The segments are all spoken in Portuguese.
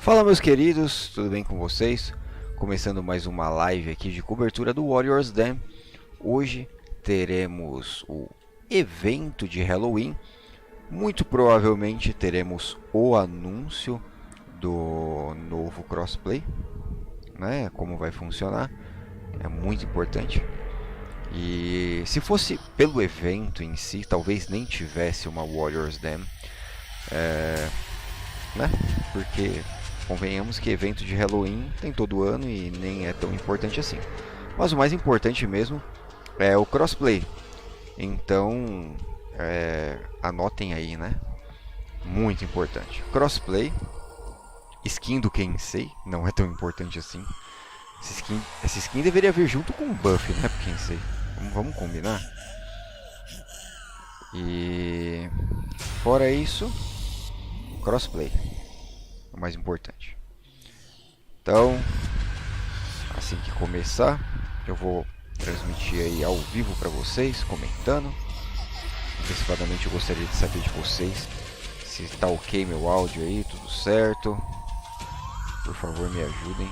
Fala meus queridos, tudo bem com vocês? Começando mais uma live aqui de cobertura do Warriors Den. Hoje teremos o evento de Halloween. Muito provavelmente teremos o anúncio do novo crossplay, né? Como vai funcionar, é muito importante. E se fosse pelo evento em si, talvez nem tivesse uma Warriors Den, né? Porque convenhamos que evento de Halloween tem todo ano e nem é tão importante assim. Mas o mais importante mesmo é o crossplay. Então, anotem aí, né? Muito importante. Crossplay, skin do Kensei, não é tão importante assim. Essa skin deveria vir junto com o buff, né, pro Kensei. Vamos combinar? E fora isso, crossplay, o mais importante. Então, assim que começar, eu vou transmitir aí ao vivo para vocês, comentando. Antecipadamente eu gostaria de saber de vocês se está ok meu áudio aí, tudo certo. Por favor, me ajudem,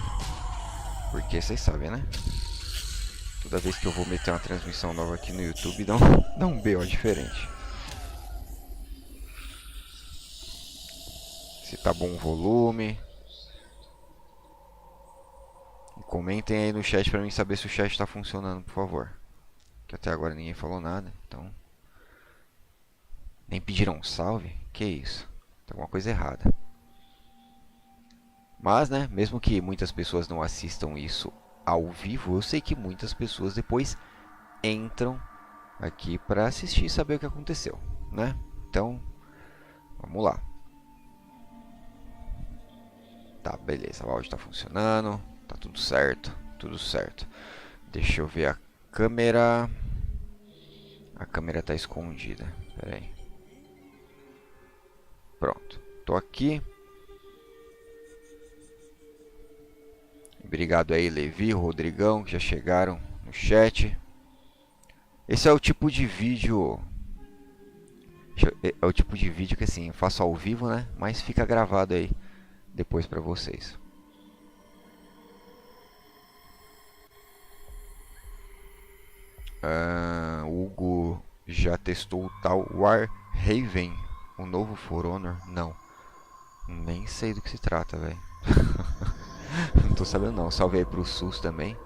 porque vocês sabem, né? Toda vez que eu vou meter uma transmissão nova aqui no YouTube, dá um BO diferente. Se tá bom o volume. E comentem aí no chat pra mim saber se o chat tá funcionando, por favor. Que até agora ninguém falou nada, então... Nem pediram um salve? Que isso? Tem alguma coisa errada. Mas, né, mesmo que muitas pessoas não assistam isso ao vivo, eu sei que muitas pessoas depois entram aqui pra assistir e saber o que aconteceu, né? Então, vamos lá. Tá, beleza, o áudio tá funcionando, tá tudo certo, tudo certo. Deixa eu ver a câmera. A câmera tá escondida, pera aí. Pronto, tô aqui. Obrigado aí, Levi, Rodrigão, que já chegaram no chat. Esse é o tipo de vídeo... É o tipo de vídeo que assim, eu faço ao vivo, né? Mas fica gravado aí depois pra vocês. Hugo já testou o tal Warhaven, o novo Forhonor? Não. Nem sei do que se trata, velho. Não tô sabendo não. Salve aí pro SUS também.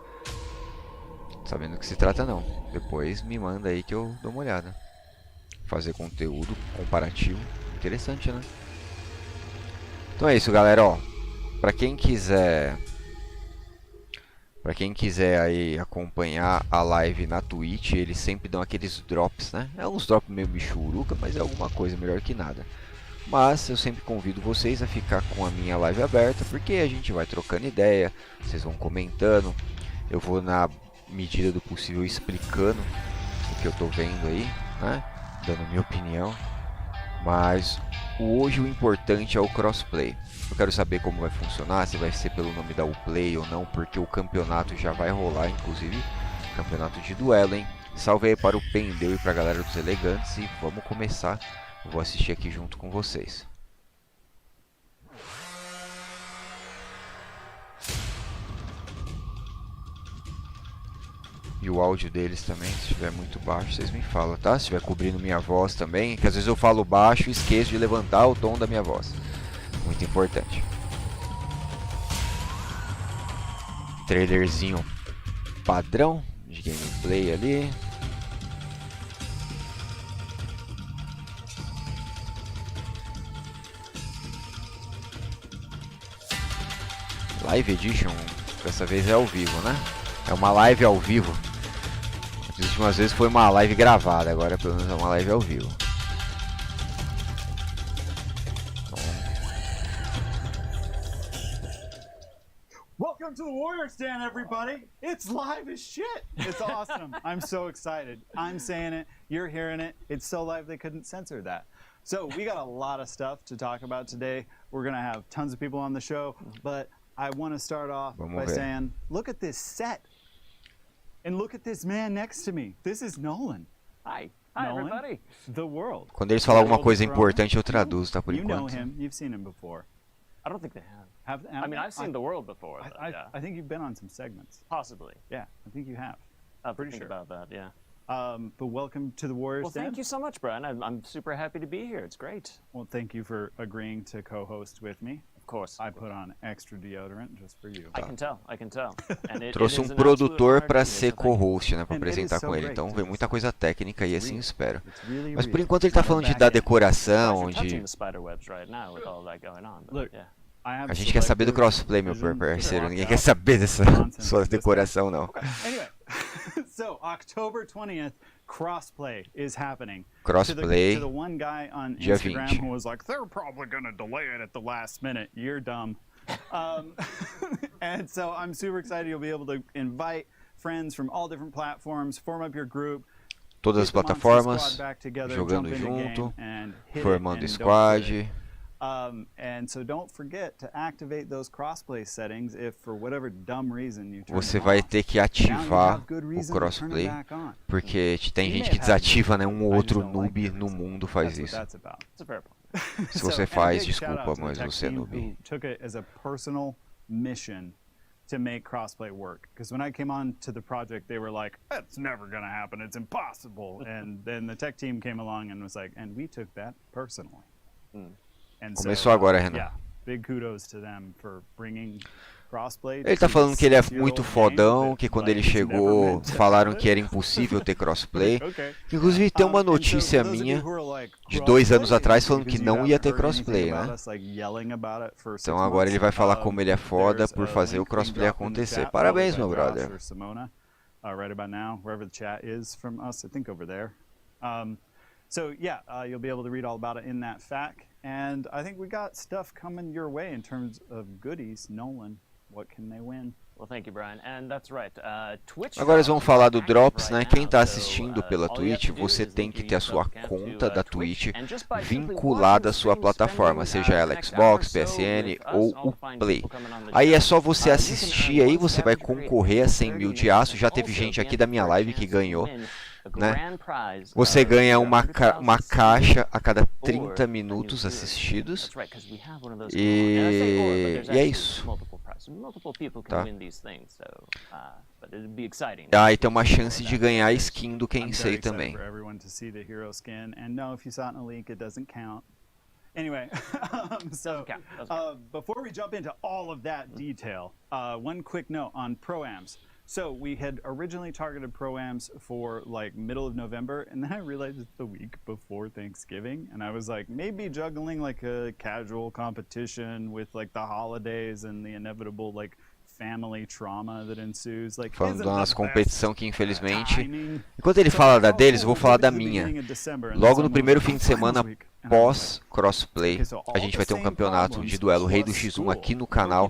Sabendo do que se trata não. Depois me manda aí que eu dou uma olhada. Fazer conteúdo comparativo. Interessante, né? Então é isso, galera, ó. Pra quem quiser aí acompanhar a live na Twitch, eles sempre dão aqueles drops, né? É uns drops meio michuruca, mas é alguma coisa melhor que nada. Mas eu sempre convido vocês a ficar com a minha live aberta, porque a gente vai trocando ideia, vocês vão comentando, eu vou na medida do possível explicando o que eu tô vendo aí, né? Dando minha opinião. Mas hoje o importante é o crossplay. Eu quero saber como vai funcionar, se vai ser pelo nome da Uplay ou não, porque o campeonato já vai rolar, inclusive campeonato de duelo, hein? Salve aí para o Pendeu e para a galera dos Elegantes e vamos começar. Eu vou assistir aqui junto com vocês. E o áudio deles também, se estiver muito baixo, vocês me falam, tá? Se estiver cobrindo minha voz também, que às vezes eu falo baixo e esqueço de levantar o tom da minha voz. Muito importante. Trailerzinho padrão de gameplay ali. Live Edition, dessa vez é ao vivo, né? É uma live ao vivo. As últimas vezes foi uma live gravada, agora pelo menos é uma live ao vivo. Welcome to the warriorsden, everybody. It's live as shit. It's awesome. I'm so excited. I'm saying it. You're hearing it. It's so live they couldn't censor that. So we got a lot of stuff to talk about today. We're going to have tons of people on the show, but I want to start off by saying, look at this set. And look at this man next to me. This is Nolan. Hi. Hi, Nolan, everybody. The world. Quando eles falam alguma coisa importante, eu traduzo, tá, por You know enquanto. him. You've seen him before. I don't think they have. I mean, I've seen the world before. I think you've been on some segments. Possibly. Yeah, I think you have. I'll think about that. Yeah. But welcome to the Warriors Den. Well, thank you so much, Brian. I'm super happy to be here. It's great. Well, thank you for agreeing to co-host with me. Of course. I put on extra deodorant just for you. I can tell. Trouxe produtor para ser co-host, né, para apresentar com ele. Então vem muita coisa técnica e assim espero. Mas por enquanto ele tá falando da decoração, de... A gente quer saber do crossplay, meu parceiro. Ninguém quer saber dessa sua decoração, não. Anyway, so October 20th, crossplay is happening. Crossplay, to the one guy on dia Instagram 20. who was like, they're probably going to delay it at the last minute. You're dumb. And so I'm super excited. You'll be able to invite friends from all different platforms, form up your group. Todas as plataformas, jogando junto, formando squad. And so don't forget to activate those crossplay settings if for whatever dumb reason you turn Você vai ter que ativar o crossplay, porque tem gente que desativa, né? Um ou outro noob no mundo faz isso. Se você faz, desculpa, mas você é noob. Took it as a personal mission to make crossplay work, because when I came on to the project they were like, that's never gonna happen, it's impossible. And then the tech team came along and was like, and we took that personally. Começou agora, Renan. Yeah, big kudos to them for bringing crossplay. Ele tá falando que ele é muito fodão, que quando ele chegou falaram que era impossível ter crossplay. Inclusive tem uma notícia minha de 2 anos atrás falando que não ia ter crossplay, né? Então agora ele vai falar como ele é foda por fazer o crossplay acontecer. Parabéns, meu brother. Right about now, wherever the chat is from us, I think over there. So yeah, you'll be able to read all about it in that FAQ. And I think we got stuff coming your way in terms of goodies. Nolan, what can they win? Well, thank you, Brian. And that's right. Twitch. Agora eles vão falar do Drops, né? Quem está assistindo pela Twitch, você tem que ter a sua conta da Twitch vinculada à sua plataforma, seja ela Xbox, PSN ou o Play. Aí é só você assistir, aí você vai concorrer a 100 mil de aço. Já teve gente aqui da minha live que ganhou. Né? Você ganha uma caixa a cada 30 minutos assistidos e é isso. Tá. E tem uma chance de ganhar a skin do Kensei também. Anyway, before we jump into all of that detail, one quick note on Pro-Ams. So we had originally targeted Pro-Ams for like middle of November, and then I realized it's the week before Thanksgiving, and I was like, maybe juggling like a casual competition with like the holidays and the inevitable like family trauma that ensues. Like, falando da nossa competição que infelizmente, enquanto ele fala da deles, eu vou falar da minha. Logo no primeiro fim de semana pós crossplay, a gente vai ter um campeonato de duelo Rei do X1 aqui no canal.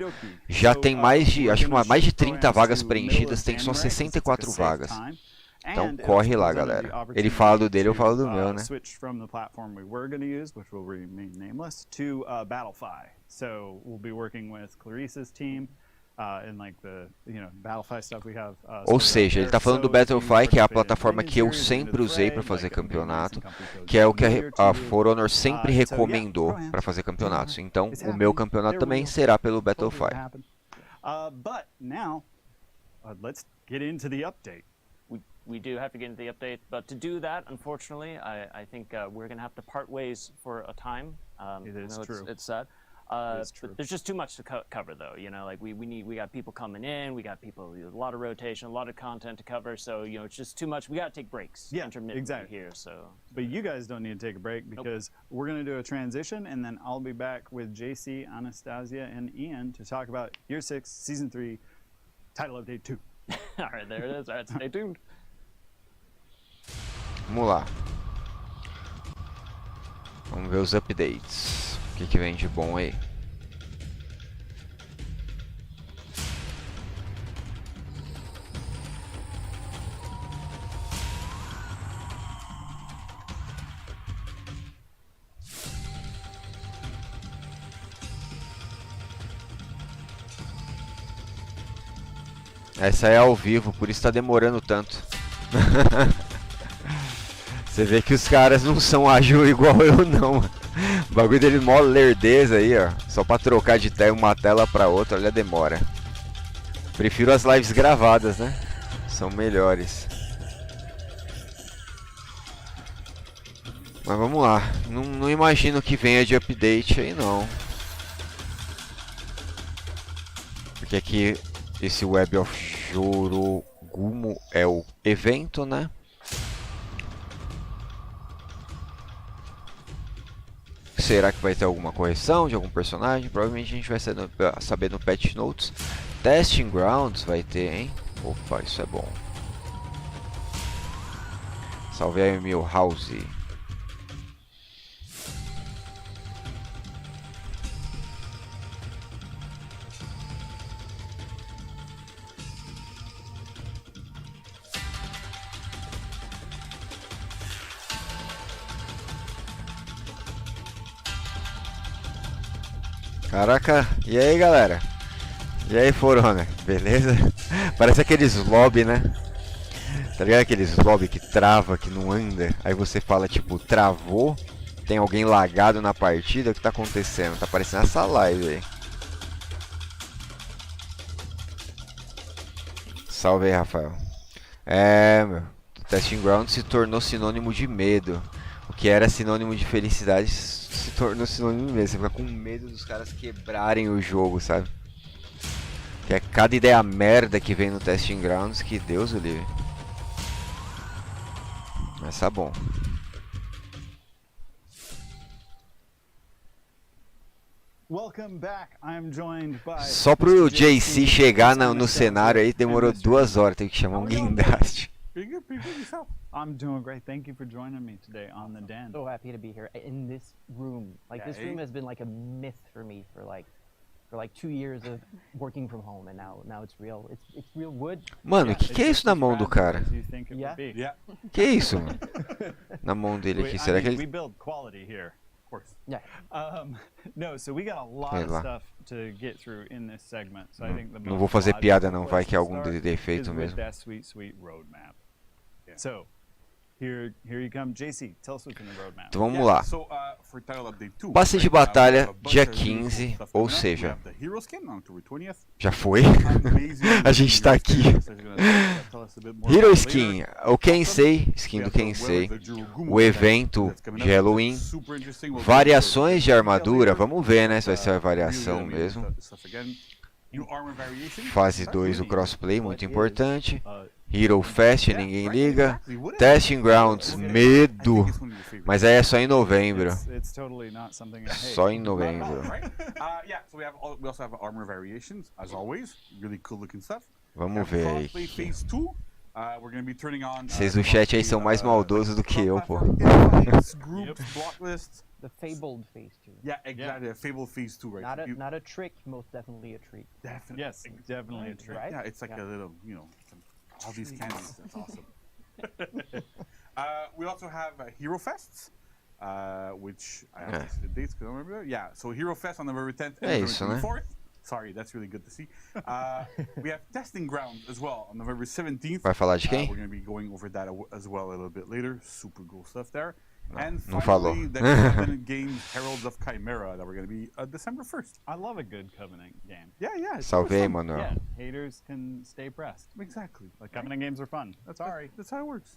Já tem mais de 30 vagas preenchidas, tem só 64 vagas. Então corre lá, galera. Ele fala do dele, eu falo do meu, né? Ou seja, ele está falando do Battlefy, que é a plataforma que eu sempre usei para fazer campeonato, que é o que a Forhonor sempre recomendou para fazer campeonatos. Então, o meu campeonato também será pelo Battlefy. But now, let's get into the update. We do have to get into the update, but to do that, unfortunately, I think we're going to have to part ways for a time. It is true. It's sad. But there's just too much to cover, though. You know, like we got people coming in, we got people, a lot of rotation, a lot of content to cover. So you know, it's just too much. We got to take breaks. Yeah, intermittently exactly. Here. So, but you guys don't need to take a break because we're gonna do a transition, and then I'll be back with JC, Anastasia, and Ian to talk about Year 6, Season 3, Title Update 2. All right, there it is. All right, stay tuned. Vamos lá. Vamos ver os updates. O que vem de bom aí? Essa é ao vivo, por isso tá demorando tanto. Você vê que os caras não são ágil igual eu não. O bagulho dele mó lerdeza aí, ó. Só pra trocar de uma tela pra outra, olha a demora. Prefiro as lives gravadas, né? São melhores. Mas vamos lá. Não imagino que venha de update aí, não. Porque aqui esse Web of Jorogumo é o evento, né? Será que vai ter alguma correção de algum personagem? Provavelmente a gente vai saber no Patch Notes. Testing Grounds vai ter, hein? Opa, isso é bom. Salve aí, Milhouse. Caraca, e aí galera? E aí Forhonor, beleza? Parece aqueles lobby, né? Tá ligado aqueles lobby que trava, que não anda? Aí você fala tipo, travou, tem alguém lagado na partida, o que tá acontecendo? Tá parecendo essa live aí. Salve aí, Rafael. Meu, Testing Ground se tornou sinônimo de medo. O que era sinônimo de felicidade se tornou sinônimo de medo. Você fica com medo dos caras quebrarem o jogo, sabe? Que é cada ideia merda que vem no Testing Grounds que Deus o livre. Mas tá bom. Welcome back. I'm joined by Só pro JC chegar no cenário aí demorou 2 horas. Tem que chamar um guindaste. I'm doing great. Thank you for joining me today on the Den. So happy to be here in this room. Like this room has been like a myth for me for like 2 years of working from home, and now it's real. It's real wood. Mano, que é isso na mão do cara? Yeah. Que é isso, mano? Na mão dele aqui, será que We ele... build quality here, of course. Yeah. No, so we got a lot Sei of lá. stuff to get through in this segment. So I think the Não vou most fazer logical piada não, vai place que é to algum start defeito is with mesmo. that sweet roadmap. So, here you come, JC. Tell us what's in the roadmap. Então vamos lá. So, for title update 2, Passe de right, batalha, we have a bunch dia of really cool 15, stuff ou coming up. seja, We have the Hero Skin on October 20th. já foi? Amazing A gente tá Hero aqui. Skin, so he's gonna tell us a bit more Hero about Skin, later. o Kensei, skin We do have the Kensei, Weather the Jurugumo o evento that's coming de up, Helloween, that's super interesting. We'll variações de go over armadura, later. vamos ver, né, se vai ser a Really variação gonna be mesmo. stuff again. New armor variations. Fase That's 2, o really crossplay, muito What is, importante. uh, Hero Fest, Yeah, ninguém right, liga. exactly. What is Testing it? Grounds, Okay. I medo. think it's one of your favorites. Mas aí é só em novembro. It's totally not something I hate. Só em Not at all, novembro. right? Yeah, so we also have armor variations, as always. Really cool looking stuff. Vamos ver aí. Crossplay Phase 2. We're going to be turning on. Vocês do chat aí são mais maldosos do que eu, pô. Groups, block lists. The fabled phase 2. Yeah, exactly. A Fable Phase 2, right? Not a trick, most definitely a treat. Definitely. Yes, definitely a trick. Right? Yeah, it's like a little, all these candies. That's awesome. We also have Hero Fests, which I have to see the dates because I don't remember. Yeah, so Hero Fest on November 10th and É November isso, né? 24th. Sorry, that's really good to see. We have Testing Ground as well on November 17th. Vai falar de quem? We're going to be going over that as well a little bit later. Super cool stuff there. And não falou. finally, the Covenant Games Heralds of Chimera that we're going to be December 1st. I love a good Covenant game. Yeah. it's Salve aí, super fun. Manuel. Yeah, haters can stay pressed. Exactly. Like Covenant games are fun. That's all right. That's how it works.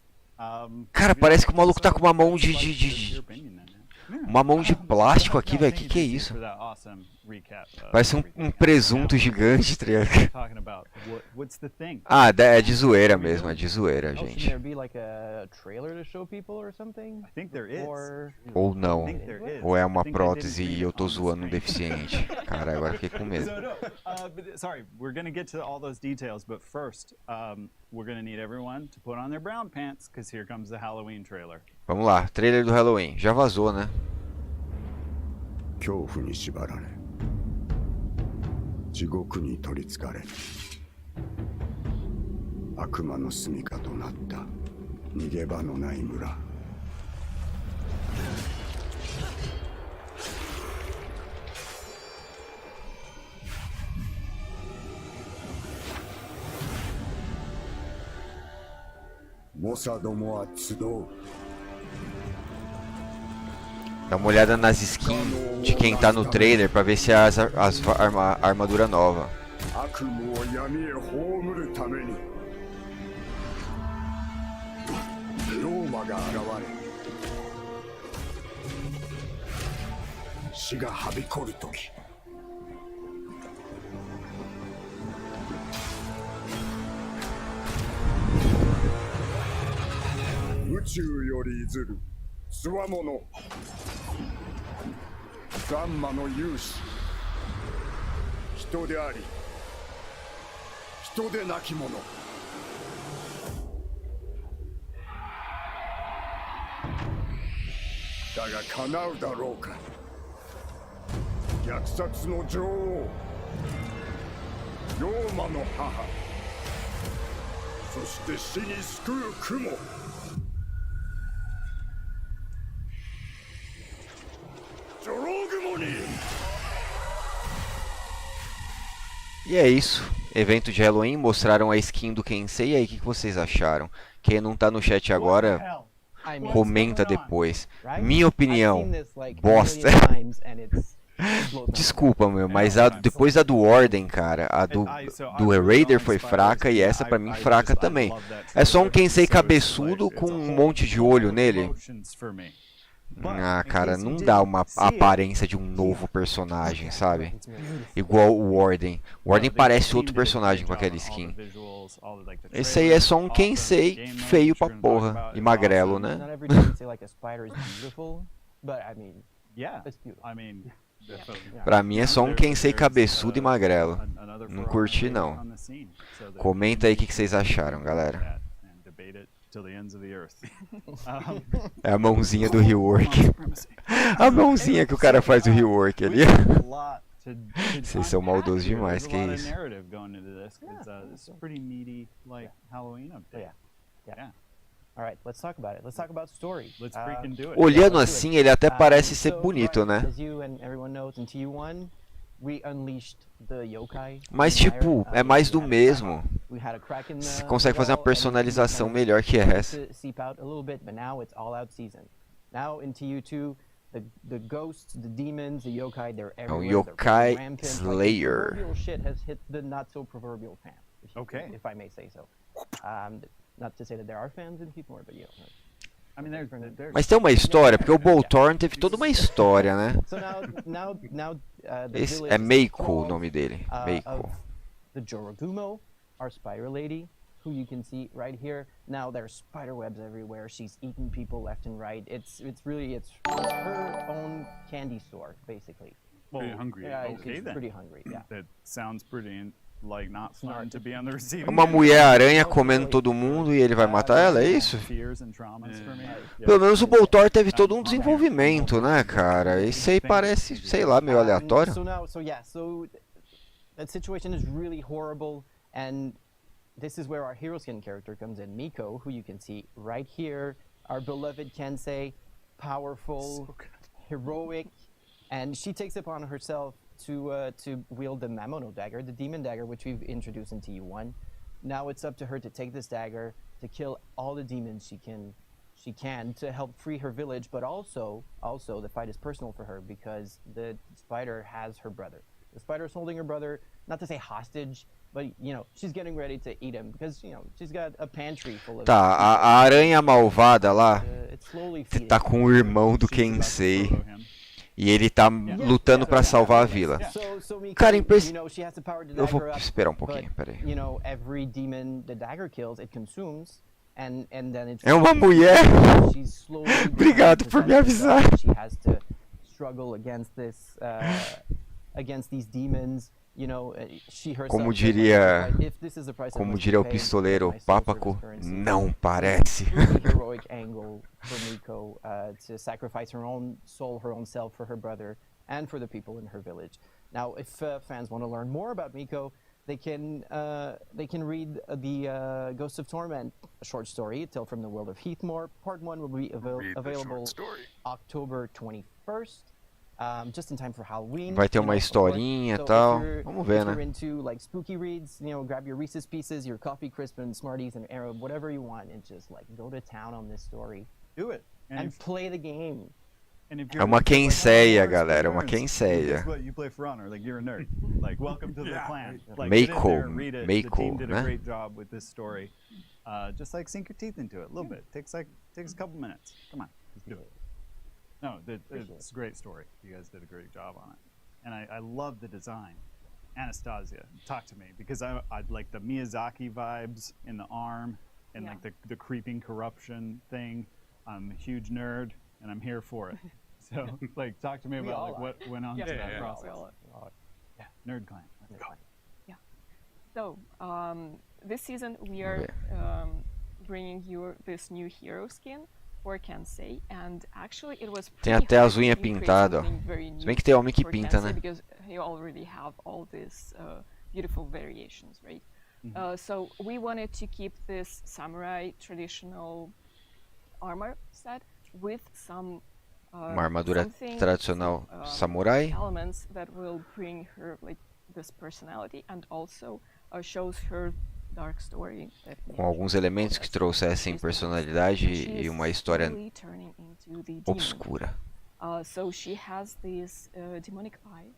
Cara, parece que o maluco tá com uma mão Your de opinion then, yeah. uma mão de plástico aqui, No, velho. thank Que é you, JC, isso? for that awesome recap of Parece everything. um presunto gigante, tá ligado? Talking about what's the thing? Ah, é de zoeira mesmo, é de zoeira, Oh, should gente. there be like a trailer to show people or something? I think there is. Or Ou I não. think there is. Ou é uma I think they didn't prótese bring e it eu tô on the zoando um screen. deficiente. Cara, agora fiquei com medo. So no, sorry, we're gonna get to all those details, but first, we're gonna need everyone to put on their brown pants, because here comes the Halloween trailer. Vamos lá, trailer do Halloween. Já vazou, né? 恐怖に縛られ地獄に取りつかれ悪魔の住処となった逃げ場のない村猛者どもは集う Dá uma olhada nas skins de quem tá no trailer pra ver se é armadura nova. 悪夢を闇へ葬るために妖魔が現れ死がはびこるとき宇宙より譲るつわものガンマの勇士人であり人でなき者だが叶うだろうか虐殺の女王妖魔の母そして死に救う雲女郎雲に E é isso. Evento de Halloween, mostraram a skin do Kensei. E aí, o que vocês acharam? Quem não tá no chat agora, comenta depois. Minha opinião, bosta. Desculpa, meu, mas depois da do Warden, cara, a do Raider foi fraca e essa pra mim fraca também. É só um Kensei cabeçudo com um monte de olho nele. Ah, cara, não dá uma aparência de um novo personagem, sabe? Igual o Warden. O Warden parece outro personagem com aquela skin. Esse aí é só um Kensei feio pra porra. E magrelo, né? Pra mim é só um Kensei cabeçudo e magrelo. Não curti não. Comenta aí o que vocês acharam, galera. É a mãozinha do rework. A mãozinha que o cara faz do rework ali. Vocês são maldosos demais, que isso. Olhando assim, ele até parece ser bonito, né? Mas tipo, é mais do mesmo. Você consegue fazer uma personalização melhor que essa. É um yokai slayer. Mas tem uma história, porque o Boltorn teve toda uma história, né? Esse é Meiko o nome dele. Meiko. The Jorogumo, our spider lady, who you can see right here. Now there's spider webs everywhere. She's eating people left and right. It's her own candy store, basically. Pretty hungry. Yeah, Okay, she's then. pretty hungry. Yeah. That sounds pretty like not fun to be on the receiving Uma mulher-aranha comendo todo mundo e ele vai matar ela, é isso? fears and traumas for me. Pelo menos o Boltor teve todo um desenvolvimento, né, cara? Esse aí parece, sei lá, meio aleatório. So that situation is really horrible, and this is where our hero skin character comes in, Miko, who you can see right here, our beloved Kensei, powerful, heroic, and she takes upon herself to wield the Mamono dagger, the demon dagger, which we've introduced in TU1. Now it's up to her to take this dagger to kill all the demons she can to help free her village, but also the fight is personal for her because the spider has her brother. The spider is holding her brother, not to say hostage, but you know, she's getting ready to eat him because, you know, she's got a pantry full of... Tá, a aranha malvada lá tá com o irmão do Kensei. E ele tá lutando pra salvar a vila. Cara, eu vou esperar um pouquinho, peraí. É uma mulher! Obrigado por me avisar. Como diria o pistoleiro Pápaco, não parece. Heroic angle for Miko to sacrifice her own soul, her own self for her brother and for the people in her village. Now, if fans want to learn more about Miko, they can read the Ghosts of Torment, a short story, A Tale from the World of Heathmore. Part 1 will be available October 21st. Just in time for Halloween. Vai ter uma historinha e tal. Vamos ver, né? If you're into like spooky reads, you know, grab your Reese's Pieces, your Coffee Crisp and Smarties and Arrow, whatever you want, and just like go to town on this story. Do it. And play the game. And if É uma just like, Kenseia, "Oh, we're galera, é uma nerds," Kenseia. Guess what? You play Forhonor, like you're a nerd. Like welcome to the Yeah. clan. Like get in Meiko, there, read it. The Meiko, team did a né? great job with this story. Just like sink your teeth into it a little bit. Takes a couple minutes. Come on, let's do it. No, it's a great story. You guys did a great job on it, and I love the design. Anastasia, talk to me because I'd like the Miyazaki vibes in the arm and like the creeping corruption thing. I'm a huge nerd and I'm here for it. So like talk to me about like what went on to that process. Yeah, Nerd Clan. Let's go. So this season we are bringing you this new hero skin for Kensei, and actually it was Tem pretty até as hard unhas to create pintadas, ó. something very Se new bem que tem homem que for pinta, Kensei né? because you already have all these beautiful variations, right? So we wanted to keep this samurai traditional armor set with some Uma armadura something, tradicional some, samurai. elements that will bring her like this personality and also shows her dark story that Com alguns elementos que trouxessem personalidade She e is uma história slowly turning into the demon. obscura. So she has this demonic eye,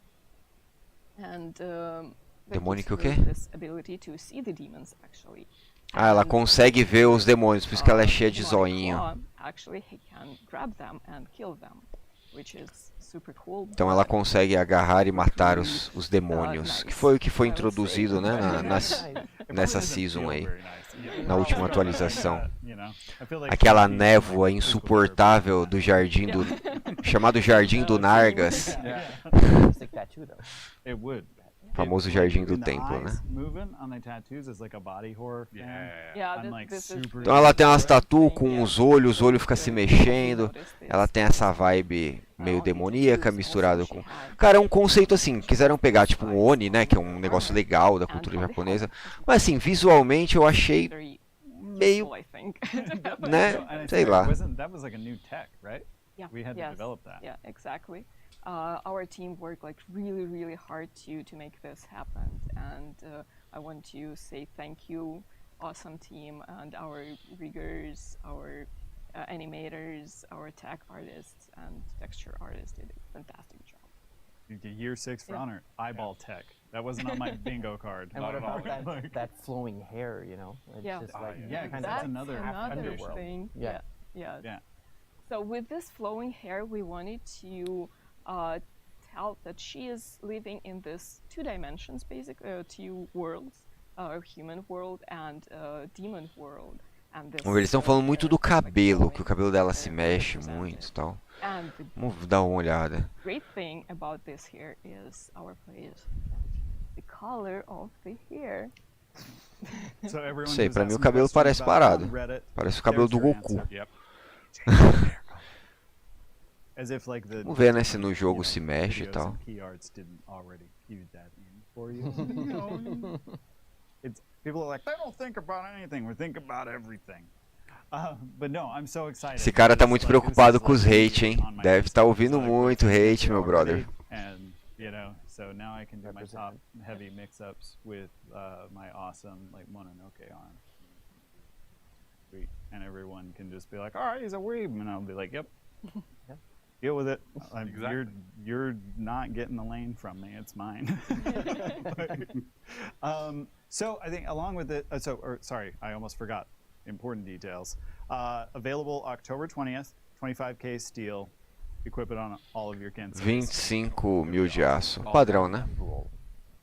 and that Demonic gives o quê? her this ability to see the demons actually. Ah, ela And consegue ver os demônios, por isso que ela é cheia de demonic zoinho. claw, actually, he can grab them and kill them, which is super cool. Então ela but consegue agarrar e matar os demônios, que foi o que foi introduzido, né, nessa season aí, na última atualização. Aquela névoa insuportável do jardim do chamado Jardim do Nargas, Realistic tattoo, though. It would. famoso Jardim do Templo, né? Moving on the tattoos is like a body horror fan. Yeah, I'm like this is super. Então ela tem umas tatu com os olhos, o olho fica se mexendo. Ela tem essa vibe meio demoníaca misturado com... Cara, é um conceito assim, quiseram pegar tipo um Oni, né, que é um negócio legal da cultura japonesa. Mas assim, visualmente eu achei very meio, useful, I think. né, sei lá. That was like a new tech, right? Yeah. We had to develop that. Yeah, exactly. Our team worked like really hard to make this happen, and I want to say thank you, awesome team, and our riggers, our animators, our tech artists, and texture artists did a fantastic job. Year 6 for honor, eyeball tech. That wasn't on my bingo card. And Not what at all. about Like, that flowing hair, you know? It's Yeah. just like yeah, kind that's of another another underworld. thing. Yeah. Yeah. So with this flowing hair, we wanted to tell that she is living in this 2 dimensions, basically 2 worlds, a human world and a demon world. And this, Eles estão falando muito do cabelo, que o cabelo dela se mexe muito e tal. And the Vamos dar uma olhada. great thing about this hair is our players. The color of the hair. So everyone Sei, who's pra mim o asking cabelo questions parece about parado. on Reddit, Parece o cabelo do there's your Goku. answer. Yep. As if like the Vamos ver, né, se no jogo se mexe e videos tal. and key arts didn't already cue that in for you. You know, it's people are like, they don't think about anything. We think about everything. But no, I'm so excited. Esse cara tá because, muito like, preocupado this is, com os like, hate, hein? on my Deve list. estar ouvindo So I put muito this hate, in meu brother. already, and you know, so now I can do my top heavy mix-ups with my awesome like Mononoke arm. Sweet. And everyone can just be like, all right, he's a weeb, and I'll be like, yep. Deal with it. You're not getting the lane from me. It's mine. So I think along with it, sorry, I almost forgot important details. Available October 20th, 25K steel. Equip it on all of your Kensei. 25 mil de aço. Padrão, né?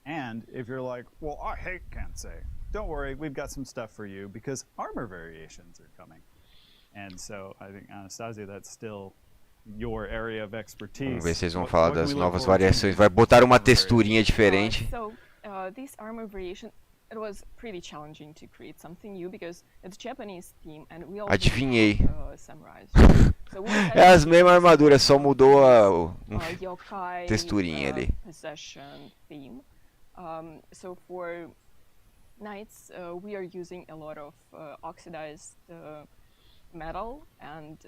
And if you're like, well, I hate Kensei, don't worry, we've got some stuff for you because armor variations are coming. And so I think, Anastasia, that's still your area of expertise. Vamos ver se eles vão What falar can das we look novas forward to variações. Vai botar uma armor texturinha diferente. So this armor variation, it was pretty challenging to create something new because it's Japanese theme and we all Adivinhei. samurais. So we É as mesmas armaduras, só mudou yokai texturinha ali. possession theme. So for knights, we are using a lot of oxidized metal, and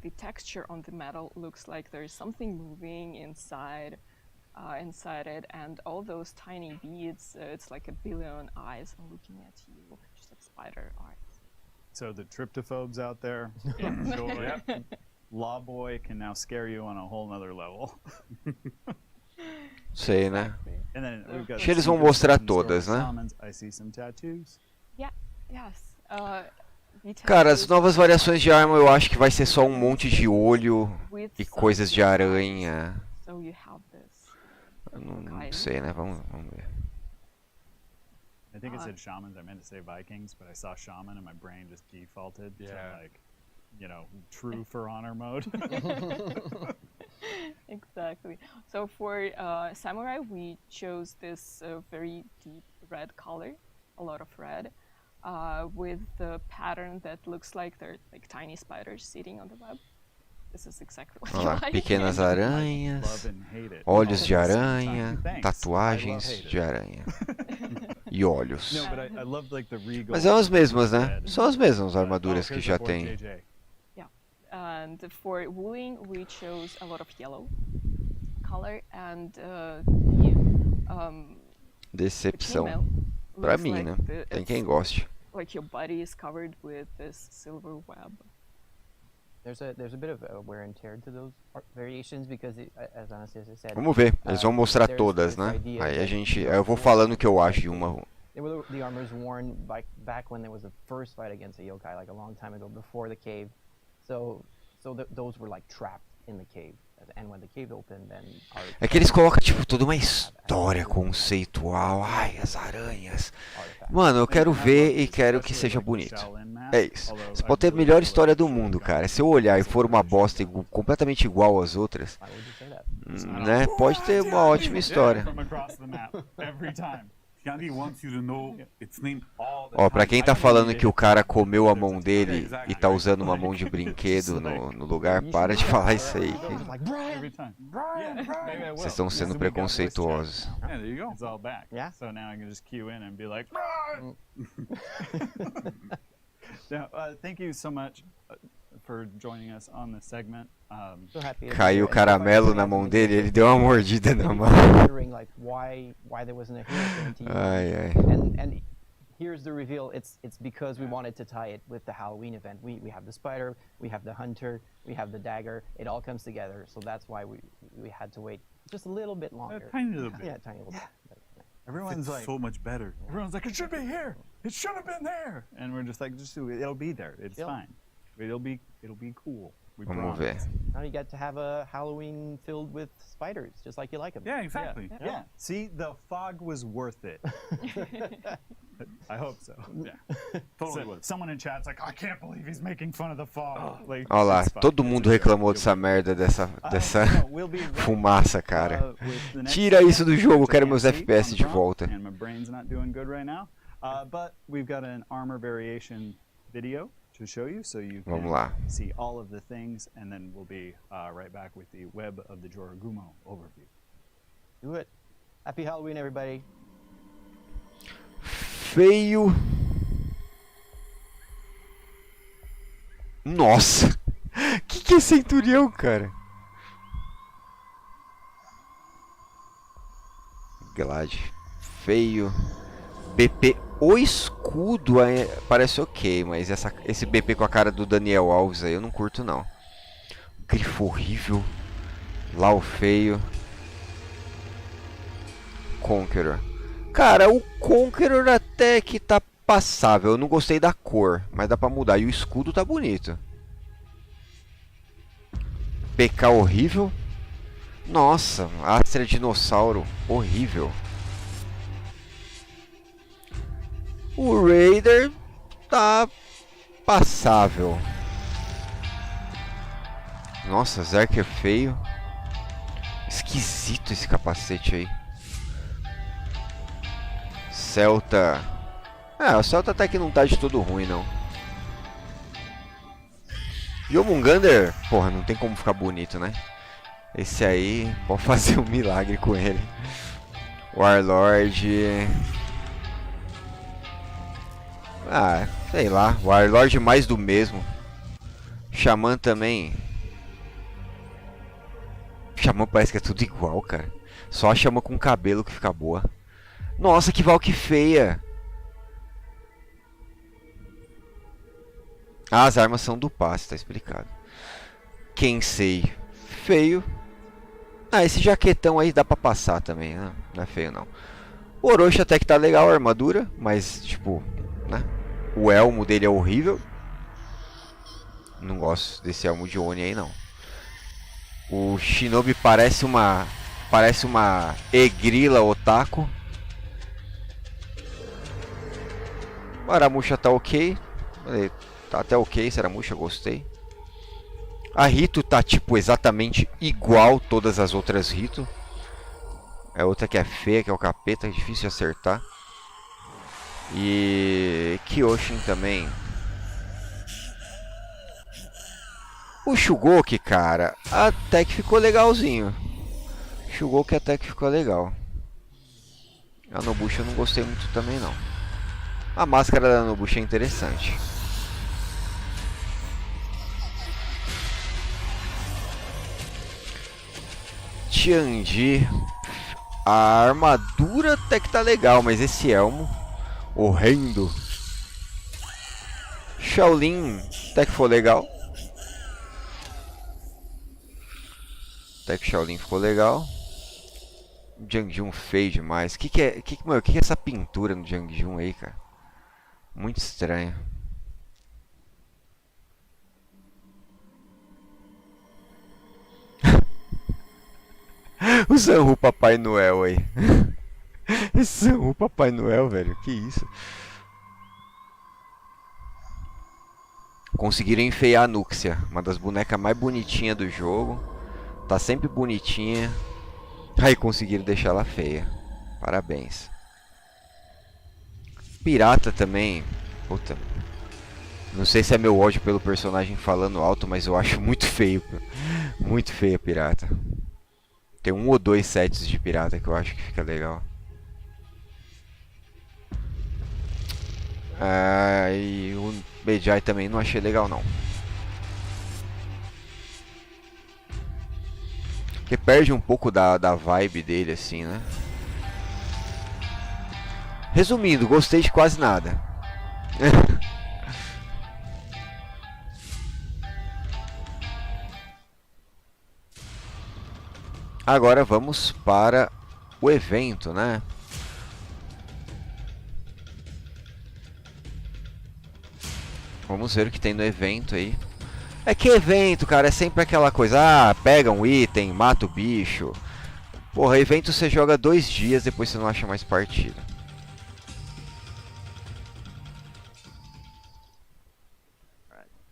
the texture on the metal looks like there is something moving inside it, and all those tiny beads, it's like a billion eyes looking at you, just like spider eyes. So the tryptophobes out there, enjoy. Law Boy can now scare you on a whole nother level. Sei, né? And then we've got Acho que eles vão secret mostrar weapons, todas, story né? summons. I see some tattoos. Yeah. Yes. The Cara, as tattoos novas variações de arma eu acho que vai ser só um monte de olho with e some coisas de designs. aranha. So you have this. Eu não sei, né? Vamos ver. I think it said shamans. I meant to say Vikings, but I saw shaman and my brain just defaulted to like, true Forhonor mode. Exactly. So for samurai, we chose this very deep red color, a lot of red, with the pattern that looks like they're like tiny spiders sitting on the web. This is exactly what Olha you lá, like. pequenas Love aranhas, and hate it. olhos de All at the same aranha, time. Thanks. tatuagens I love hate de it. aranha. E olhos. No, but I love like the regal. Mas são as mesmas, né? red. São as mesmas Oh, armaduras que here's já our boy tem. JJ. And for wooling, we chose a lot of yellow color, and the Decepção. female Pra looks mim, like né? Tem it's quem goste. like your body is covered with this silver web. There's a bit of wear and tear to those variations because, as Anastasia said, Vamos ver, eles vão mostrar there's todas, this né? idea Aí a that gente, you're eu vou forced falando o que eu to acho de fight uma. They were the armors worn back when there was the first fight against a yokai, like a long time ago, before the cave. So those were like trapped in the cave, and when the cave opened, then. É que eles colocam tipo toda uma história conceitual. Ai, as aranhas. Mano, eu quero ver e quero que seja bonito. É isso. Você pode ter a melhor história do mundo, cara. Se eu olhar e for uma bosta completamente igual às outras, Why would you say that? né? Pode ter uma ótima história. From across the map every time. Tiandi wants you to know its name all the Ó, pra time. quem I tá don't falando need que o it. cara comeu a mão dele e tá usando uma mão de brinquedo no lugar, para de falar isso aí. que Like Brian. Every time. Brian, Maybe I will. Vocês estão sendo So we got voice chat preconceituosos. now. Yeah, there you go. It's all back. Yeah. So now I can just cue in and be like, now, thank you so much for joining us on this segment. So happy to be Caiu here. o caramelo na mão dele, ele deu uma mordida na mão. Wondering like why there wasn't a hero team. Ai, ai. And here's the reveal. It's because we wanted to tie it with the Halloween event. We have the spider, we have the hunter, we have the dagger. It all comes together. So that's why we had to wait just a little bit A longer. tiny little bit. Yeah, a tiny little bit. Everyone's It's like, so much better. everyone's like, it should be here. It should have been there. And we're just like, just do it. It'll be there. It's Yep. fine. It'll be cool. We Vamos ver. promise. Now you get to have a Halloween filled with spiders, just like you like them. Yeah, exactly. Yeah. See, the fog was worth it. I hope so. Yeah. Totally So, was. someone in chat's like, I can't believe he's making fun of the fog. Like, Olha lá, it's fine. todo It's mundo okay. reclamou dessa merda, dessa No, we'll be right fumaça, back, cara. with the next Tira isso do segment, jogo, which I quero can't meus see FPS on de prompt, volta. And my brain's not doing good right now. But we've got an armor variation video to show you, so you can Vamos lá. see all of the things, and then we'll be right back with the Web of the Joragumo overview. Do it. Happy Halloween, everybody. Feio. Nossa! Que é centurião, cara? Glade. Feio. BP. O escudo parece ok, mas esse BP com a cara do Daniel Alves aí eu não curto não. Grifo horrível. Lá o feio. Conqueror. Cara, o Conqueror até que tá passável. Eu não gostei da cor, mas dá pra mudar. E o escudo tá bonito. PK horrível. Nossa, Astra Dinossauro horrível. O Raider tá passável. Nossa, Zerker feio. Esquisito esse capacete aí. Celta. O Celta até que não tá de todo ruim, não. Yomungander, porra, não tem como ficar bonito, né? Esse aí, pode fazer um milagre com ele. Warlord. Sei lá. Warlord mais do mesmo. Xamã também. Xamã parece que é tudo igual, cara. Só a Xamã com cabelo que fica boa. Nossa, que Valk feia. As armas são do passe, tá explicado. Kensei feio. Ah, esse jaquetão aí dá pra passar também, né? Não é feio não. O Orochi até que tá legal a armadura, mas tipo, né? O elmo dele é horrível. Não gosto desse elmo de Oni aí não. O Shinobi parece uma egrila otaku. O Aramusha tá ok. Tá até ok, Aramusha, gostei. A Rito tá tipo exatamente igual todas as outras Rito. É outra que é feia, que é o capeta, é difícil de acertar. E Kyoshin também. O Shugoki, cara, até que ficou legalzinho. Shugoki até que ficou legal. A Nobushi eu não gostei muito também não. A máscara da Nobushi é interessante. Tianji, a armadura até que tá legal, mas esse elmo horrendo. Shaolin até que foi legal. Até que Shaolin ficou legal. Jiangjun feio demais. Que é essa pintura no Jiangjun aí, cara? Muito estranho. O Zanru Papai Noel aí. Esse Zanru Papai Noel, velho. Que isso? Conseguiram enfeiar a Nuxia, uma das bonecas mais bonitinhas do jogo. Tá sempre bonitinha. Aí conseguiram deixar ela feia. Parabéns. Pirata também. Puta. Não sei se é meu ódio pelo personagem falando alto, mas eu acho muito feio. Muito feio a pirata. Tem 1 ou 2 sets de pirata que eu acho que fica legal. E o Bejai também não achei legal não. Porque perde um pouco da vibe dele assim, né? Resumindo, gostei de quase nada. Agora vamos para o evento, né? Vamos ver o que tem no evento aí. É que evento, cara, é sempre aquela coisa. Ah, pega um item, mata o bicho. Porra, evento você joga 2 dias, depois você não acha mais partida.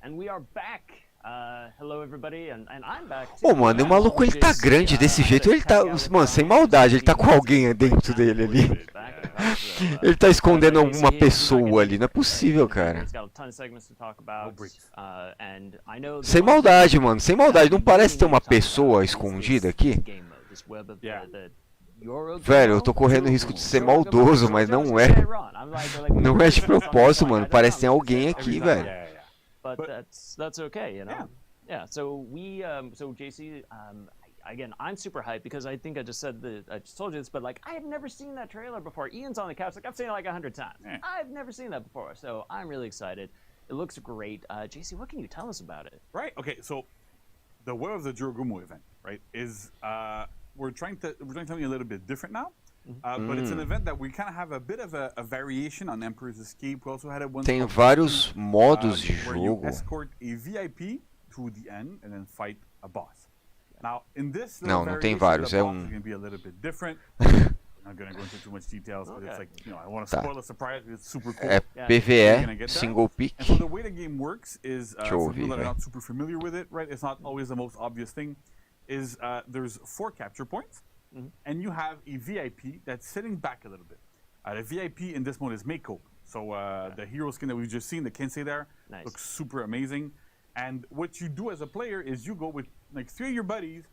And we are back. Hello everybody, and I'm back too. Pô, mano, o maluco ele tá grande desse jeito, ele tá, mano, sem maldade, ele tá com alguém dentro dele ali. Ele tá escondendo alguma pessoa ali, não é possível, cara. Sem maldade, mano, sem maldade, não parece ter uma pessoa escondida aqui? Velho, eu tô correndo o risco de ser maldoso, mas não é. Não é de propósito, mano, parece que tem alguém aqui, velho. But that's okay, you know. Yeah. So so JC, again, I'm super hyped because I think I just told you this, but like I have never seen that trailer before. Ian's on the couch, like I've seen it like 100 times. Yeah. I've never seen that before, so I'm really excited. It looks great. JC, what can you tell us about it? Right. Okay. So the Way of the Jirogumo event, right, is we're trying something a little bit different now. But it's an event that we kind of have a bit of a variation on Emperor's Escape. We also had it once. Tem vários modos de where you jogo. escort a VIP to the end and then fight a boss. Now, in this Não tem vários, é going to be a little bit different. I'm not going to go into too much details, but it's like, you know, I want to spoil a surprise. It's super cool. É PvE, single pick. And so the way the game works is, for people that are not super familiar with it, right? It's not always the most obvious thing. Is there's 4 capture points. And you have a VIP that's sitting back a little bit. The VIP in this mode is Mako. So the hero skin that we've just seen, the Kensei there, looks super amazing. And what you do as a player is you go with like 3 of your buddies,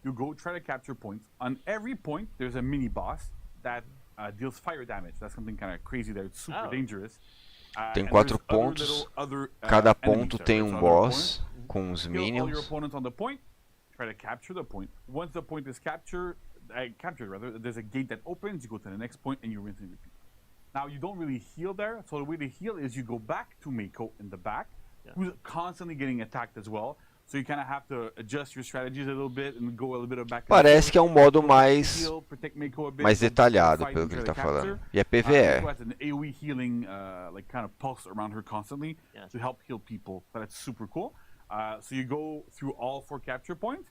you go try to capture points. On every point, there's a mini boss that deals fire damage. That's something kind of crazy there. It's super dangerous. Tem 4 pontos. Cada ponto tem boss com os minions. All your opponents on the point. Try to capture the point. Once the point is captured, there's a gate that opens, you go to the next point, and you rinse and repeat. Now, you don't really heal there, so the way to heal is you go back to Mako in the back, who's constantly getting attacked as well, So you kind of have to adjust your strategies a little bit and go a little bit of back and Parece que é um modo forth, mais heal, protect Mako a bit, mais but detalhado fight pelo and que ele try tá to falando. capture. E é Mako PvE. has an AoE healing, like kind of pulse around her constantly to help heal people. So that's super cool. So you go through all 4 capture points,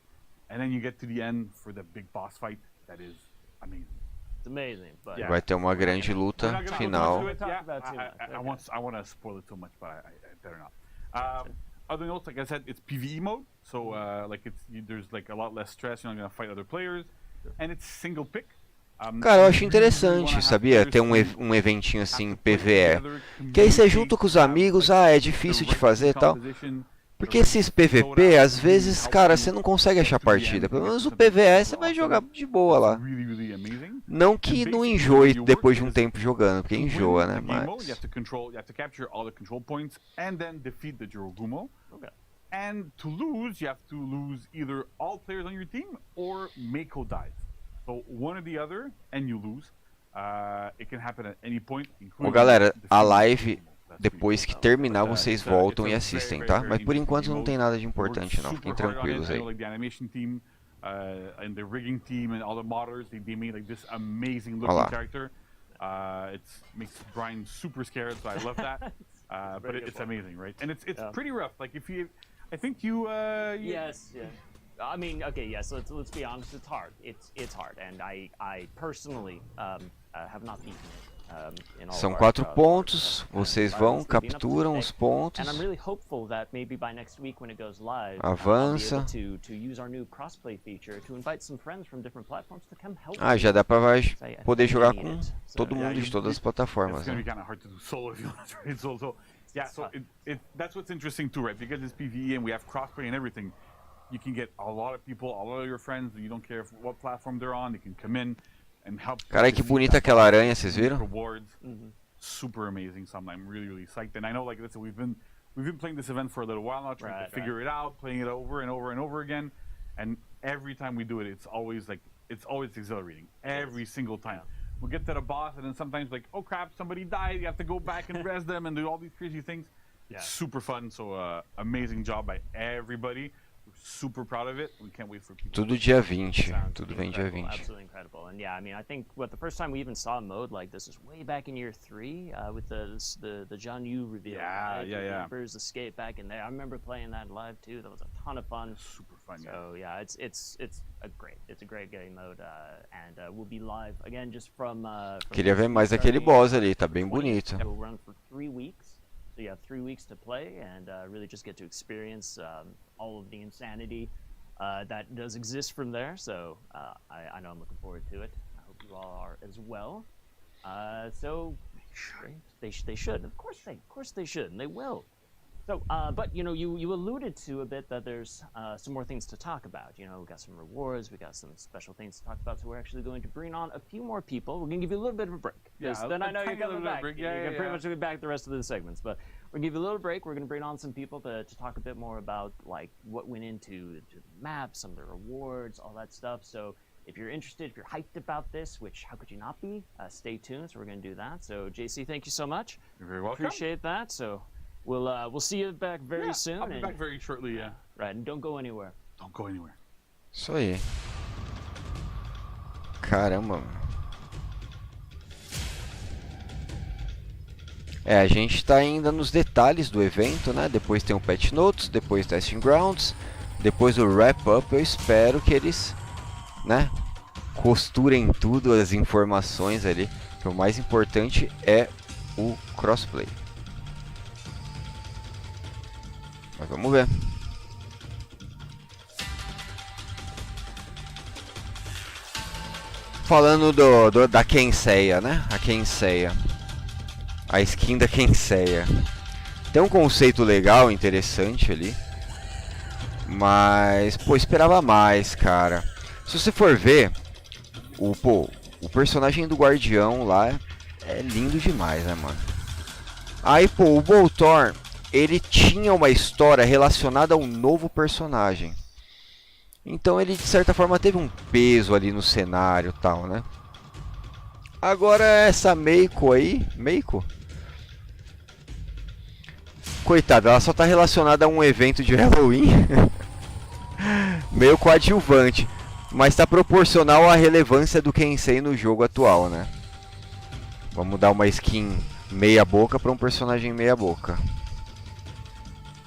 and then you get to the end for the big boss fight. That is amazing. It's amazing, but Vai ter uma grande luta final. I want to spoil it too much, but I better not. Other notes, like I said, it's PvE mode, so like there's like a lot less stress. You're not gonna fight other players, and it's single pick. Cara, eu acho interessante, sabia? Ter um eventinho assim, PvE. Que aí você junta com os amigos, é difícil de fazer e tal. Porque esses PVP, às vezes, cara, você não consegue achar partida. Pelo menos o PvE você vai jogar de boa lá. Não que não enjoe depois de um tempo jogando, porque enjoa, né? Mas... And to lose, you have to lose either all players on your team or Mako dies. So one or the other, and you lose. It can happen at any point. Ô galera, a live... Depois que terminar, vocês voltam e assistem, tá? Mas por enquanto não tem nada de importante, não. Fiquem tranquilos aí. And the rigging team and all the modders, they made like this amazing Olha lá. looking character. It makes Brian super scared, so I love that. But it's amazing, right? And it's pretty rough. Like if you, I think you. Yes. I mean, okay, yes. Let's be honest. It's hard. It's hard, and I personally have not beaten it. São 4 pontos, vocês vão, capturam os pontos, avança. Já dá pra poder jogar com todo mundo de todas as plataformas. Né? Yeah, so that's what's interesting too, right? Because it's PvE and we have crossplay and everything, you can get a lot of people, a lot of your friends, and you don't care what platform they're on, they can come in. Cara, que bonita aquela aranha, vocês viram? Super amazing. So I'm really psyched. And I know, like listen, we've been playing this event for a little while now, trying to figure it out, playing it over and over and over again. And every time we do it, it's always exhilarating. Every single time. We'll get to the boss, and then sometimes like, oh crap, somebody died. You have to go back and res them and do all these crazy things. Super fun. So amazing job by everybody. Super proud of it. We can't wait for people. Tudo dia 20. Tudo vem dia 20. Absolutely incredible. And yeah, I mean, I think the first time we even saw a mode like this is way back in year 3 with the John Yu reveal. Yeah. Emperor's Escape back in there. I remember playing that live too. That was a ton of fun. Super fun. So yeah, it's a great game mode, and we'll be live again just from. Queria ver mais aquele boss ali, tá bem bonito. We'll run for 3 weeks. So you have 3 weeks to play and really just get to experience all of the insanity that does exist from there. So I know I'm looking forward to it. I hope you all are as well. So they should. Of course they should, and they will. So, but you know, you alluded to a bit that there's some more things to talk about. You know, we got some rewards, we got some special things to talk about. So we're actually going to bring on a few more people. We're gonna give you a little bit of a break. Then I know you're coming back. You're pretty much gonna be back the rest of the segments. But we're gonna give you a little break. We're gonna bring on some people to talk a bit more about like what went into the map, some of the rewards, all that stuff. So if you're interested, if you're hyped about this, which how could you not be? Stay tuned. So we're gonna do that. So JC, thank you so much. You're very welcome. Appreciate that. So. We'll see you back very soon. I'll be back very shortly, yeah. Right, and don't go anywhere. Don't go anywhere. Isso aí. Caramba. A gente tá ainda nos detalhes do evento, né? Depois tem o Patch Notes, depois Testing Grounds, depois o Wrap Up. Eu espero que eles, né, costurem tudo, as informações ali. O mais importante é o crossplay. Mas vamos ver. Falando da Kensei, né? A Kensei. A skin da Kensei. Tem um conceito legal, interessante ali. Mas, pô, esperava mais, cara. Se você for ver, o personagem do Guardião lá é lindo demais, né, mano? Aí, pô, o Boltorn, ele tinha uma história relacionada a um novo personagem. Então ele de certa forma teve um peso ali no cenário e tal, né? Agora essa Mako aí, coitada, ela só tá relacionada a um evento de Halloween. meio coadjuvante. Mas está proporcional à relevância do Kensei no jogo atual, né? Vamos dar uma skin meia boca para um personagem meia boca.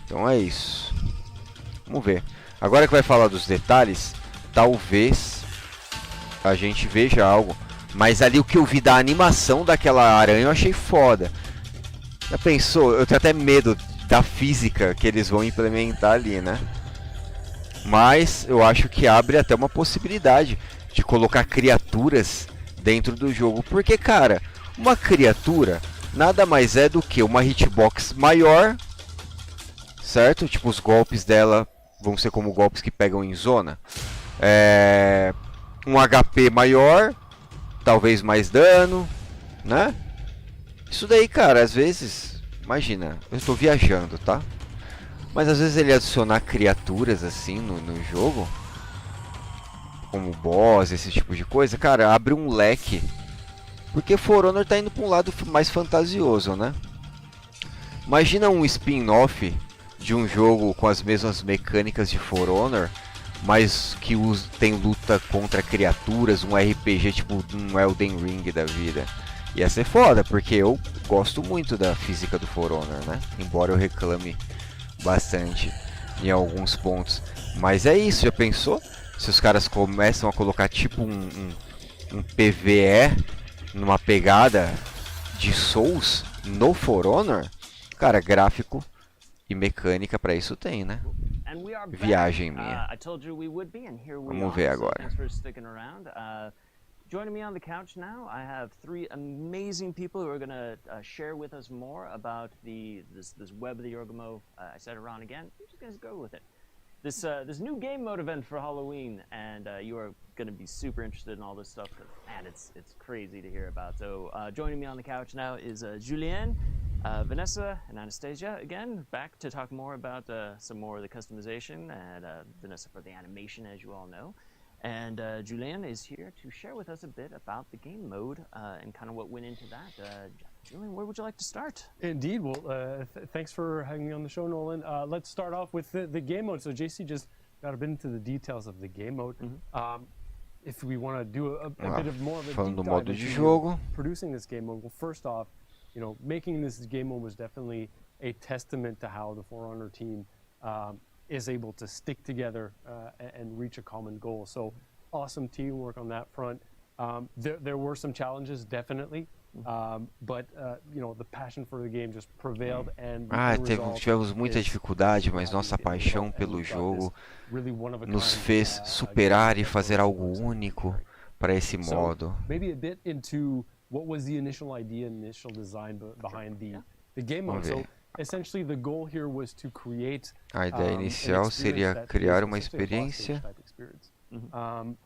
Então é isso. Vamos ver. Agora que vai falar dos detalhes, talvez a gente veja algo. Mas ali o que eu vi da animação daquela aranha eu achei foda. Já pensou? Eu tenho até medo da física que eles vão implementar ali, né? Mas eu acho que abre até uma possibilidade de colocar criaturas dentro do jogo. Porque, cara, uma criatura nada mais é do que uma hitbox maior, certo? Tipo, os golpes dela vão ser como golpes que pegam em zona. Um HP maior, talvez mais dano, né? Isso daí, cara, às vezes, imagina, eu estou viajando, tá? Mas às vezes ele adicionar criaturas assim no jogo, como boss, esse tipo de coisa, cara, abre um leque. Porque For Honor tá indo para um lado mais fantasioso, né? Imagina um spin-off de um jogo com as mesmas mecânicas de For Honor, mas que tem luta contra criaturas, um RPG tipo um Elden Ring da vida. Ia ser foda, porque eu gosto muito da física do For Honor, né? Embora eu reclame bastante em alguns pontos. Mas é isso, já pensou? Se os caras começam a colocar tipo um PvE numa pegada de Souls no For Honor, cara, gráfico e mecânica pra isso tem, né? Viagem minha. Vamos ver agora. Joining me on the couch now, I have three amazing people who are going to share with us more about this web of the Yorgamo. I said it wrong again. We're just going to go with it. This new game mode event for Halloween, and you are going to be super interested in all this stuff. Man, it's crazy to hear about. So joining me on the couch now is Julien, Vanessa, and Anastasia. Again, back to talk more about some more of the customization, and Vanessa for the animation, as you all know. And Julien is here to share with us a bit about the game mode and kind of what went into that. Julien, where would you like to start? Indeed. Well, thanks for having me on the show, Nolan. Let's start off with the game mode. So JC just got a bit into the details of the game mode. If we want to do a bit of more of a deep dive into producing this game mode, well, first off, making this game mode was definitely a testament to how the For Honor team is able to stick together and reach a common goal. So awesome teamwork on that front. There were some challenges, definitely, but the passion for the game just prevailed. And tivemos muita dificuldade, mas nossa paixão pelo jogo nos fez superar e fazer algo único para esse modo. Maybe a bit into what was the initial idea, initial design behind the game mode. So essentially, the goal here was to create a ideia inicial seria criar uma experiência.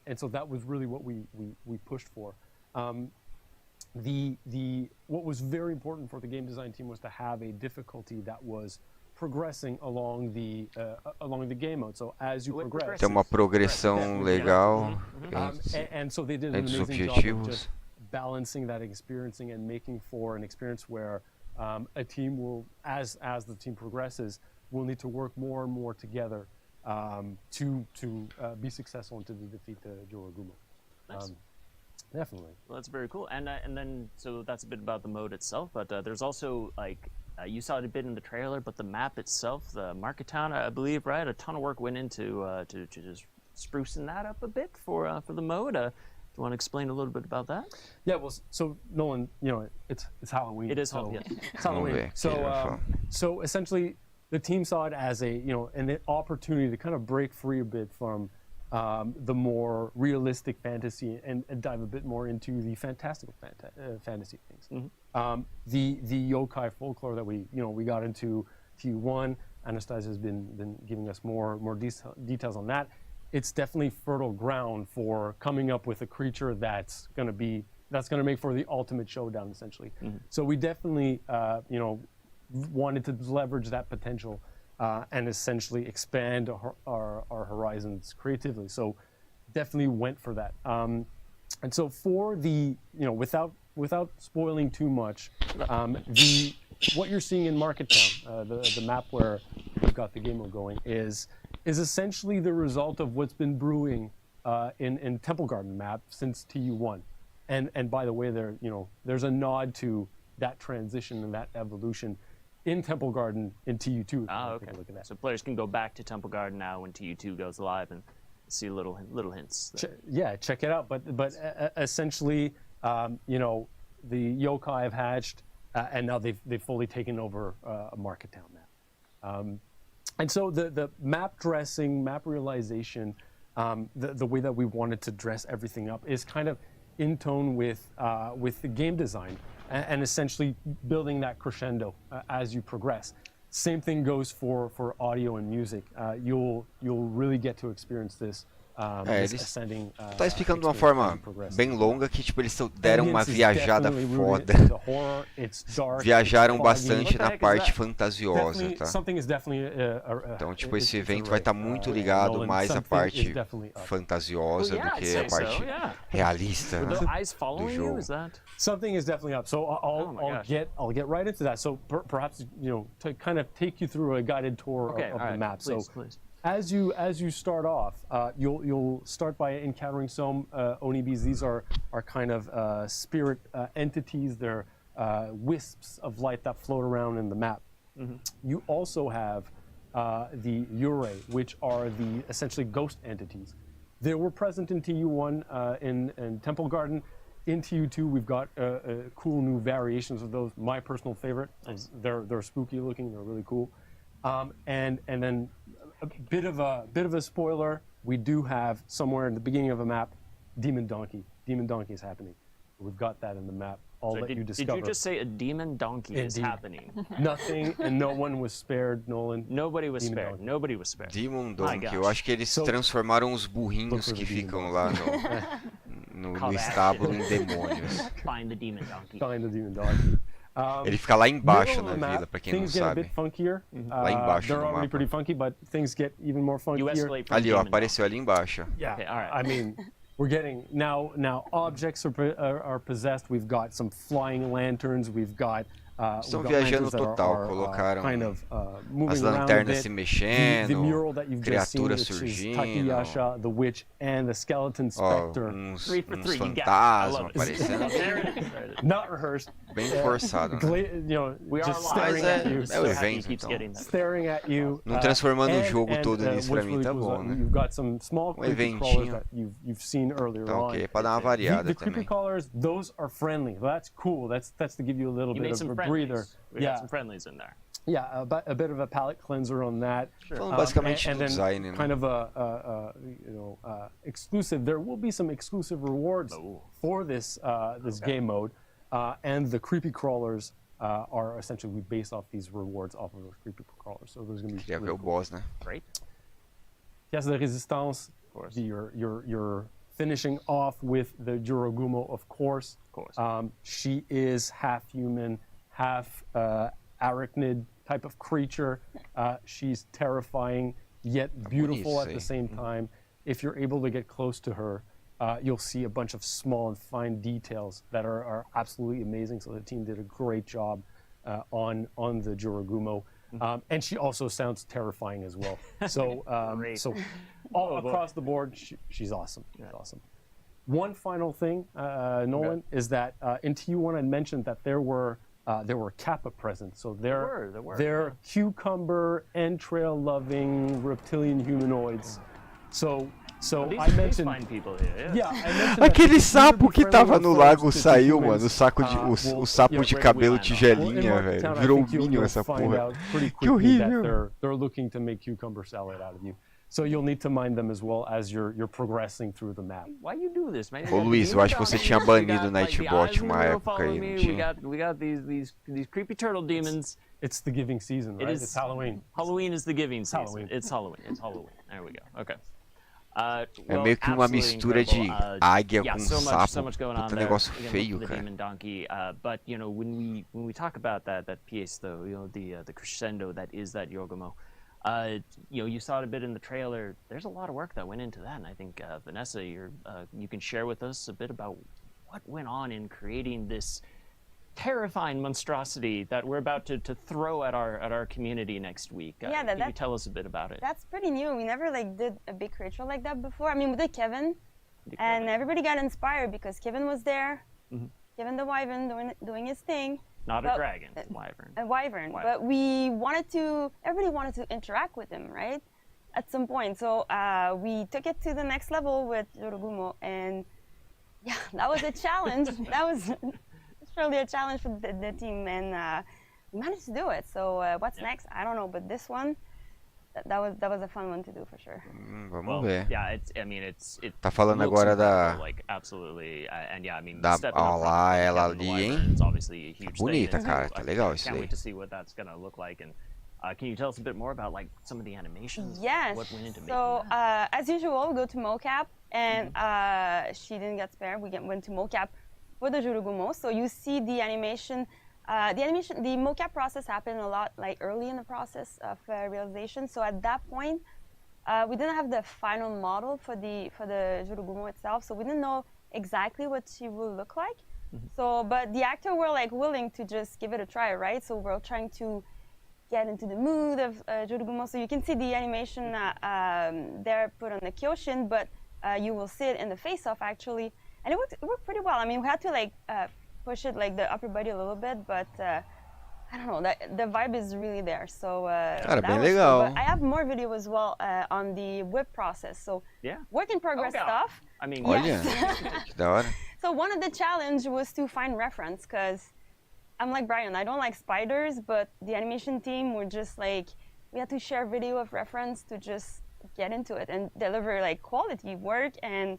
And so that was really what we pushed for. What was very important for the game design team was to have a difficulty that was progressing along the game mode. So as you progress, tem uma progressão legal and so they did an amazing job of just balancing that experiencing and making for an experience where a team will, as the team progresses, will need to work more and more together to be successful and to defeat the Jorogumo. Nice. Definitely. Well, that's very cool. And then so that's a bit about the mode itself, but there's also you saw it a bit in the trailer, but the map itself, the Market Town, I believe, right? A ton of work went into to just sprucing that up a bit for the mode. Do you want to explain a little bit about that? Yeah, well, so Nolan, it's Halloween. It is Halloween. It's Halloween. So essentially, the team saw it as an opportunity to kind of break free a bit from the more realistic fantasy and dive a bit more into the fantastical fantasy things. The yokai folklore that we got into T1. Anastasia has been giving us more details on that. It's definitely fertile ground for coming up with a creature that's going to make for the ultimate showdown, essentially. So we definitely, wanted to leverage that potential and essentially expand our horizons creatively. So definitely went for that. And so for the, without spoiling too much, what you're seeing in Market Town, the map where we've got the game mode going, is is essentially the result of what's been brewing in Temple Garden map since TU1. And by the way, there's a nod to that transition and that evolution in Temple Garden in TU2. Okay. Take a look at that. So players can go back to Temple Garden now when TU2 goes live and see little hints. Check it out. But essentially, the yokai have hatched, and now they've fully taken over a Market Town map. And so the map dressing, map realization, the way that we wanted to dress everything up is kind of in tone with the game design, and essentially building that crescendo as you progress. Same thing goes for audio and music. You'll really get to experience this. Ascending, tá explicando de uma forma bem longa que tipo eles deram uma viajada foda. Viajaram bastante na parte fantasiosa, tá? Então tipo esse evento vai estar muito ligado mais à parte fantasiosa do que a parte realista do jogo. Something is definitely up. So I'll get right into that. So perhaps to kind of take you through a guided tour of the map. Please. As you start off, you'll start by encountering some onibis. These are kind of spirit entities. They're wisps of light that float around in the map. Mm-hmm. You also have the Yurei, which are the essentially ghost entities. They were present in TU1 in Temple Garden. In TU2, we've got cool new variations of those. My personal favorite is they're spooky looking. They're really cool. And then a bit of a spoiler. We do have somewhere in the beginning of a map, Demon Donkey. Demon Donkey is happening. We've got that in the map. I'll let you discover. Did you just say a demon donkey is happening? Nothing and no one was spared, Nolan. Nobody was spared. Nobody was spared. Demon Donkey. Eu acho que eles transformaram os burrinhos que ficam lá no estábulo em demônios. Find the demon donkey. Find the demon donkey. Ele fica lá embaixo na vila, para quem não sabe. Lá embaixo they're no already mapa. pretty funky, but things get even more funkier. Ali, ó, apareceu ali embaixo. Yeah, okay, all right. I mean, we're getting now objects are possessed. We've got some flying lanterns. We've got Estão viajando total, colocaram as lanternas se mexendo, criaturas surgindo, Takayasha, the witch, and the skeleton specter. Uns fantasmas aparecendo. Not rehearsed. Bem forçado, né? Just staring at you. É o evento, então. Staring at you. Não transformando o jogo todo nisso pra mim, tá bom, né? You've got some small creepy crawlers that you've seen earlier on. Ok, pra dar uma variada the também. creepy crawlers, those are friendly. That's cool. That's to give you a little bit of a breather. We got some friendlies in there. Yeah, a bit of a palate cleanser on that. Falando basicamente do design, né? Kind of exclusive. There will be some exclusive rewards for this game mode, and the creepy crawlers are essentially based off these rewards off of those creepy crawlers. So there's going to be. Queria ver o boss, né? Great. Yes, the resistance. Of course. You're finishing off with the Jurogumo, of course. Of course. She is half human, half arachnid type of creature. She's terrifying yet beautiful at the same time. If you're able to get close to her, you'll see a bunch of small and fine details that are absolutely amazing. So the team did a great job on the Jurogumo. And she also sounds terrifying as well. So all across the board, she's awesome. She's awesome. One final thing, Nolan, is that in TU1 I mentioned that there were Kappa present. So they're cucumber, entrail-loving reptilian humanoids. So I mentioned. People here, yeah, I mentioned aquele sapo que tava no lago saiu, mano. O sapo de cabelo tigelinha, velho. Virou um minion essa porra. Que horrível. They're looking to make cucumber salad out of you. So you'll need to mind them as well as you're progressing through the map. Why you do this, man? Ô Luiz, eu acho que você tinha banido o Nightbot uma época aí, não tinha? We got these creepy turtle demons. It's the giving season, right? It's Halloween. Halloween is the giving season. It's Halloween. There we go. Okay. É meio que uma mistura de águia com sapo. Puta negócio feio, cara. Demon donkey, but when we talk about that piece though, the crescendo that is that Yogomo. You saw it a bit in the trailer. There's a lot of work that went into that, and I think Vanessa, you can share with us a bit about what went on in creating this terrifying monstrosity that we're about to throw at our community next week. Yeah, can you tell us a bit about it? That's pretty new. We never like did a big creature like that before. I mean, we did Kevin, and everybody got inspired because Kevin was there. Kevin the Wyvern doing his thing. Not a dragon, wyvern. A wyvern. But everybody wanted to interact with him, right? At some point. So we took it to the next level with Yorogumo, and yeah, that was a challenge. That was surely a challenge for the team, and we managed to do it. So what's next? I don't know, but this one, that was a fun one to do for sure. Vamos ver. Yeah, Tá falando agora da like absolutely, and yeah, I mean, da stepping up lá from ela Kevin the ali, Wyvern hein? is obviously a huge Bonita, thing. cara, tá legal isso Can't daí. wait to see what that's gonna look like. And can you tell us a bit more about like some of the animations? Yes. What went into making so that? as usual, we go to mocap, and she didn't get spared. We went to mocap for the Jurugumo. So you see the animation. The mocap process happened a lot like early in the process of realization. So at that point, we didn't have the final model for the Jurugumo itself. So we didn't know exactly what she will look like. So, but the actor were like willing to just give it a try, right? So we're trying to get into the mood of Jurugumo. So you can see the animation there put on the Kyoshin, but you will see it in the face-off actually. And it worked pretty well. I mean, we had to like push it like the upper body a little bit, but I don't know, the vibe is really there. So Cara, that bem was legal. cool. But I have more video as well on the whip process. So work in progress stuff. I mean, Olha, que da hora. So one of the challenge was to find reference, because I'm like Brian, I don't like spiders, but the animation team were just like, we had to share video of reference to just get into it and deliver like quality work. And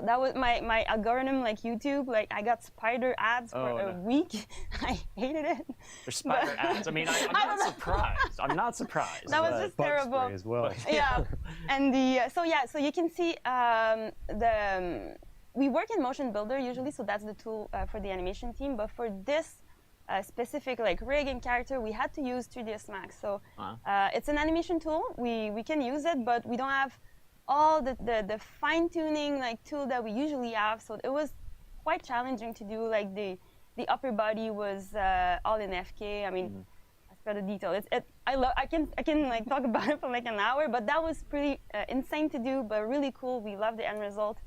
that was my algorithm, like YouTube, like I got spider ads for a week. I hated it. There's spider ads. I mean, I'm not surprised. I'm not surprised. That was just terrible. As well. Yeah, and so you can see we work in Motion Builder usually, so that's the tool for the animation team. But for this specific like rig and character, we had to use 3ds Max. So it's an animation tool. We can use it, but we don't have all the fine-tuning like tool that we usually have. So it was quite challenging to do. Like the upper body was all in FK. I mean, as per the detail, I can like talk about it for like an hour, but that was pretty insane to do, but really cool. We love the end result.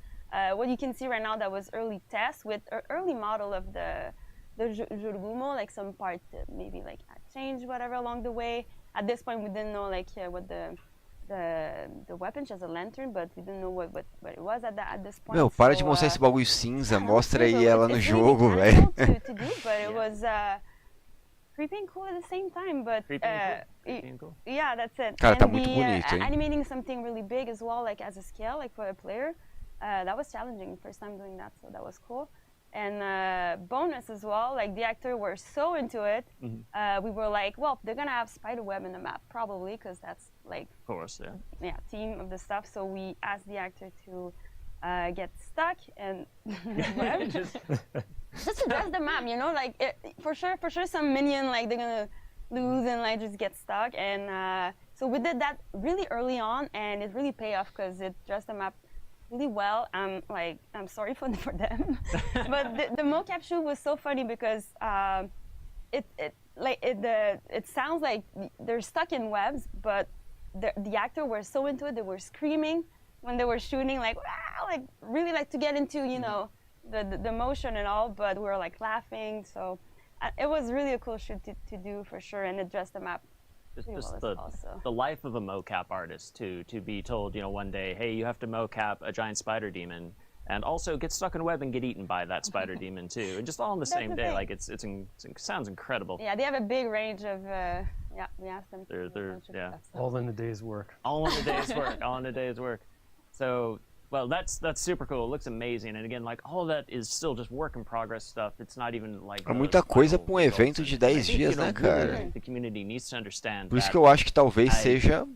What you can see right now, that was early test with early model of the Jurugumo, like some part maybe like changed whatever along the way. At this point, we didn't know like what the weapon, she has a lantern, but we didn't know what it was at this point. Meu, para de mostrar esse bagulho cinza, mostra aí ela no jogo, velho. velho. to do, but it was creepy and cool at the same time. But cool. Yeah, that's it. Cara, and tá muito bonito, hein? Animating something really big as well, like as a scale, like for a player, that was challenging. First time doing that, so that was cool. And bonus as well, like the actor were so into it. We were like, well, they're gonna have spiderweb in the map probably, because that's like, of course, yeah, theme of the stuff. So we asked the actor to get stuck and just to dress the map, you know, like for sure some minion like they're gonna lose and like just get stuck. And so we did that really early on, and it really paid off because it dressed the map really well. I'm sorry for them, but the mocap shoot was so funny because it sounds like they're stuck in webs, but the actor were so into it, they were screaming when they were shooting, like wow, like really like to get into the motion and all, but we were like laughing. So it was really a cool shoot to do for sure, and it dressed the map. Just the life of a mocap artist to be told, one day, hey, you have to mocap a giant spider demon, and also get stuck in a web and get eaten by that spider demon too, and just all on the same day. Like it sounds incredible. Yeah, they have a big range of we asked them. All in a day's work. All in a day's work. All in a day's work. So. Well, that's super cool. It looks amazing, and again, like all that is still just work in progress stuff. It's not even like. É muita coisa para evento de 10 dias, né, cara? The community needs to understand. Por isso que eu acho que talvez seja.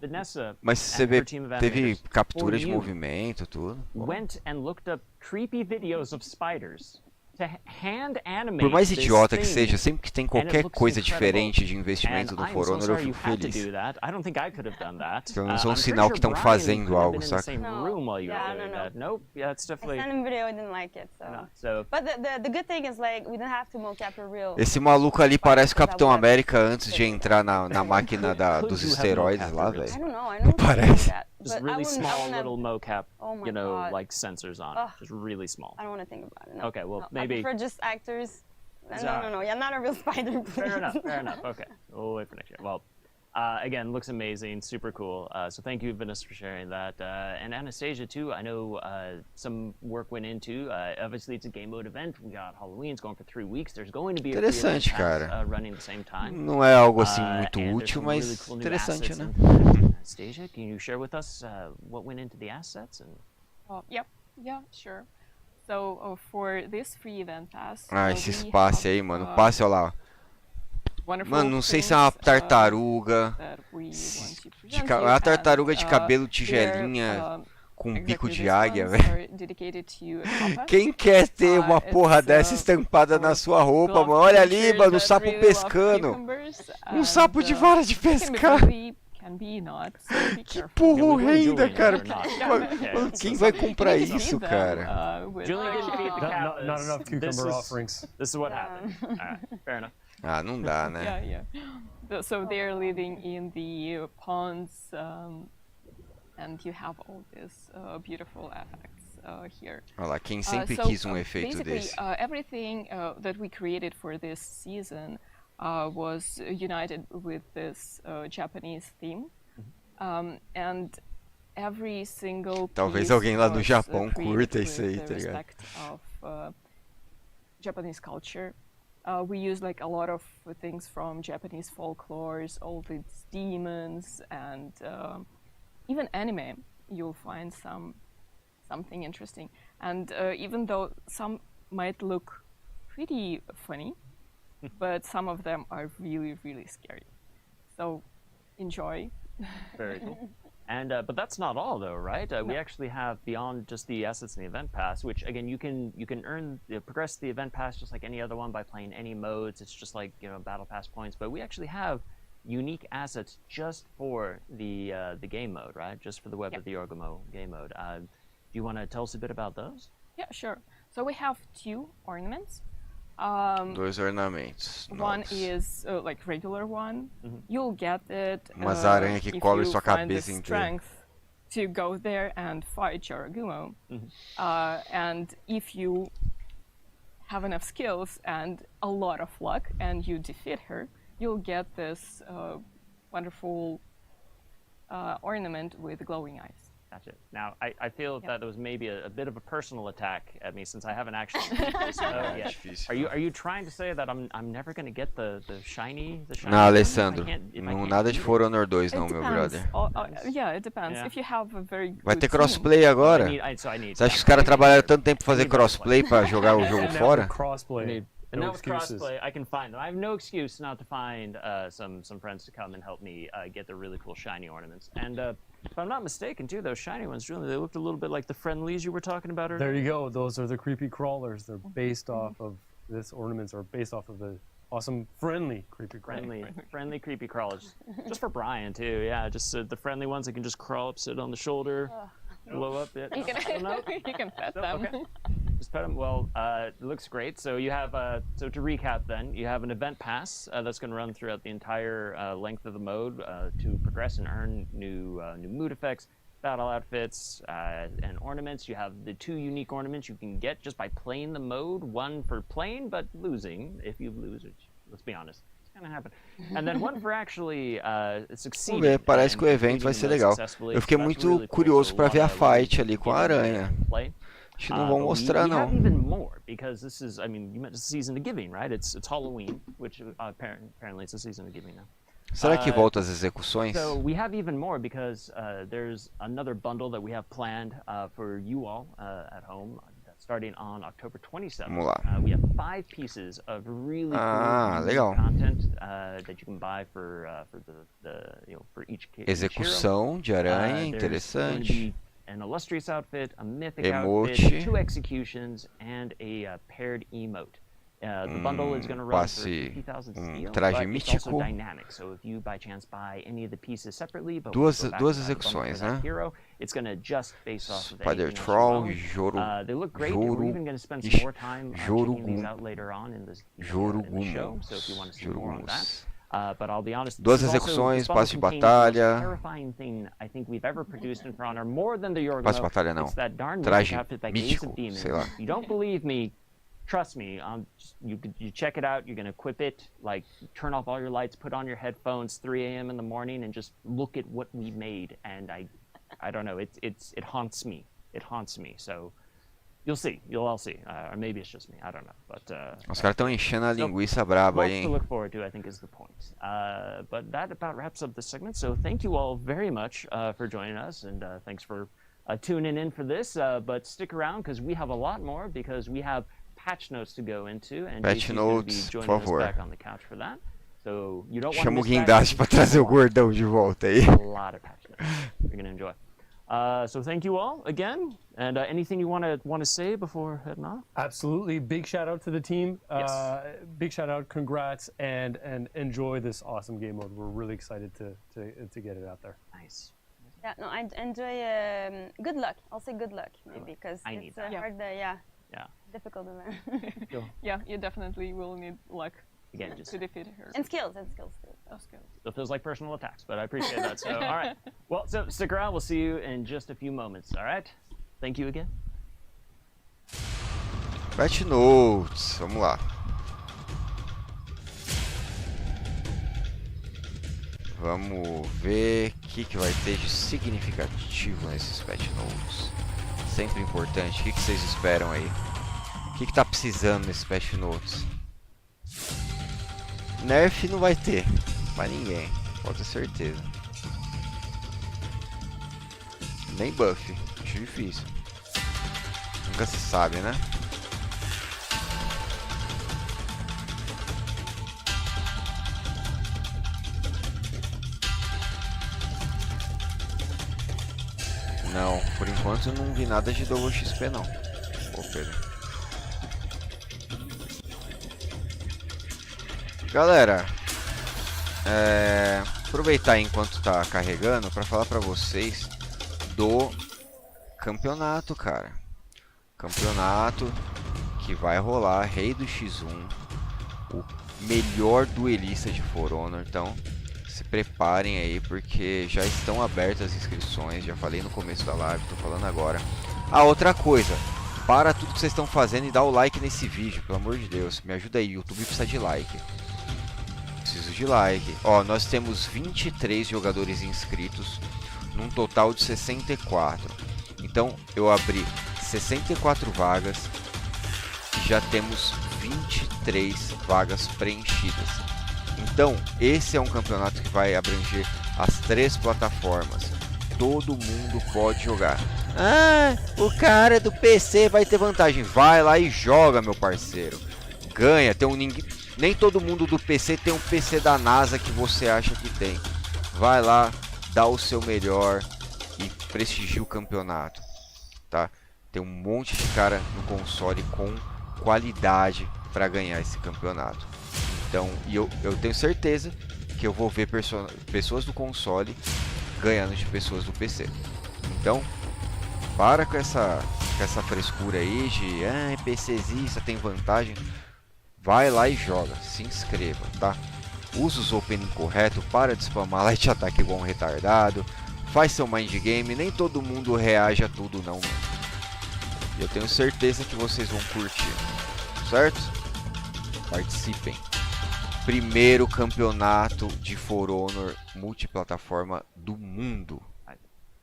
Vanessa, mas você vê, teve captura de movimento, tudo. Went and looked up creepy videos of spiders Por mais idiota que seja, sempre que tem qualquer coisa diferente de investimento no Forhonor, eu fico feliz. Então isso é um sinal que estão fazendo algo, saca? No. Yeah, no. Nope. Yeah, it's definitely. I sent him video, I didn't like it, so. But the good thing is like we don't have to mocap a real. Esse maluco ali parece o Capitão América antes de entrar na máquina dos esteroides lá, velho. I don't know. Não parece. Just really small little mocap, you know, like sensors on it. Just really small. I don't want to think about it. No. Okay, well, no, maybe. I prefer just actors. No. You're not a real spider. Fair enough. Okay, we'll wait for next year. Well, again, looks amazing, super cool. So thank you, Vanessa, for sharing that. And Anastasia, too, I know some work went into. Obviously, it's a game mode event. We got Halloween. It's going for 3 weeks. There's going to be a interessante, cara. Running at the same time. Não é algo assim muito útil, mas really cool interessante, né? Anastasia, can you share with us what went into the assets? And... Yep. Yeah, sure. So for this free event pass. Esse passe aí, mano. Passe, olha lá. Mano, não sei se é uma tartaruga. A tartaruga de cabelo tigelinha com bico de águia, velho. Quem quer ter uma porra dessa estampada na sua roupa, mano? Olha ali, mano, um sapo pescando. Um sapo de vara de pescar. Que porra horrenda, cara. Quem vai comprar isso, cara? Not enough cucumber offerings. This is what happened. Fair enough. Ah, não dá, né? Yeah. So they're living in the ponds, and you have all these beautiful effects here. Olha lá, quem sempre quis efeito desse. Everything that we created for this season was united with this Japanese theme, and every single Talvez alguém lá no Japão curta isso aí, tá ligado? Of Japanese culture. We use like a lot of things from Japanese folklores, all these demons, and even anime. You'll find something interesting. And even though some might look pretty funny, but some of them are really, really scary. So enjoy. Very cool. And but that's not all, though, right? No. We actually have beyond just the assets in the event pass, which again you can progress the event pass just like any other one by playing any modes. It's just like battle pass points. But we actually have unique assets just for the game mode, right? Just for the Web of the Orgamo game mode. Do you want to tell us a bit about those? Yeah, sure. So we have 2 ornaments. Dois ornamentos. One is like regular one. You'll get it. Umas aranhas que cobrem sua cabeça inteira. Strength to go there and fight Jaragumo. And if you have enough skills and a lot of luck, and you defeat her, you'll get this wonderful ornament with glowing eyes. Gotcha. Now, I feel that there was maybe a bit of a personal attack at me since I haven't actually beat this mode yet. Are you trying to say that I'm never going to get the shiny? Não, Alessandro, nada de Forhonor 2 não, meu brother. Yeah, it depends. If you have a very good Vai ter crossplay agora? Você acha que os caras trabalharam tanto tempo pra fazer crossplay pra jogar o jogo fora? Crossplay. And now with crossplay, I can find them. I have no excuse not to find some friends to come and help me get the really cool shiny ornaments. And if I'm not mistaken, too, those shiny ones, really, they looked a little bit like the friendlies you were talking about earlier. There you go. Those are the creepy crawlers. They're based off of this ornaments, are based off of the awesome friendly creepy crawlers. Friendly creepy crawlers. Just for Brian, too. Yeah, just the friendly ones that can just crawl up, sit on the shoulder, blow up. Yeah. You can pet them. Okay. Just pet them. Well, it looks great. So you have, so to recap then, you have an event pass that's going to run throughout the entire length of the mode to progress and earn new mood effects, battle outfits, and ornaments. You have the 2 unique ornaments you can get just by playing the mode. One for playing, but losing if you lose, which, let's be honest, it's going to happen. And then one for actually succeeding. Vamos ver, parece que o evento vai ser legal. Eu fiquei muito curioso para ver a fight ali com a aranha. Acho que não vão mostrar, não. We have even more because this is, I mean, you meant the season of giving, right? It's Halloween, which apparently it's the season of giving now. Será que volta às execuções? So we have even more because there's another bundle that we have planned for you all at home, starting on October 27th. Vamos lá. We have 5 pieces of really cool legal. content that you can buy for the for each execução de aranha, interessante. an illustrious outfit, a mythic Emote. outfit, 2 executions, and a paired emote. The bundle is going to run for 50,000 steel, but traje it's also mítico. dynamic. So if you by chance buy any of the pieces separately, but Duas when you go back to buy the bundle execuções, for that né? hero, it's going to adjust based off of Spider anything else Troll, you own. They look great. Joro, We're even going to spend some more time checking these out later on in the show. So if you want to see more on that. But I'll be honest, Duas this execuções, also, passe de this bundle contains the batalha. most terrifying thing I think we've ever produced in For Honor, more than the Yorgamo. Passe de batalha não. It's that darn Traje mythic outfit, that Gaze mítico, of Demons. sei lá. If you don't believe me, trust me. You check it out. You're gonna equip it. Like, turn off all your lights, put on your headphones, 3 a.m. in the morning, and just look at what we made. And I don't know. It haunts me. It haunts me. So you'll see. You'll all see. Or maybe it's just me. I don't know. But Os caras estão enchendo a linguiça braba aí, lots to hein? look forward to, I think, is the point. But that about wraps up this segment. So thank you all very much for joining us, and thanks for tuning in for this. But stick around, because we have a lot more, because we have patch notes to go into, and Patch JC's going to be notes, joining por us favor. back on the couch for that. So you don't want to Chama o miss that. guindaste pra trazer o gordão de volta aí. A lot of patch notes. You're going to enjoy. So thank you all again, and anything you want to say before heading off? Absolutely. Big shout out to the team. Yes. Big shout out, congrats, and enjoy this awesome game mode. We're really excited to get it out there. Nice. Yeah, no, I enjoy. Good luck. I'll say good luck, maybe, because I need it's that. hard. Yeah. Difficult event. Yeah, you definitely will need luck Again, just to defeat her. and skills too. Oh, skills. Still feels like personal attacks, but I appreciate that. So, all right. Well, so stick around. We'll see you in just a few moments. All right. Thank you again. Patch notes, vamos lá. Vamos ver o que vai ter de significativo nesses patch notes. Sempre importante. O que vocês esperam aí? O que tá precisando nesses patch notes? Nerf não vai ter pra ninguém, pode ter certeza. Nem buff, acho difícil. Nunca se sabe, né? Não, por enquanto eu não vi nada de double XP não. Ô Pedro. Galera, aproveitar enquanto tá carregando para falar para vocês do campeonato, cara. Campeonato que vai rolar, Rei do X1, o melhor duelista de For Honor. Então, se preparem aí, porque já estão abertas as inscrições. Já falei no começo da live, tô falando agora. Outra coisa, para tudo que vocês estão fazendo e dá o like nesse vídeo, pelo amor de Deus. Me ajuda aí, o YouTube precisa de like. Preciso de like. Ó, nós temos 23 jogadores inscritos, num total de 64. Então, eu abri 64 vagas e já temos 23 vagas preenchidas. Então, esse é um campeonato que vai abranger as 3 plataformas. Todo mundo pode jogar. O cara do PC vai ter vantagem. Vai lá e joga, meu parceiro. Ganha. Nem todo mundo do PC tem um PC da NASA que você acha que tem. Vai lá, dá o seu melhor e prestigia o campeonato, tá? Tem um monte de cara no console com qualidade para ganhar esse campeonato. Então, eu tenho certeza que eu vou ver pessoas do console ganhando de pessoas do PC. Então, para com essa frescura aí de PCzista tem vantagem. Vai lá e joga, se inscreva, tá? Usa os opening correto, para de spamar light attack igual um retardado. Faz seu mind game, nem todo mundo reage a tudo não, mano. Eu tenho certeza que vocês vão curtir, certo? Participem. Primeiro campeonato de For Honor multiplataforma do mundo.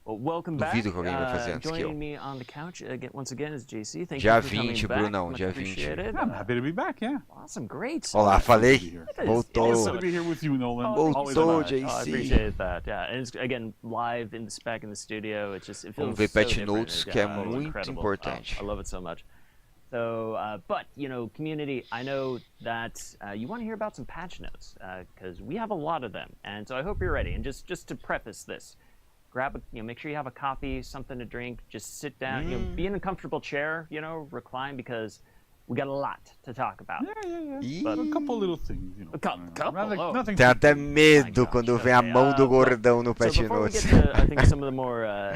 Well, welcome back. Duvido que alguém vai fazer antes que eu. Joining me on the couch once again is JC. Thank Dia you for 20, coming back. Brunão, Much dia 20. appreciated. I'm happy to be back, yeah. Awesome, great. Olá, falei. Voltou. Awesome to be here with you, Nolan. Always Voltou, an honor. JC. I appreciate that. Yeah, and it's again live in back in the studio. It feels Vamos ver so patch different. notes, que é it's muito incredible. importante. I love it so much. So, but community, I know that you want to hear about some patch notes because we have a lot of them, and so I hope you're ready. And just to preface this, grab make sure you have a coffee, something to drink, just sit down, be in a comfortable chair, recline, because we got a lot to talk about. Yeah. But a couple little things, Nothing. Tem até medo quando vem a mão do gordão no patch notes. So before we get to, I think, some of the more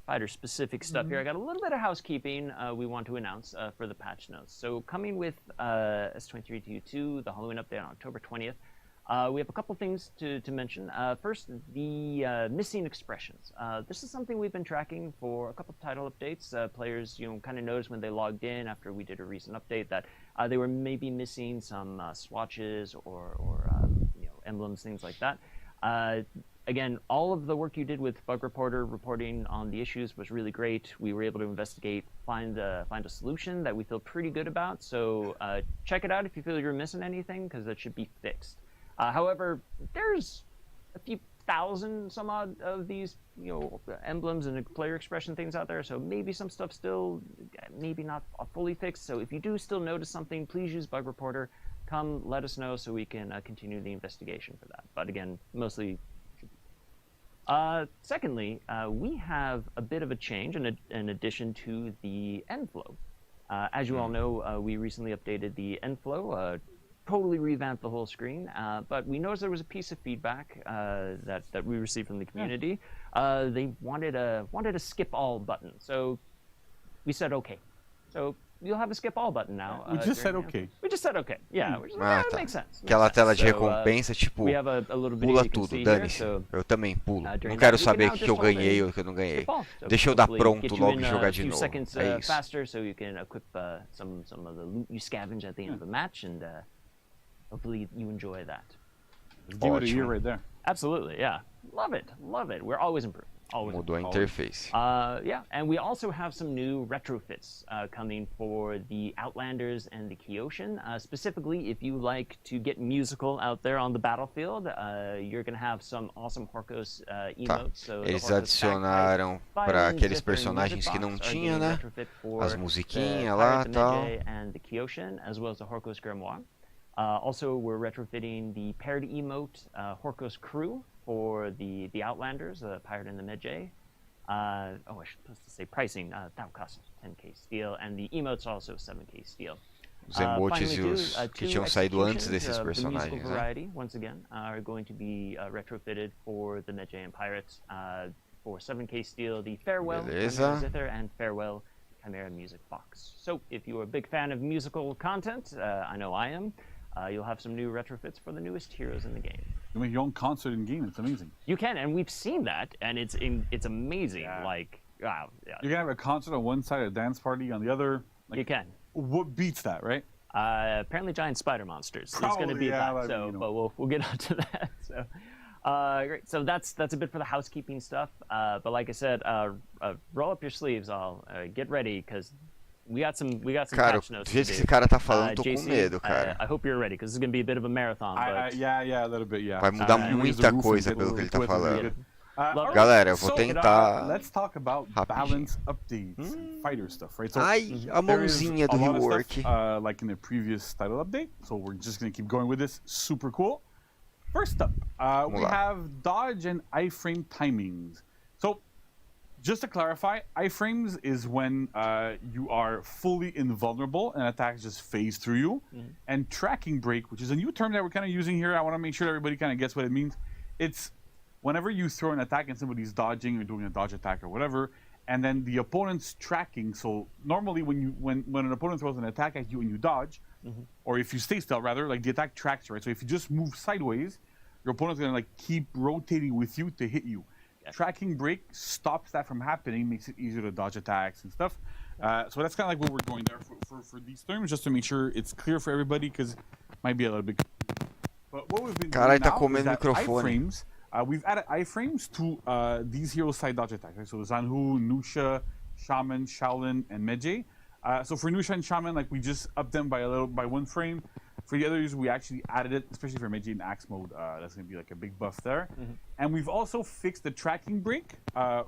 fighter-specific stuff here, I got a little bit of housekeeping we want to announce for the patch notes. So coming with S2322, the Halloween update on October 20th, we have a couple things to mention. First, the missing expressions. This is something we've been tracking for a couple of title updates. Players, kind of noticed when they logged in after we did a recent update that they were maybe missing some swatches or emblems, things like that. Again, all of the work you did with Bug Reporter reporting on the issues was really great. We were able to investigate, find a solution that we feel pretty good about. So check it out if you feel you're missing anything, because that should be fixed. However, there's a few thousand some odd of these, emblems and player expression things out there. So maybe some stuff still, maybe not fully fixed. So if you do still notice something, please use Bug Reporter. Come let us know so we can continue the investigation for that. But again, mostly. Secondly, we have a bit of a change in addition to the end flow. As you all know, we recently updated the end flow. Totally revamped the whole screen, but we noticed there was a piece of feedback that we received from the community. They wanted a skip all button, so we said okay. So you'll have a skip all button now. We just said okay. We just said okay. Yeah, tá. Makes sense. Aquela tela de recompensa, tipo, we have a little pula tudo, dane-se. Eu também pulo. Não quero saber o que eu ganhei ou o que eu não ganhei. Deixa eu dar pronto logo e jogar de novo. É isso. Faster, so you can equip some of the loot you scavenge at the end of the match, and hopefully you enjoy that. Give it a year right there. Absolutely, yeah. Love it. We're always improving. Mudou a interface. Yeah, and we also have some new retrofits coming for the Outlanders and the Kyoshin. Specifically, if you like to get musical out there on the battlefield, you're going to have some awesome Horkos emotes. So eles adicionaram para aqueles personagens que não tinha, né? As musiquinhas lá e tal. And the Kyoshin, as well as the Horkos Grimoire. Also, we're retrofitting the paired emote Horkos Crew for the Outlanders, the Pirate and the Medjay. I should supposed to say pricing. That costs 10k steel, and the emotes also 7k steel. Os emotes e os que tinham saído antes desses personagens, né? Variety, once again, are going to be retrofitted for the Medjay and Pirates for 7k steel. The Farewell Beleza. Zither and Farewell Chimera Music Box. So, if you're a big fan of musical content, I know I am. You'll have some new retrofits for the newest heroes in the game. You make your own concert in game. It's amazing. You can, and we've seen that, and it's amazing. Yeah. Like, wow. Yeah. You can have a concert on one side, a dance party on the the you can. What beats that, right? Apparently, giant spider monsters. It's going to be that. So, but we'll get onto that. So, great. So that's a bit for the housekeeping stuff. But like I said, roll up your sleeves. All get ready, because we got some patch notes. Do jeito que esse cara tá falando, tô com medo, cara. I hope you're ready, because this is going to be a bit of a marathon. Yeah, a little bit, yeah. Vai mudar muita coisa pelo que ele tá falando. Galera, eu vou tentar. Let's talk about balance updates, fighter stuff, right? So ai, a mãozinha do rework. Like in the previous title update, so we're just gonna keep going with this. Super cool. First up, we have dodge and iframe timings. So, just to clarify, iframes is when you are fully invulnerable and attacks just phase through you. And tracking break, which is a new term that we're kind of using here, I want to make sure everybody kind of gets what it means. It's whenever you throw an attack and somebody's dodging or doing a dodge attack or whatever, and then the opponent's tracking. So normally when an opponent throws an attack at you and you dodge, or if you stay still rather, like the attack tracks you, right? So if you just move sideways, your opponent's gonna like keep rotating with you to hit you. Tracking break stops that from happening, makes it easier to dodge attacks and stuff. So that's kind of like what we're going there for these terms, just to make sure it's clear for everybody, because it might be a little bit. But what we've been doing now is that iframes. We've added iframes to these hero side dodge attacks. Right? So Zanhu, Nusha, Shaman, Shaolin, and Medjay. So for Nusha and Shaman, like we just upped them by one frame. For the others, we actually added it, especially for Medjay in Axe mode. That's going to be like a big buff there. And we've also fixed the tracking break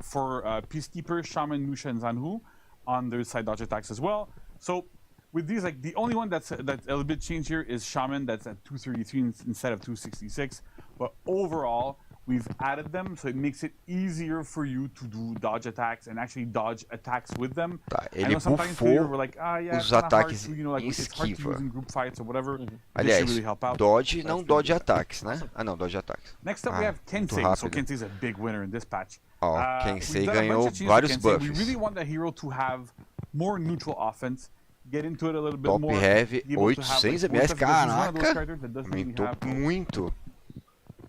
for Peacekeeper, Shaman, Nusha, and Zanhu on their side dodge attacks as well. So with these, like the only one that's a little bit changed here is Shaman. That's at 233 instead of 266. But overall, we've added them, so it makes it easier for you to do dodge attacks and actually dodge attacks with them. Tá, I ele know sometimes buffou we're like, yeah, os it's kinda hard ataques to, you know, like, em it's hard to esquiva. use in group fights or whatever. This Aliás, should really help out. dodge, So não that's dodge really good. ataques, né? Ah, não, dodge ataques. Next up, Ah, we have muito Kensei. So rápido. Kensei's a big winner in this patch. Ó, We've Kensei done a bunch ganhou of changes to vários Kensei. buffs. We really want the hero to have more neutral offense. Get into it a little bit Top more. heavy, be able to have, 800 like, ms, voice activation. He's one of those caraca! characters that doesn't really Aumentou have muito.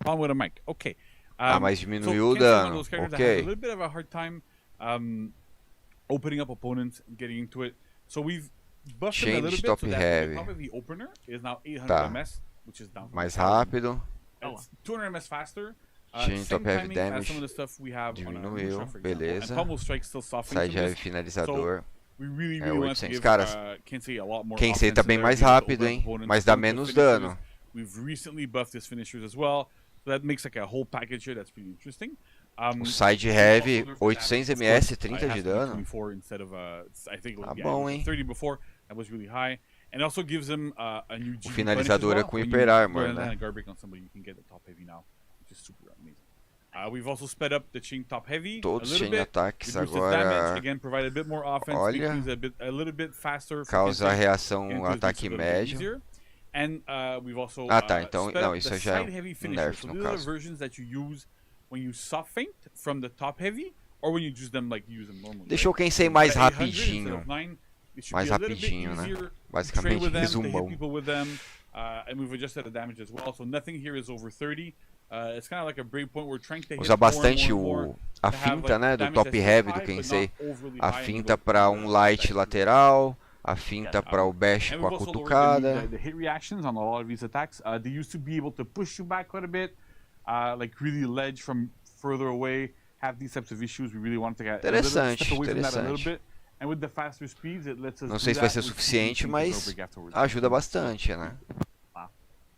on with a mic. Okay. Mas diminuiu o Kensei is one of dano. those characters that has a Ok. little bit of a hard time opening up opponents and getting into it. So we've buffed him a Change little bit top so that heavy. the top heavy opener is now 800 Tá. ms, which is down from Mais 1000. rápido. It's 200 ms faster. Change Same top heavy timing as damage. some of the stuff we have on our Diminuiu, Lucia, for example. beleza. And Pommel Strike still softens Side from heavy this. finalizador. We really É, want to 800. give Caras, Kensei a lot more Kensei tá offense bem in mais there, be able to rápido, open hein? up opponents, Mas dá some of the menos finishers. dano. We've recently buffed his finishers as well. So that makes like a whole package here that's pretty interesting. O side heavy, 800 ms, 30 de dano. 24 instead of I think it was, Tá yeah, bom, it was hein? 30 before. That was really high. And also gives him a new O GB finalizador punish é as com well. Hyper Armor, né? A garbage on somebody, you can get the top heavy now, which is super amazing. We've also sped up the chain top heavy Todos a little chain bit. ataques Reduced his agora damage, again, provide a bit more offense, olha, makes things a little bit faster. causa Kensei, reação and gives ataque things a little bit médio. easier. And we've also Ah, tá, então sped não, up isso the já é side heavy um finishers. nerf So no these are the caso. versions that you use when you soft feint from the top heavy, or when you use them like you use them normally. Deixou o right? Kensei So mais at 800 instead rapidinho. of 9, it should Mais be a little bit rapidinho, né? easier to trade Basicamente, with them, to hit resumão. people with them, and we've adjusted the damage as well. So nothing here is over 30. It's kind of like a break point. We're trying to hit Usa more and bastante more and more a to have, finta, like, né, do damage top that's heavy high, do but Kensei. not overly A high and finta go para over light the lateral, a finta para o bash And com a we've also lowered cutucada. the hit reactions on a lot of these attacks. They used to be able to push you back quite a bit, like really ledge from further away, have these types of issues. We really wanted to get a little Interessante, step away from that a little interessante. bit. And with the faster speeds, it lets us Não do sei se vai that ser with suficiente, decent mas break afterwards. ajuda bastante, né?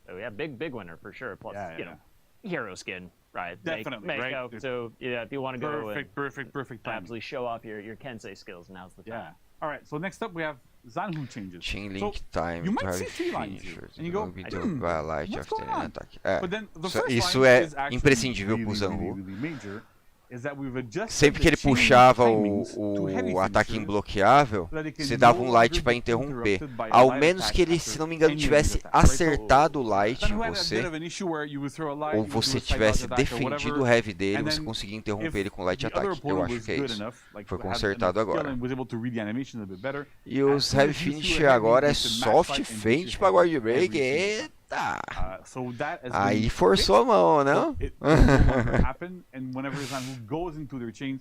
So yeah, big winner for sure. Plus, Yeah, you know, hero skin, right? Definitely, Make right? out. So yeah, if you want to go and Perfect timing. absolutely show off your Kensei skills, now's the time. Yeah. All right. So next up we have Zanhu changes. Chain So link time you to might have see 3 lines here, finishers. and you go, By light what's after going an on? attack. É, But then the isso, first isso line é is actually imprescindível pro really, Zanhu. really major, is that we've adjusted Sempre que the ele chain puxava timings to heavy o ataque finishers imbloqueável, so that it can você dava no um light longer para be interromper. interrupted by a Ao light menos attack que ele, after se não me engano, any of these tivesse attacks, right? So acertado o light em Zanhu had a você, bit of an issue where you would throw a light, ou you would do a você side dodge tivesse attack or defendido o whatever, heavy dele, and você then conseguia interromper if ele com light the other ataque. Eu opponent acho was que é good isso. enough, like, Foi had consertado enough skill agora. and was able to read the animation a little bit better, E os as soon heavy as you finish threw a heavy, agora é you could match soft fight and feint finish para heavy guard break. every single time. Eita! So that has Aí been forçou a mão, não? It no longer happen, and whenever Zanhu goes into their chains,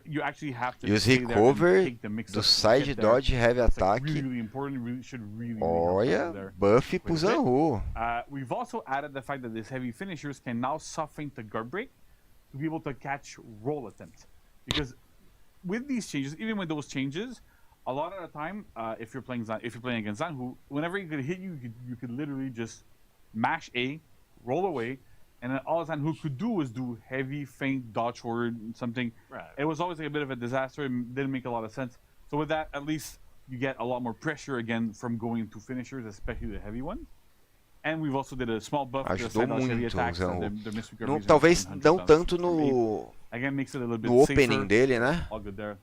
you actually have to E os stay there and recover take the mix do up and side get there. dodge heavy It's, like, attack. really, really important. Really should really help Olha, there. buff pro Quite a bit. Zanhu. We've also added the fact that these heavy finishers can now soft feint the guard break to be able to catch roll attempts. Because with these changes, even with those changes, a lot of the time, if you're playing against Zanhu, whenever he could hit you, you could literally just mash A, roll away, and then all Zanhu could do was do heavy feint, dodge forward, something. Right. It was always like a bit of a disaster. It didn't make a lot of sense. So with that, at least you get a lot more pressure again from going to finishers, especially the heavy ones. And we've also did a small buff to the Ajudou side dodge heavy muito o attacks. Zanhu. Their missed Não, recoveries are talvez 700 não down tanto from 8. no Again, makes it a little bit opening safer. dele, né? All good there.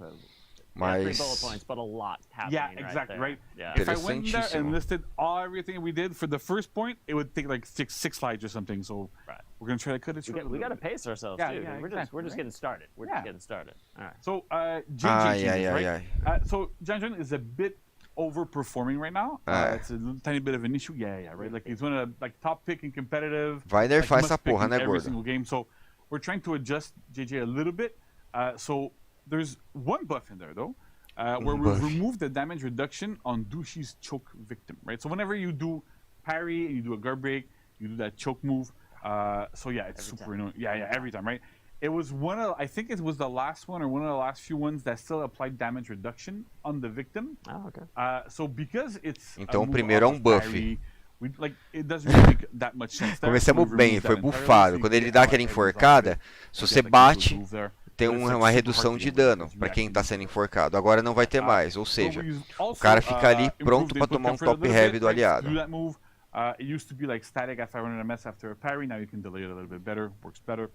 Yeah, 3 bullet Mas points, but a lot happening. Yeah, exactly, right? Yeah. If I went in there Interessantíssimo. and listed everything we did for the first point, it would take like six slides or something. So Right. we're gonna try to cut it short. We got to pace ourselves Yeah, too. yeah, We're exactly, just right? getting started. We're Yeah. just getting started. All right. So JJ Ai, changes, ai, right? ai. So Janjun is a bit overperforming right now. It's a tiny bit of an issue. Yeah, right. Like he's one of the top pick and competitive. Vai nerfar like, essa must pick porra, in né, every gordo? single game. So we're trying to adjust JJ a little bit. So there's one buff in there though. Where we've buff. removed the damage reduction on Dushi's choke victim, right? So whenever you do parry and you do a guard break, you do that choke move. So yeah, it's super annoying. Yeah, every time, right? It was I think it was the last one or one of the last few ones that still applied damage reduction on the victim. Oh, okay. So because it's Então, a move primeiro é off of buff. parry, it doesn't really make that much sense there. So Começamos we've bem, removed foi that entirely, bufado. so Quando you ele get dá all aquela that enemies off enforcada, of it. se You você get, like, bate, good move there. tem But it's, like, uma super redução hard de to deal with dano because para you quem está actually sendo enforcado. Agora não vai ter mais, ou So seja, we've o also, cara fica ali improved pronto the para input tomar um comfort a top little heavy bit, do right? To aliado. do that move, It used to be like static at 500 MS after a parry. Now you can delay it a little bit better, works better.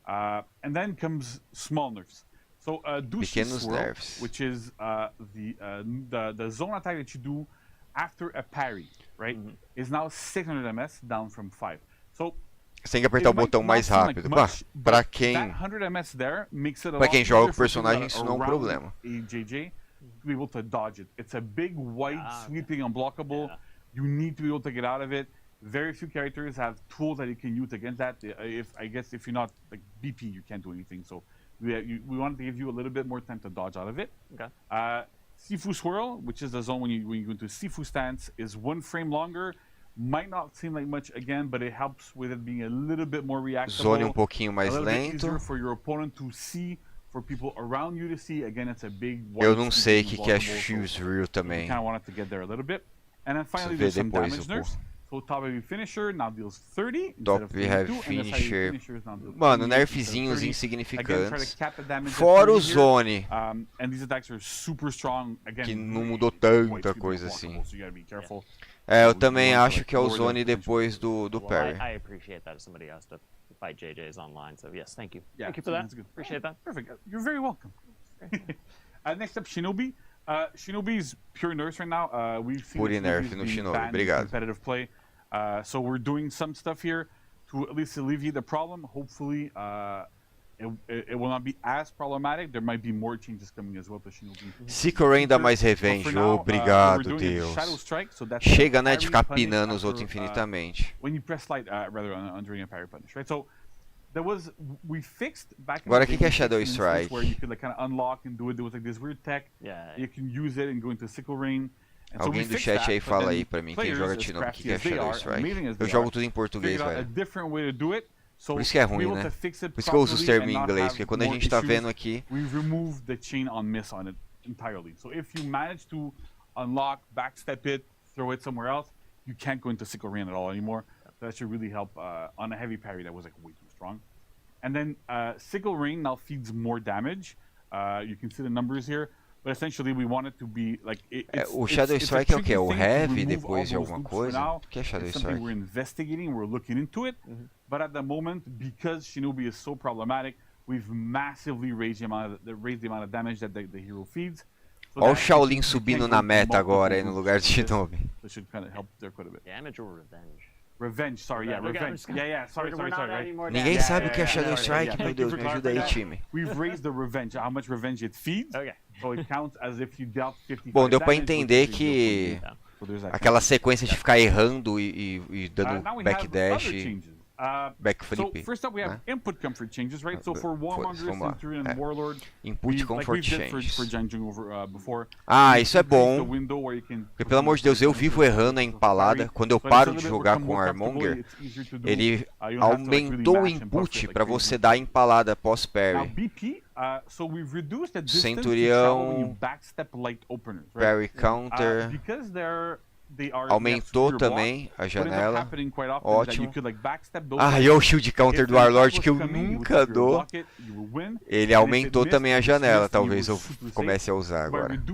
And then comes small nerfs. So Douche Swirl, which is the zone attack that you do after a parry, right? Is now 600 MS, down from 5. So você tem que apertar o botão mais rápido. Para quem joga o personagem, isso não é um problema. AJJ, to be able to dodge it. It's a big, wide, sweeping, unblockable. You need to be able to get out of it. Very few characters have tools that you can use against that. I guess if you're not like BP, you can't do anything. So we wanted to give you a little bit more time to dodge out of it. Okay. Sifu Swirl, which is the zone when you go into Sifu stance, is 1 frame longer. Might not seem like much again, but it helps with it being a little bit more reactable. Zone pouquinho mais a little lento. Bit easier for your opponent to see, for people around you to see. Again, it's a big. Eu não sei o que é Fuse Real também. Kind of wanted to get there a little bit, and then finally there's some damage nerfs. So top heavy finisher now deals 30 instead of 32, finisher. Mano, nerfzinhos insignificantes. Fora o Zone, and these attacks are super strong. Again, que não mudou tanta coisa assim. Eu também acho que é o Zone depois do parry. I appreciate that as somebody has to fight JJs online, so yes, thank you. Thank you for that. Appreciate that. Perfect. You're very welcome. Next up, Shinobi. Shinobi's pure nerfs right now. We've seen Pure nerf no Shinobi, obrigado. Competitive play. So we're doing some stuff here to at least alleviate the problem. Hopefully, it will not be as problematic. There might be more changes coming as well to Shinobi. Seeker Rain dá mais revenge, obrigado, Deus. Chega, né, de ficar pinando os outros infinitamente. When you press slide, rather during a parry punish, right? So we fixed back in Agora o que é Shadow Strike? Where you could like kind of unlock and do it. There was like this weird tech. Yeah. You can use it and go into Sickle Rain. Alguém do chat aí fala aí pra mim, quem joga Tino, o que é Shadow Strike. Eu jogo tudo em português, velho. Por isso que é ruim, né? Por isso que eu uso os termos em inglês, porque quando a gente tá vendo aqui... We've removed the chain on miss on it entirely. So if you manage to unlock, backstep it, throw it somewhere else, you can't go into Sickle Rain at all anymore. That should really help on a heavy parry that was like way too strong. And then Sickle Rain now feeds more damage. You can see the numbers here. But essentially we want it to be like o Shadow Strike é o que? O heavy depois de alguma coisa? O que é Shadow Strike? We're investigating, we're looking into it. But at the moment, because Shinobi is so problematic, we've massively raised the amount of damage that the hero feeds. Olha o Shaolin subindo na meta agora aí no lugar de Shinobi. That should kind of help there quite a bit. Damage or revenge? Revenge, sorry, yeah, revenge. Yeah, sorry, right? Ninguém sabe o que é Shadow Strike, meu Deus, me ajuda aí, time. We've raised the revenge, how much revenge it feeds. Okay. So it counts as if you dealt 55 Bom, deu pra entender que aquela sequência de ficar errando e dando backdash, backflip. So first up we have input comfort changes, right? So for Warmonger, Centurion, and Warlord, input comfort changes. Before, isso é bom. Porque pelo amor de Deus, eu vivo errando a empalada. Quando eu paro de jogar com Armonger, ele aumentou o input para você dar a empalada pós-parry. Centurião, parry counter, aumentou também a janela, ótimo. E o shield counter do Warlord que eu nunca dou, ele aumentou também a janela, talvez eu comece a usar agora. Tá.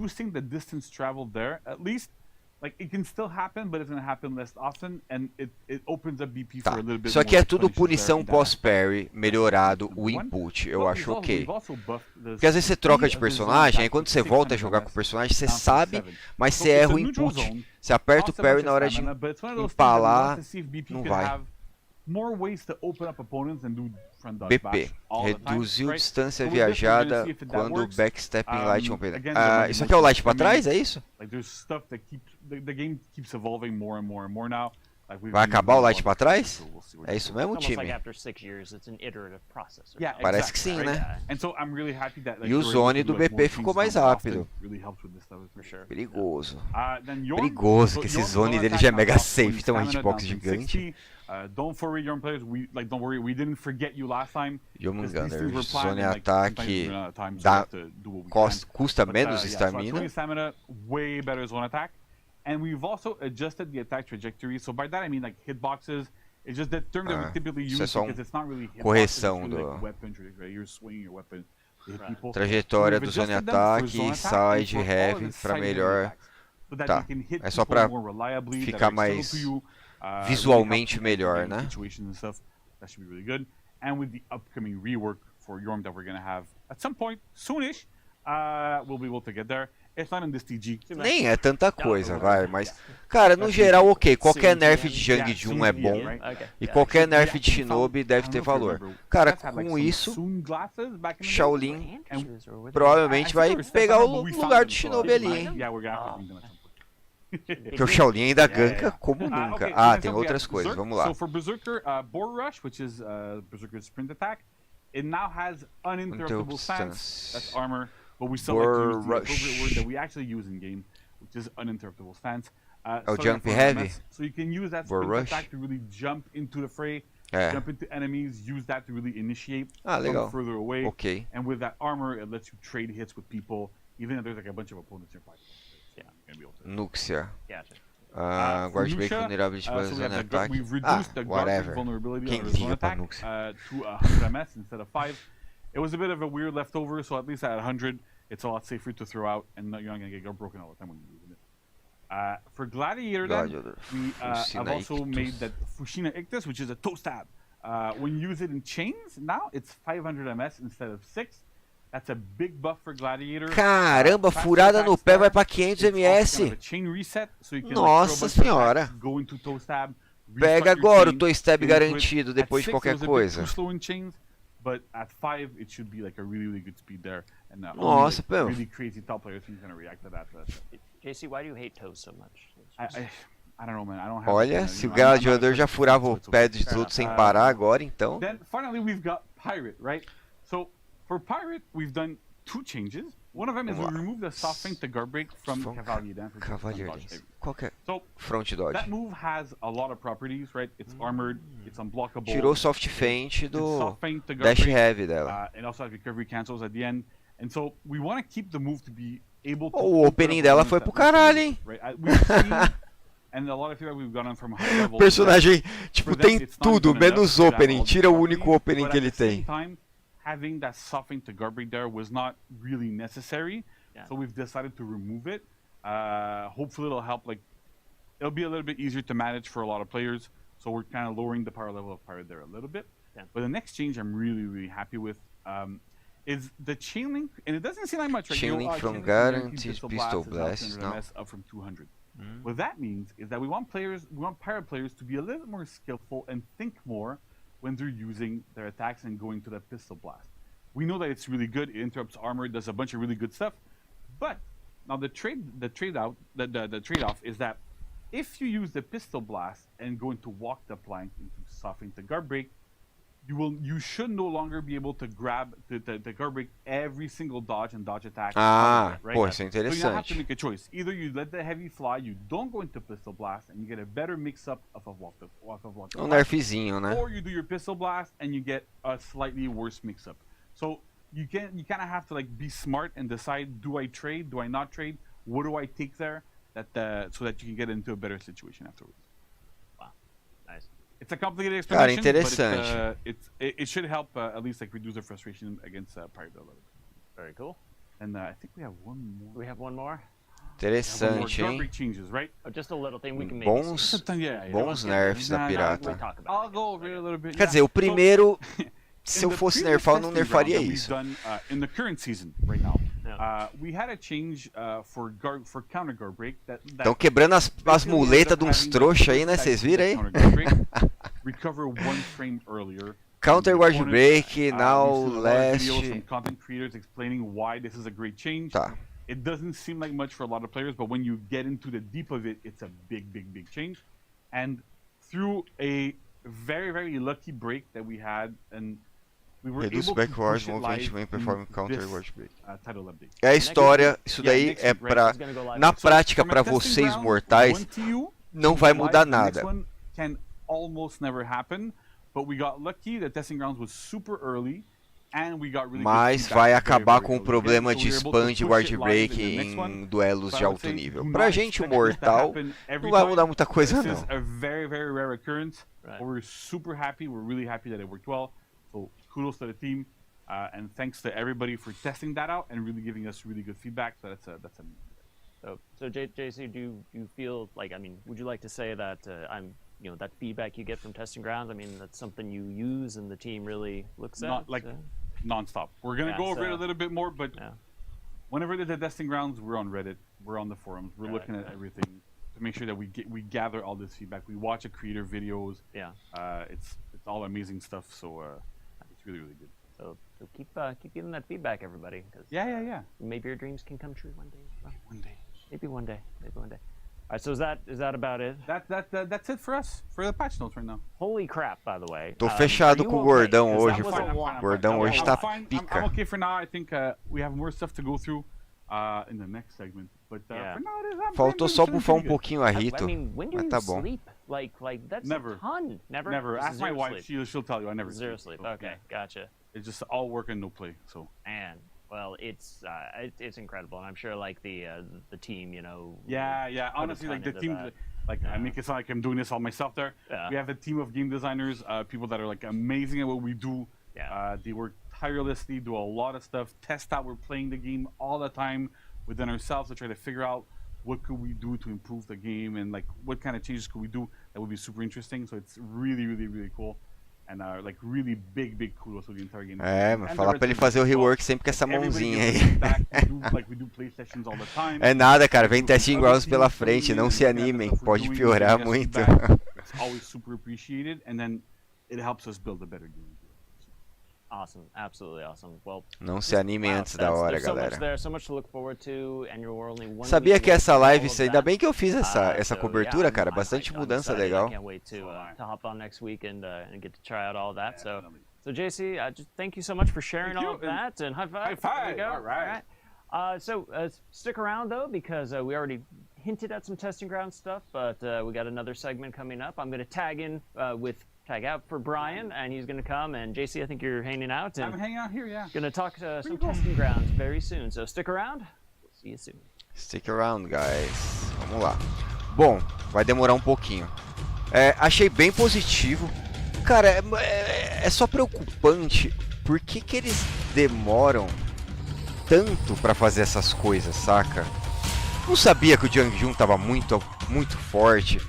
Isso aqui é tudo punição pós-parry, melhorado o input, eu acho ok. Porque às vezes você troca de personagem, aí quando você volta a jogar com o personagem, você sabe, mas você erra o input. Você aperta o parry na hora de empalar, não vai. BP, reduziu distância viajada quando backstepping light open. Isso aqui é o light pra trás, é isso? Vai acabar o light pra trás? É isso mesmo, time? Parece que sim, né? E o zone do BP ficou mais rápido. Perigoso. Perigoso, que esse zone dele já é mega safe, tem uma hitbox gigante. Don't worry, young players. Don't worry, we didn't forget you last time. Jormungandr, zone ataque custa menos estamina. Way better zone attack. And we've also adjusted the attack trajectory. So by that I mean like hitboxes. It's just that term that we typically use because it's not really correção do you're swinging your weapon. Trajetória do zone ataque e side heavy para melhor. Tá, é só para ficar mais visualmente melhor, né? Situations and stuff. That should be really good. And with the upcoming rework for Yorm that we're gonna have at some point soonish, we'll be able to get there. It's not in this TG. Nem é tanta coisa, vai, mas... Cara, no geral, ok, qualquer nerf de Jang de 1 é bom, e qualquer nerf de Shinobi deve ter valor. Cara, com isso, Shaolin provavelmente vai pegar o lugar do Shinobi ali, hein? Porque o Shaolin ainda ganka como nunca. Ah, tem outras coisas, vamos lá. So for Berserker, Boar Rush, which is Berserker's sprint attack, it now has uninterruptible stance, that's armor. But we still like to use the appropriate word that we actually use in game, which is uninterruptible stance. Jump heavy. So you can use that sprint attack to really jump into the fray, jump into enemies, use that to really initiate from further away. Okay. And with that armor, it lets you trade hits with people, even if there's like a bunch of opponents you're fighting. Yeah, you're gonna be able to. Nuxia. Gotcha. Guard break vulnerability by zone attack. We've reduced the guard break vulnerability on zone attack to 100 MS instead of 5. It was a bit of a weird leftover, so at least at 100, it's a lot safer to throw out, and you're not going to get broken all the time when you're using it. For Gladiator, then, we have also made that Fushina Ictus, which is a toe stab. When you use it in chains, now it's 500 MS instead of 6. That's a big buff for Gladiator. Caramba, furada no pé vai pra 500 MS. Nossa senhora. Pega agora o toe stab garantido depois de qualquer coisa. But at 5, it should be like a really good speed there, and Nossa, pô. Really crazy top players who's gonna react to that. JC, why do you hate toes so much? I don't know, man. I don't have. Olha, se o gladiador já furava o pé dos outros sem parar agora, então. Then finally we've got Pirate, right? So for Pirate, we've done 2 changes. One of them is we removed the soft feint to guard break from Cavalier Den. Qual que é? Front dodge. That move has a lot of properties, right? It's armored, it's unblockable. Tirou o soft feint do dash heavy dela. And also has recovery cancels at the end. And so we want to keep the move to be able to. O opening dela foi pro caralho, hein? Right? We've seen, and a lot of feedback we've gotten from high level. O personagem, tipo, tem tudo, menos opening. Tira o único opening que ele tem. Having that soft feint to guard break there was not really necessary, so we've decided to remove it. Hopefully it'll help, like, it'll be a little bit easier to manage for a lot of players, so we're kind of lowering the power level of Pirate there a little bit. But the next change I'm really happy with is the chain link, and it doesn't seem like much, right? Chain link from guaranteed pistol blasts, no? Up from 200. What that means is that we want Pirate players to be a little bit more skillful and think more when they're using their attacks and going to the pistol blast. We know that it's really good, it interrupts armor, it does a bunch of really good stuff, but now the trade-off is that if you use the pistol blast and go into walk the plank into soften the guard break, you should no longer be able to grab the guard break every single dodge and dodge attack. Ah, right? Pô, isso é interessante. So you have to make a choice. Either you let the heavy fly, you don't go into pistol blast, and you get a better mix-up of a walk. Nerfzinho, né? Or you do your pistol blast and you get a slightly worse mix-up. So you kind of have to like be smart and decide: do I trade? Do I not trade? What do I take there? So that you can get into a better situation afterwards. It's a complicated explanation, interessante. But it should help at least like reduce the frustration against Pirate a little bit. Very cool. And I think we have one more. We have one more. Interessante, hein? Changes, right? Just a little thing we can make. Bons nerfs da pirata. I'll go over it a little bit. Quer dizer, o primeiro, se eu fosse nerfar, eu não nerfaria isso. In the current season, right now, we had a change for counter guard break. Estão quebrando as muletas de uns trouxa aí, né? Vocês viram aí? Recover 1 frame earlier. Counter guard break, now last. Some content creators explaining why this is a great change. Tá. It doesn't seem like much for a lot of players, but when you get into the deep of it, it's a big change. And through a very lucky break that we had, and we were able to push it live when performing counter guard break. É a história, isso daí é pra, na prática, para vocês mortais, não vai mudar nada. Can almost never happen, but we got lucky. The testing grounds was super early. Mas vai acabar com o problema de spam de guard break em duelos de alto nível. Pra gente, o mortal, não vai mudar muita coisa, não. This is a very rare occurrence. We're super happy. We're really happy that it worked well. So kudos to the team, and thanks to everybody for testing that out and really giving us really good feedback. So that's amazing. So JC, do you feel like, I mean, would you like to say that that feedback you get from testing grounds. I mean, that's something you use and the team really looks at. Not like nonstop. We're gonna go over it a little bit more, but whenever there's a testing grounds, we're on Reddit, we're on the forums, we're looking at everything to make sure that we gather all this feedback. We watch the creator videos. Yeah. It's all amazing stuff. So it's really good. So keep giving that feedback, everybody. Cause, yeah. Maybe your dreams can come true one day. Well, One day. Maybe one day. All right, so is that about it? That's it for us, for the patch notes right now. Holy crap, by the way. Tô fechado com o Gordão hoje. O Gordão hoje tá I'm okay for now. I think we have more stuff to go through in the next segment. But for now, Faltou só bufar pouquinho a Rito. I mean, when do Mas you tá bom. sleep? Like that's Never. a ton. Never. Never. Ask my Zero wife. sleep. She'll tell you. I never Zero sleep. So, Okay, gotcha. It's just all work and no play. So. Man, well, it's incredible, and I'm sure like the team, Yeah. Honestly, like the team, I make it sound like I'm doing this all myself. There, we have a team of game designers, people that are like amazing at what we do. Yeah. They work tirelessly, do a lot of stuff, test out. We're playing the game all the time within ourselves to try to figure out what could we do to improve the game and like what kind of changes could we do that would be super interesting. So it's really cool. And like really big kudos to the entire game. Mas falar pra ele fazer o rework sempre com essa mãozinha aí. We do play sessions all the time. É nada, cara, vem testing grounds pela frente, não se animem, pode piorar muito. It's always super appreciated, and then it helps us build a better game. Awesome, absolutely awesome. Well, não se animem antes da hora, galera. Sabia que essa live, ainda bem que eu fiz essa cobertura, cara, bastante mudança legal. I can't wait to hop on next week and get to try out all that. So JC, just thank you so much for sharing all of that, and high five. High five. There you go. All right. So stick around though, because we already hinted at some testing ground stuff, but we got another segment coming up. I'm going to tag out for Brian, and he's going to come. And JC, I think you're hanging out. And I'm hanging out here, yeah. Going to talk some testing grounds very soon. So stick around. We'll see you soon. Stick around, guys. Vamos lá. Bom, vai demorar um pouquinho. Achei bem positivo. Cara, é só preocupante. Por que eles demoram tanto pra fazer essas coisas, saca? Não sabia que o Jiang-Jun tava muito forte.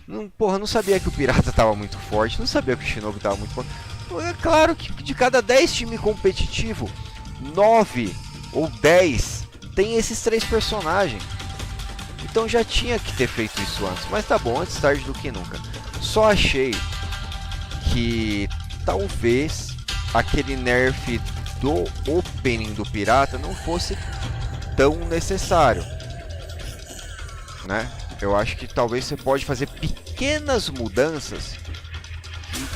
Não sabia que o Pirata tava muito forte. Não sabia que o Shinobi tava muito forte. É claro que de cada 10 times competitivos, 9 ou 10 tem esses 3 personagens. Então já tinha que ter feito isso antes. Mas tá bom, antes tarde do que nunca. Só achei que talvez aquele nerf do opening do Pirata não fosse tão necessário, né? Eu acho que talvez você pode fazer pequenas mudanças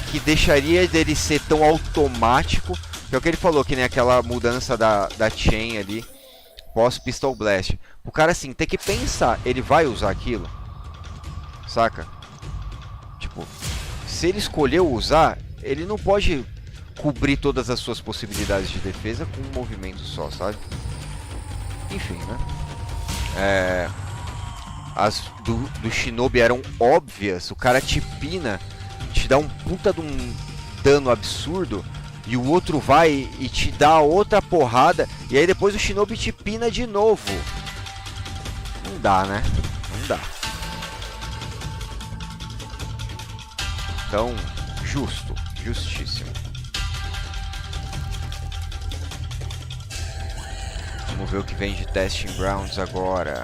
que deixaria dele ser tão automático, que é o que ele falou, que nem aquela mudança da chain ali pós Pistol Blast. O cara assim, tem que pensar, ele vai usar aquilo? Saca? Tipo, se ele escolheu usar, ele não pode cobrir todas as suas possibilidades de defesa com um movimento só, sabe? Enfim, né? As do Shinobi eram óbvias, o cara te pina, te dá um puta de um dano absurdo, e o outro vai e te dá outra porrada, e aí depois o Shinobi te pina de novo. Não dá, né? Não dá. Então, justíssimo. Vamos ver o que vem de Testing Grounds agora.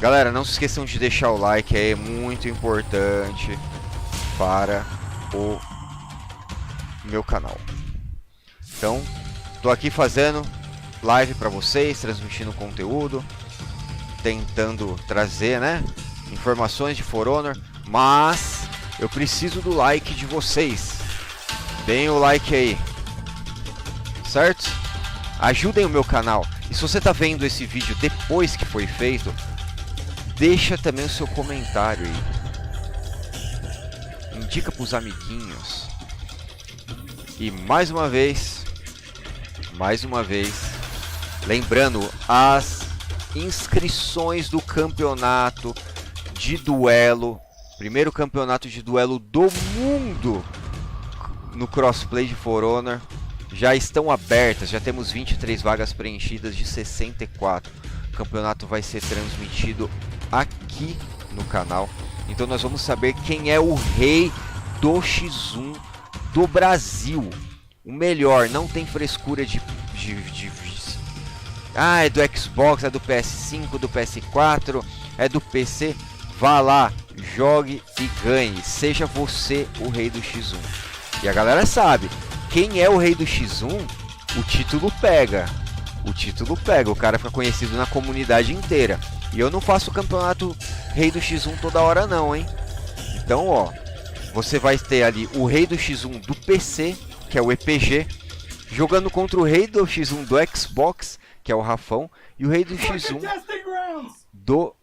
Galera, não se esqueçam de deixar o like aí, é muito importante para o meu canal. Então, tô aqui fazendo live para vocês, transmitindo conteúdo, tentando trazer, né, informações de For Honor, mas eu preciso do like de vocês. Deem o like aí, certo? Ajudem o meu canal. E se você tá vendo esse vídeo depois que foi feito, deixa também o seu comentário aí. Indica pros amiguinhos. E mais uma vez, mais uma vez. Lembrando, as inscrições do campeonato de duelo, primeiro campeonato de duelo do mundo no crossplay de Forhonor, já estão abertas, já temos 23 vagas preenchidas de 64. O campeonato vai ser transmitido aqui no canal, então nós vamos saber quem é o rei do X1 do Brasil, o melhor, não tem frescura de é do Xbox, é do PS5, do PS4, é do PC. Vá lá, jogue e ganhe, seja você o rei do X1. E a galera sabe, quem é o rei do X1, o título pega. O título pega, o cara fica conhecido na comunidade inteira. E eu não faço o campeonato rei do X1 toda hora não, hein. Então, ó, você vai ter ali o rei do X1 do PC, que é o EPG, jogando contra o rei do X1 do Xbox, que é o Rafão, e o rei do X1 do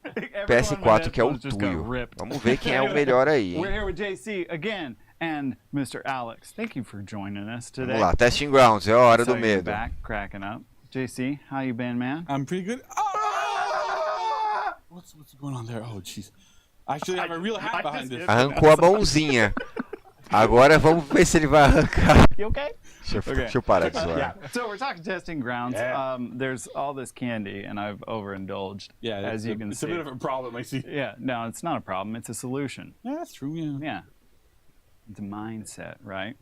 PS4, que é o Tuyo. Vamos ver quem é o melhor aí, hein? We're here with JC again and Mr. Alex. Thank you for joining us today. Vamos lá, Testing Grounds, é a hora do medo. Back, cracking up. JC, how you been, man? I'm pretty good. Ah! What's going on there? Oh, jeez. I should have a real hat behind this. Arrancou a mãozinha. Agora vamos ver se ele vai arrancar. You okay? Deixa eu parar de zoar. Yeah. So we're talking testing grounds. Yeah. There's all this candy, and I've overindulged. Yeah, as you can see. It's a bit of a problem, I see. Yeah, no, it's not a problem. It's a solution. Yeah, that's true. Yeah. Yeah. It's a mindset, right?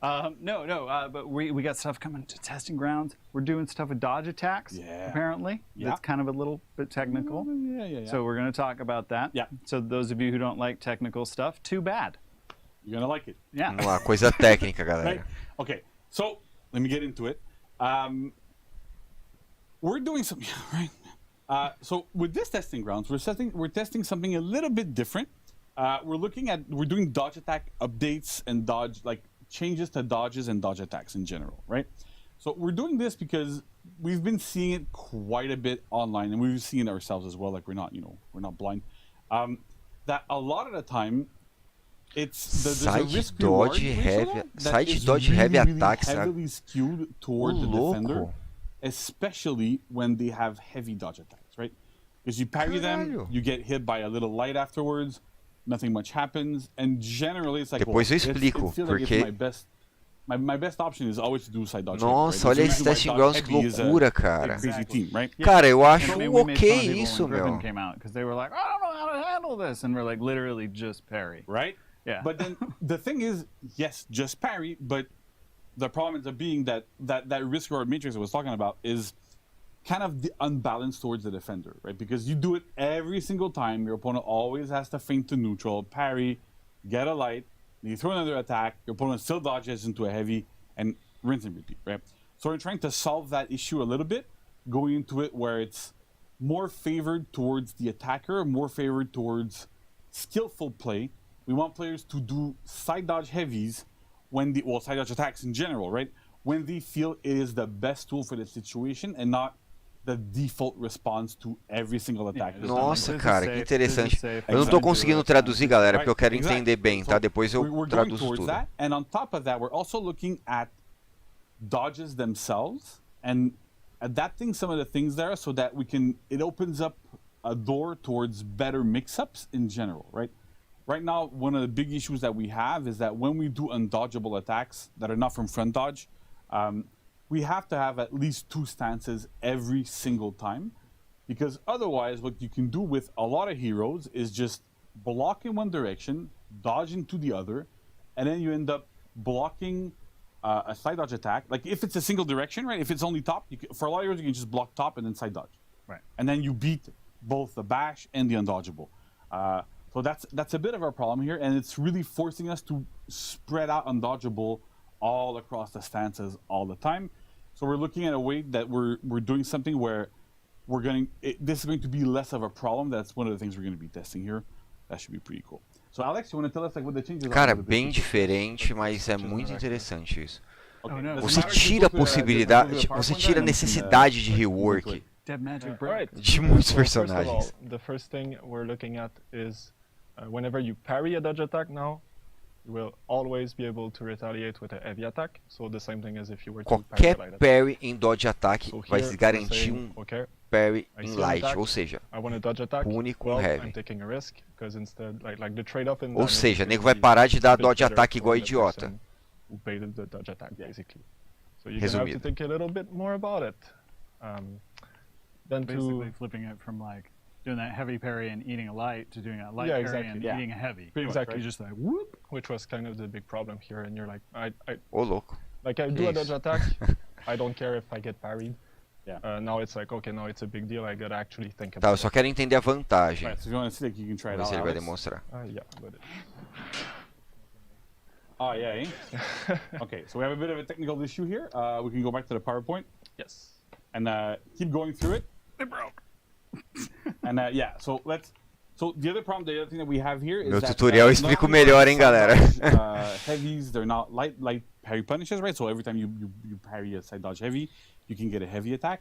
But we got stuff coming to testing grounds. We're doing stuff with dodge attacks, apparently. Yeah. That's kind of a little bit technical. Yeah. So we're going to talk about that. Yeah. So those of you who don't like technical stuff, too bad. You're going to like it. Yeah. Vamos lá, coisa técnica, galera. Right? Okay, so let me get into it. We're doing something, right? So with this testing grounds, we're testing something a little bit different. We're doing dodge attack updates and changes to dodges and dodge attacks in general, right? So we're doing this because we've been seeing it quite a bit online, and we've seen it ourselves as well. Like we're not blind. That a lot of the time, Side dodge heavy attacks heavily skewed toward the defender, especially when they have heavy dodge attacks, right? Because you parry them, you get hit by a little light afterwards, nothing much happens, and generally it's like, depois eu explico porque my best option is always to do side dodge. Nossa, right? olha esse testing grounds, que loucura, cara. Crazy team, right? Cara, eu acho ok isso, meu. Came out because they were like, I don't know how to handle this, and we're like, literally just parry, right? Yeah. But then the thing is, yes, just parry, but the problem ends up being that risk reward matrix I was talking about is kind of the unbalanced towards the defender, right? Because you do it every single time. Your opponent always has to feint to neutral, parry, get a light, then you throw another attack, your opponent still dodges into a heavy, and rinse and repeat, right? So we're trying to solve that issue a little bit, going into it where it's more favored towards the attacker, more favored towards skillful play. We want players to do side dodge heavies side dodge attacks in general, right? When they feel it is the best tool for the situation and not the default response to every single attack. Nossa, cara, que interessante. Eu não tô conseguindo traduzir, galera, porque eu quero entender bem, tá? Depois eu traduzo tudo. That, and on top of that, we're also looking at dodges themselves and adapting some of the things there so that it opens up a door towards better mix-ups in general, right? Right now, one of the big issues that we have is that when we do undodgeable attacks that are not from front dodge, we have to have at least 2 stances every single time, because otherwise what you can do with a lot of heroes is just block in one direction, dodge into the other, and then you end up blocking a side dodge attack. Like if it's a single direction, right? If it's only top, for a lot of heroes you can just block top and then side dodge. Right. And then you beat both the bash and the undodgeable. So that's a bit of our problem here, and it's really forcing us to spread out undodgeable all across the stances all the time. So we're looking at a way that we're doing something where this is going to be less of a problem. That's one of the things we're going to be testing here. That should be pretty cool. So Alex, you want to tell us what the changes are? Cara, bem diferente, mas é muito interessante isso. Okay. Você tira a possibilidade, você tira a necessidade de rework de muitos personagens. The first thing we're looking at is whenever you parry a dodge attack now, you will always be able to retaliate with a heavy attack. So the same thing as if you were to Qualquer parry light parry em dodge attack So vai here, se we're garantir saying, okay, parry I em see an light, attack, ou seja, I want a dodge attack. pune com Well, heavy. I'm taking a risk because instead, like the trade-off in Ou damage seja, is nego gonna vai be parar de dar a bit dodge better attack igual for the idiota. person who baited the dodge attack, basically. So you're gonna have to Resumido. think a little bit more about it. Then Basically to flipping it from like doing that heavy parry and eating a light to doing a light Yeah, parry exactly. and Yeah. eating a heavy. exactly, You're just like whoop. which was kind of the big problem here, and you're like, I Ô louco. like I do a dodge Isso. attack, I don't care if I get parried. Yeah. Now it's like, okay, now it's a big deal. I gotta actually think Tá, eu about só quero entender a vantagem. Right, so if you want to see, like, you can try it Vamos ver out. se ele vai Alex. demonstrar. it. Yeah, but Oh, yeah, eh? Okay, so we have a bit of a technical issue here. We can go back to the PowerPoint yes. and keep going through it. It broke. And yeah, so let's. So the other problem, the other thing that we have here is Meu that tutorial not explico only are melhor, hein, side galera. dodge, heavies, they're not light parry punishes, right? So every time you parry a side dodge heavy, you can get a heavy attack.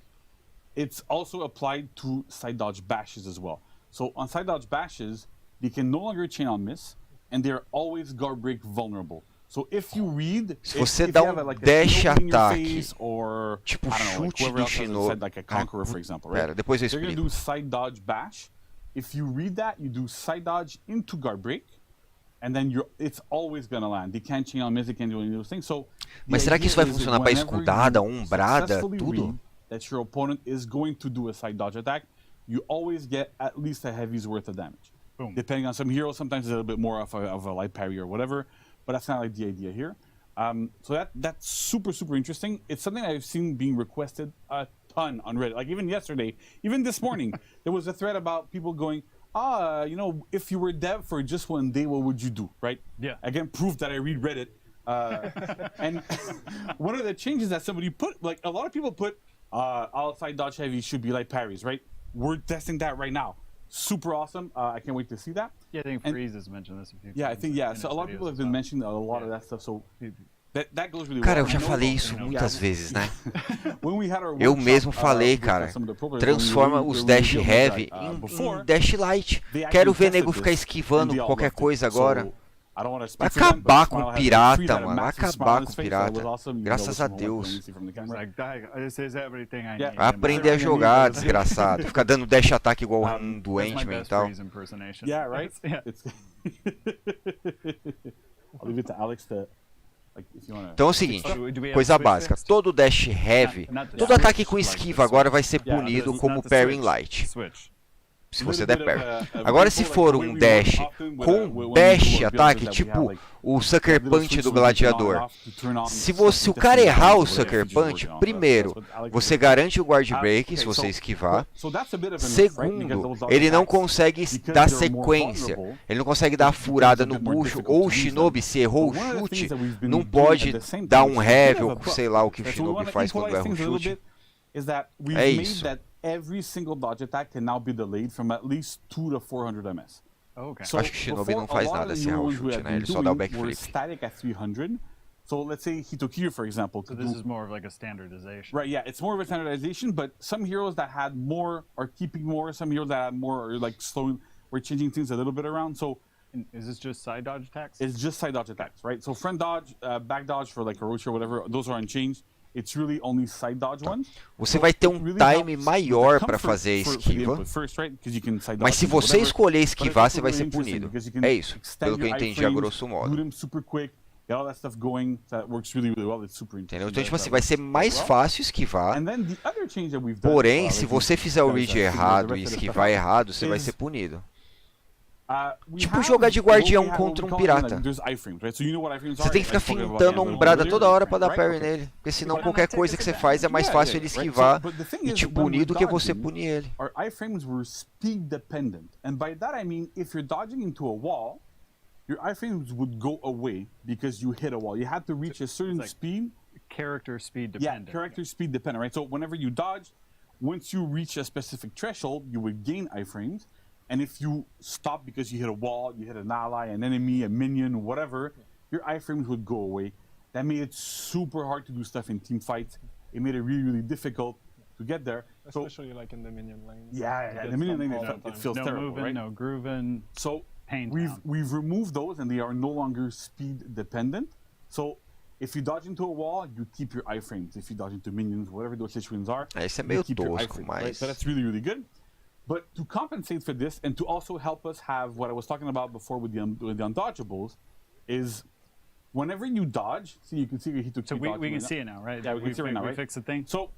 It's also applied to side dodge bashes as well. So on side dodge bashes, they can no longer chain on miss, and they're always guard break vulnerable. So if you read, Se você if dá you have um a dash Shinobi in your attack, face, or tipo I don't know, like chute whoever do else has Shinobi. said, like a conqueror, for example, right? Pera, depois eu They're gonna explico. do side dodge bash. If you read that, you do side dodge into guard break, and then it's always gonna land. They can't chain on miss, they can't do any of those things. So, Mas será que isso vai funcionar pra escudada, umbrada, tudo? That your opponent is going to do a side dodge attack, you always get at least a heavy's worth of damage. Boom. Depending on some heroes, sometimes it's a little bit more of a light parry or whatever, but that's not like the idea here. So that's super interesting. It's something I've seen being requested a ton on Reddit. Like even yesterday, even this morning, there was a thread about people going, you know, if you were dev for just one day, what would you do, right? Yeah. Again, proof that I read Reddit. And one of the changes that somebody put, like a lot of people put, all side dodge heavy should be like parries, right? We're testing that right now. Super awesome. I can't wait to see that. Yeah, I think Freeze has mentioned this a few times. Yeah, I think, yeah. in So a his lot of people videos have as been well. mentioning a lot of that stuff. So that goes really Cara, well. eu já I know, falei you isso know, muitas vezes, né? when we had our Eu workshop, mesmo falei, with, cara. some of the pro players, Transforma when we os dash revealed heavy that, em before, dash light. they Quero actually ver nego tested ficar this, esquivando and they all qualquer loved it. coisa agora. So, I don't wanna Vai speak for them, but acabar com Smile o had a pirata, free, had a mano. Vai massive smile acabar on com his o face, that was pirata. awesome. You Graças know, a from Deus. what you see from the He's camera. like, this is everything I Yeah. need. Vai aprender a jogar, desgraçado. Ficar dando dash attack igual um That's doente my best mental. Freeze impersonation. Yeah, right? Yeah. It's I'll leave it to Alex to, like, if you wanna... Então é o seguinte, Do we have coisa switch básica. fixed? Todo dash heavy, Not the todo switch, ataque com like the esquiva agora vai ser Yeah, punido Not como the parry em switch. light. Switch. Se você der parry. Agora se example, for like, the way um we dash work often with, com when we do dash our ataque, builds is that we have, tipo like, o Sucker little Punch switches do we can on and gladiador. off to turn on Se stuff o that cara definitely errar o happens with Sucker features we're Punch, working on. primeiro, That's what Alex você is garante o guard saying. break se Okay, você esquivar. so that's a bit of an if, right? Because Segundo, those ele não attacks, consegue because dar they're more sequência. vulnerable, Ele não consegue dar a furada no it's a bit more bucho. difficult Ou to o use Shinobi, them. se errou o But one of the chute, things that we've been não doing pode at the same dar time, um which is a bit heavy of ou a bug, sei lá o que o right? So we Shinobi wanna faz quando equalize erra um things a little chute. bit, is that we've É made isso. that every single dodge attack can now be delayed from at least 2 to 400 MS. Okay. So Acho que o Shinobi before, não faz a lot nada of the sem errar o ones we chute, have né? been Ele só dá o doing were backflip. static at 300. So let's say Hitokiri, for example, So could this do- is more of like a standardization. right, yeah, it's more of a standardization, but some heroes that had more are keeping more, some heroes that had more are like slowing, we're changing things a little bit around. So And is this just side dodge attacks? it's just side dodge attacks, right? So front dodge, back dodge for like Orochi or whatever, those are unchanged. It's really only side dodge ones. Você vai ter um Really time helps maior with the para comfort fazer a for the esquiva. input first, right? 'Cause you can side Mas dodge se and você whatever. escolher But it's esquivar, also você vai really ser interesting punido. because you can É isso, extend pelo que eu your entendi a iframes, grosso modo. do them super quick, get all that stuff going. So that works really, really well. It's super interesting. Entendeu? Então, tipo that assim, vai ser works mais well. fácil esquivar. And then the other change that we've done, Porém, like se you você fizer o guys, read figured out errado the e rest of the esquivar stuff errado, você vai is, ser punido. we Tipo have jogar de what we guardião have- contra what um we call, pirata. like, there's iframes, right? So you know what iframes Você are, tem que ficar I spoke about fintando a them umbrada earlier, toda hora pra dar right? parry Okay. nele. Porque senão But qualquer coisa que você faz é mais Yeah, fácil yeah, ele right? esquivar So, but the thing e is, te when we're punir do que você dodging, punir ele. Our iframes were speed dependent. And by that I mean if you're dodging into a wall, your iframes would go away because you hit a wall. You had to reach a certain like speed. Character speed Yeah, dependent. character speed dependent, right? So whenever you dodge, once you reach a specific threshold, you would gain iframes. And if you stop because you hit a wall, you hit an ally, an enemy, a minion, whatever, your iframes would go away. That made it super hard to do stuff in team fights. It made it really, really difficult to get there. So Especially like in the minion lane. yeah, the minion lane, it feels no terrible, moving, right? no grooving. So we've removed those, and they are no longer speed dependent. So if you dodge into a wall, you keep your iframes. If you dodge into minions, whatever those situations are, Esse é you meio keep your tosco, iframes, mas... right? So that's really, really good. But to compensate for this, and to also help us have what I was talking about before with the undodgeables, is whenever you dodge, see, you can see he took. So we can see it now, right? Yeah, we can see it right now, right? We fixed the thing. So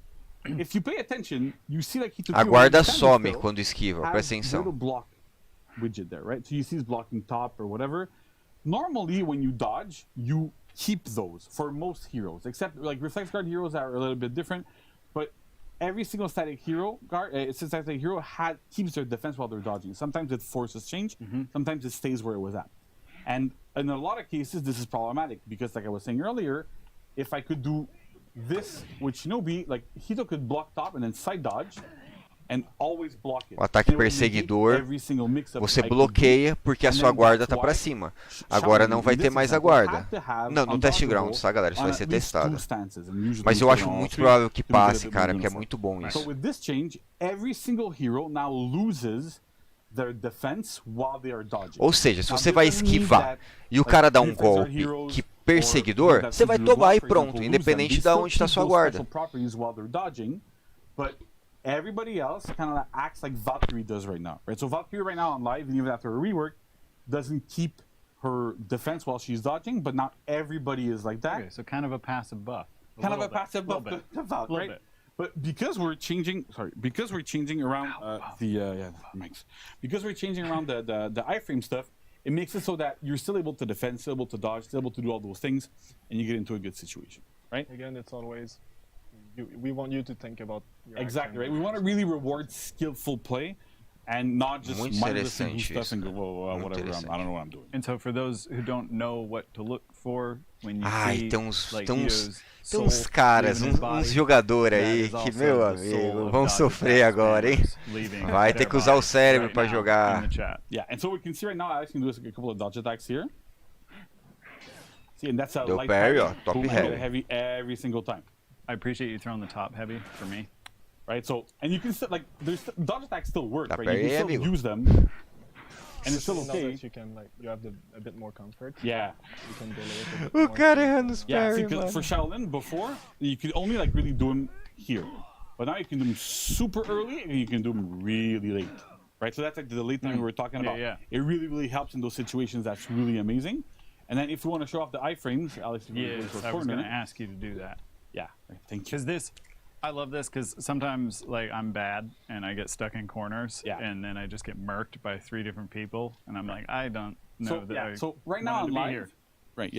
if you pay attention, you see like he took. A guarda some quando esquiva, presta atenção. Little block widget there, right? So you see he's blocking top or whatever. Normally, when you dodge, you keep those for most heroes, except like reflex guard heroes are a little bit different. But every single static hero keeps their defense while they're dodging. Sometimes it forces change. Sometimes it stays where it was at. And in a lot of cases, this is problematic because, like I was saying earlier, if I could do this with Shinobi, like Hito could block top and then side dodge and always block it. O ataque perseguidor, você bloqueia porque a sua guarda tá pra cima. Agora não vai ter mais a guarda. Não, no test grounds, tá, galera? Isso vai ser testado. Mas eu acho muito provável que passe, cara, porque é muito bom isso. So with this change, every single hero now loses their defense while they are dodging. Ou seja, se você vai esquivar e o cara dá um golpe que perseguidor, você vai tomar e pronto, independente de onde está sua guarda. Everybody else kind of acts like Valkyrie does right now, right? So Valkyrie right now on live, and even after a rework, doesn't keep her defense while she's dodging, but not everybody is like that. Okay, so kind of a passive buff. Kind of a passive buff to Valkyrie, right? But because we're changing, because we're changing around because we're changing around the iframe stuff, it makes it so that you're still able to defend, still able to dodge, still able to do all those things, and you get into a good situation, right? Again, it's always. We want you to think about your exactly right. We want to really reward skillful play, and not just mindlessly do stuff and go, whoa, whatever. I don't know what I'm doing. And so, for those who don't know what to look for when you see, tem uns caras, uns jogadores aí que, meu amigo, vão sofrer agora, hein? Vai ter que usar o cérebro para jogar. Yeah, and so we can see right now, Alex can do a couple of dodge attacks here. See, and that's a Deu light parry, ó, top heavy every single time. I appreciate you throwing the top heavy for me. Right, so, and you can still, like, there's dodge attacks still work, right? You can still use them, and it's still okay. You can, like, you have a bit more comfort. Yeah. You can delay it a bit O cara errando os parry, see, for Shaolin, before, you could only, like, really do them here. But now you can do them super early, and you can do them really late. Right, so that's, like, the late time we were talking about. Yeah. It really, really helps in those situations. That's really amazing. And then if you want to show off the iframes, Alex, I was going to ask you to do that. Yeah, thank you. Because this, I love this because sometimes like I'm bad and I get stuck in corners and then I just get murked by 3 different people and I'm like, I don't know that so right now on live,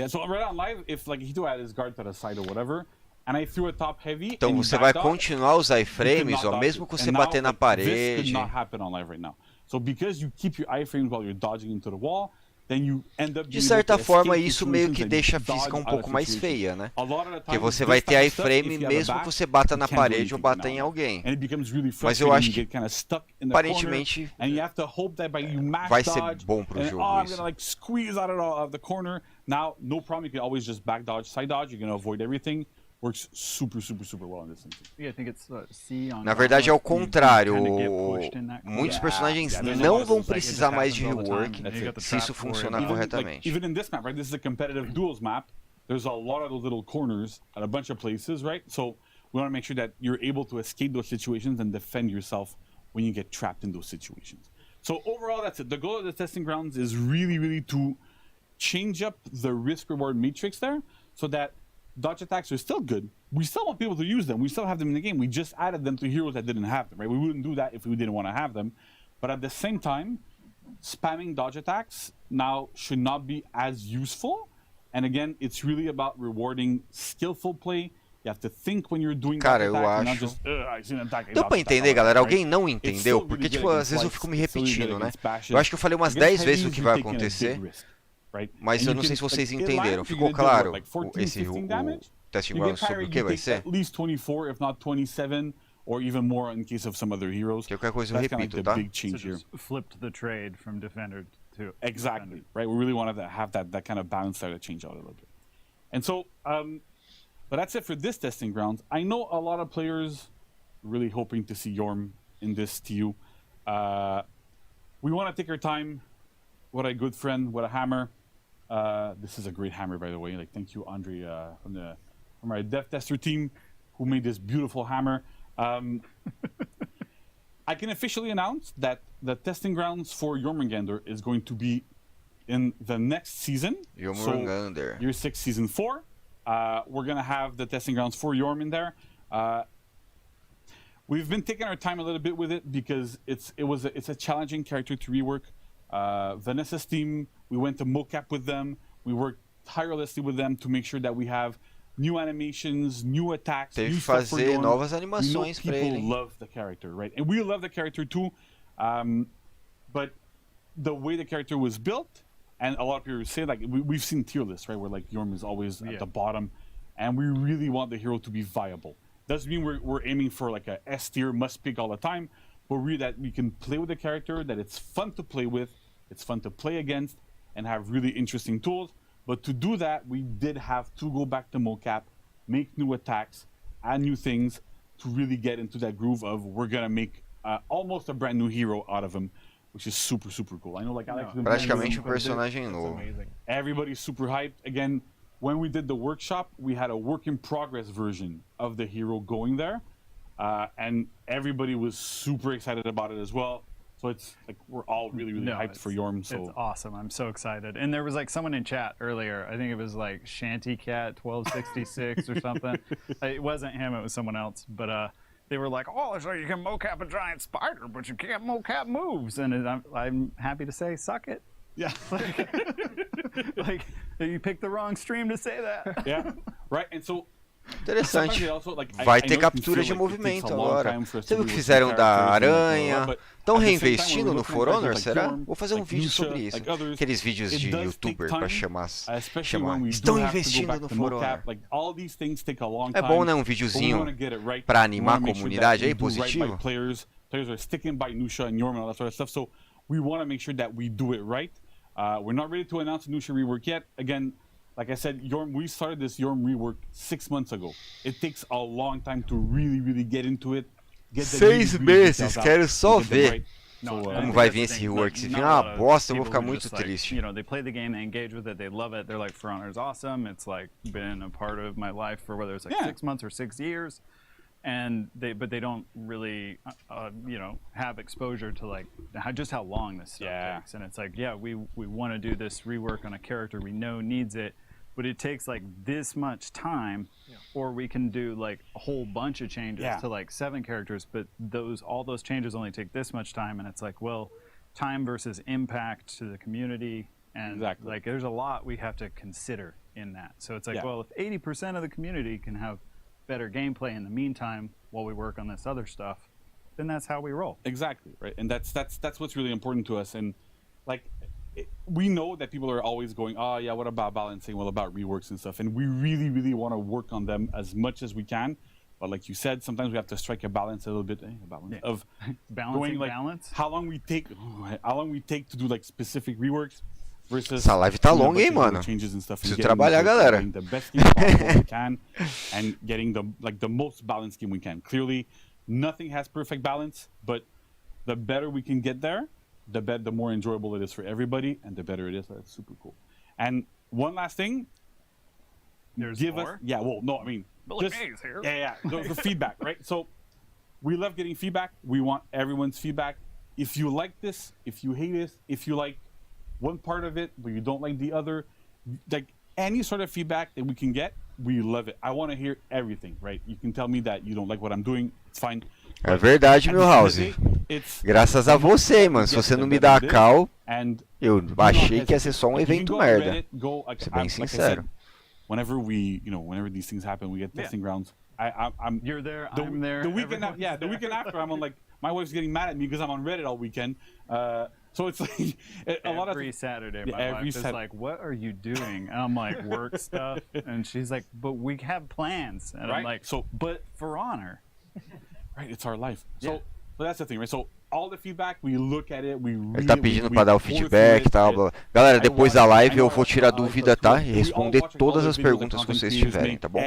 so right now on live, if like Hito had his guard to the side or whatever, and I threw a top heavy, então você vai continuar a usar iframes, ó, mesmo que você bater na parede. This could not happen on live right now. So because you keep your iframes while you're dodging into the wall, de certa forma, isso meio que deixa a física um pouco mais feia, né? Porque você vai ter iframe mesmo que você bata na parede ou bata em alguém. Mas eu acho que, aparentemente, vai ser bom pro jogo isso. Now, no problem, you can always just back dodge, side dodge, you're going to avoid everything. Works super well in this instance. Yeah, I think it's C on. Na verdade é o contrário. Muitos personagens não vão precisar mais de rework se isso funcionar corretamente. Even in this map, right? This is a competitive duels map. There's a lot of those little corners at a bunch of places, right? So we want to make sure that you're able to escape those situations and defend yourself when you get trapped in those situations. So overall, that's it. The goal of the testing grounds is really to change up the risk-reward matrix there, so that dodge attacks are still good. We still want people to use them. We still have them in the game. We just added them to heroes that didn't have them, right? We wouldn't do that if we didn't want to have them. But at the same time, spamming dodge attacks now should not be as useful. And again, it's really about rewarding skillful play. You have to think when you're doing Cara, eu acho. Deu pra entender, galera? Alguém não entendeu? Porque, tipo, às vezes eu fico me repetindo, né? Eu acho que eu falei umas 10 vezes o que vai acontecer. Mas eu não sei se vocês entenderam. Ficou claro esse testing ground sobre o que vai ser? At least 24, if not 27, or even more in case of some other heroes. Qualquer coisa eu repito, tá? Flipped the trade from defender to exactly, right? We really wanted to have that kind of balance there to change out a little bit. And so, but that's it for this testing grounds. I know a lot of players really hoping to see Yorm in this TU. We want to take our time. what a good friend, what a hammer. This is a great hammer, by the way. Like, thank you, Andre, from our dev tester team, who made this beautiful hammer. I can officially announce that the testing grounds for Jormungandr is going to be in the next season. Jormungandr. So, year 6, season 4. We're gonna have the testing grounds for Jorm in there. We've been taking our time a little bit with it because it's a challenging character to rework. Vanessa's team, we went to mocap with them. We worked tirelessly with them to make sure that we have new animations, new attacks, Teve new que stuff for fazer Jorm. novas animações para ele. People love the character, right? And we love the character too. But the way the character was built, and a lot of people say, like, we've seen tier lists, right, where like Jorm is always at the bottom, and we really want the hero to be viable. Doesn't mean we're aiming for like a S tier must pick all the time, but really that we can play with the character, that it's fun to play with, it's fun to play against, and have really interesting tools. But to do that, we did have to go back to mocap, make new attacks, add new things to really get into that groove of we're gonna make almost a brand new hero out of him, which is super, super cool. I know, like, Alex, praticamente personagem novo. Everybody's super hyped. Again, when we did the workshop, we had a work in progress version of the hero going there, and everybody was super excited about it as well. So it's like we're all really, really hyped for Jorm. So it's awesome. I'm so excited. And there was like someone in chat earlier. I think it was like Shantycat 1266 or something. It wasn't him. It was someone else. But they were like, "Oh, so you can mocap a giant spider, but you can't mocap moves." And I'm happy to say, suck it. Yeah. Like you picked the wrong stream to say that. Yeah. Right. And so. Interessante. Vai ter captura de movimento agora. Você viu o que fizeram da aranha? Estão reinvestindo no Forhonor, será? Vou fazer um vídeo sobre isso. Aqueles vídeos de youtuber para chamar. Estão investindo no Forhonor. É bom, né? Um videozinho para animar a comunidade aí, positivo. Players are sticking by Nusha and Jorm and all that sort of stuff. So we want to make sure that we do it right. We're not ready to announce a Nusha rework yet. Again, like I said, we started this Jorm rework 6 months ago. It takes a long time to really, really get into it. 6 meses, quero só ver como vai vir esse rework. Se vir uma bosta, eu vou ficar muito triste. You know, they play the game, they engage with it, they love it. They're like, Forhonor's awesome. It's like been a part of my life for whether it's like 6 months or 6 years. And but they don't really, you know, have exposure to like just how long this stuff takes. And it's like, we want to do this rework on a character we know needs it. But it takes like this much time, or we can do like a whole bunch of changes to like 7 characters. But all those changes only take this much time, and it's like, well, time versus impact to the community, and like there's a lot we have to consider in that. So it's like, well, if 80% of the community can have better gameplay in the meantime while we work on this other stuff, then that's how we roll. Exactly, right, and that's what's really important to us, and like. We know that people are always going, oh yeah, what about balancing? What about reworks and stuff? And we really, really want to work on them as much as we can. But like you said, sometimes we have to strike a balance a little bit of balancing like, balance. How long we take to do like specific reworks versus essa live tá longa, hein, mano? Changes and stuff. Preciso trabalhar, galera. The best game possible we can, and getting the most balanced game we can. Clearly, nothing has perfect balance, but the better we can get there, the more enjoyable it is for everybody, and the better it is. That's super cool. And one last thing, give more? Us, well, no, I mean, just, the feedback, right? So we love getting feedback. We want everyone's feedback. If you like this, if you hate this, if you like one part of it but you don't like the other, like any sort of feedback that we can get, we love it. I want to hear everything, right? You can tell me that you don't like what I'm doing, it's fine. É verdade, meu House. Graças a você, mano. Se você não me dá a cal, eu achei que ia ser só um evento merda. Vou ser bem sincero. Whenever these things happen, we get testing grounds. I'm You're there, I'm there. The weekend after, I'm on like, my wife's getting mad at me because I'm on Reddit all weekend. So it's like a lot of every Saturday. My wife is like, "What are you doing?" And I'm like, "Work stuff." And she's like, "But we have plans." And I'm like, "But for honor." Right, it's our life. So that's the thing, right? So all the feedback, we look at it, we really, Ele tá pedindo pra dar o feedback e tal. Galera, depois da live eu vou tirar dúvida, tá? E responder todas as perguntas que vocês tiverem, tá bom?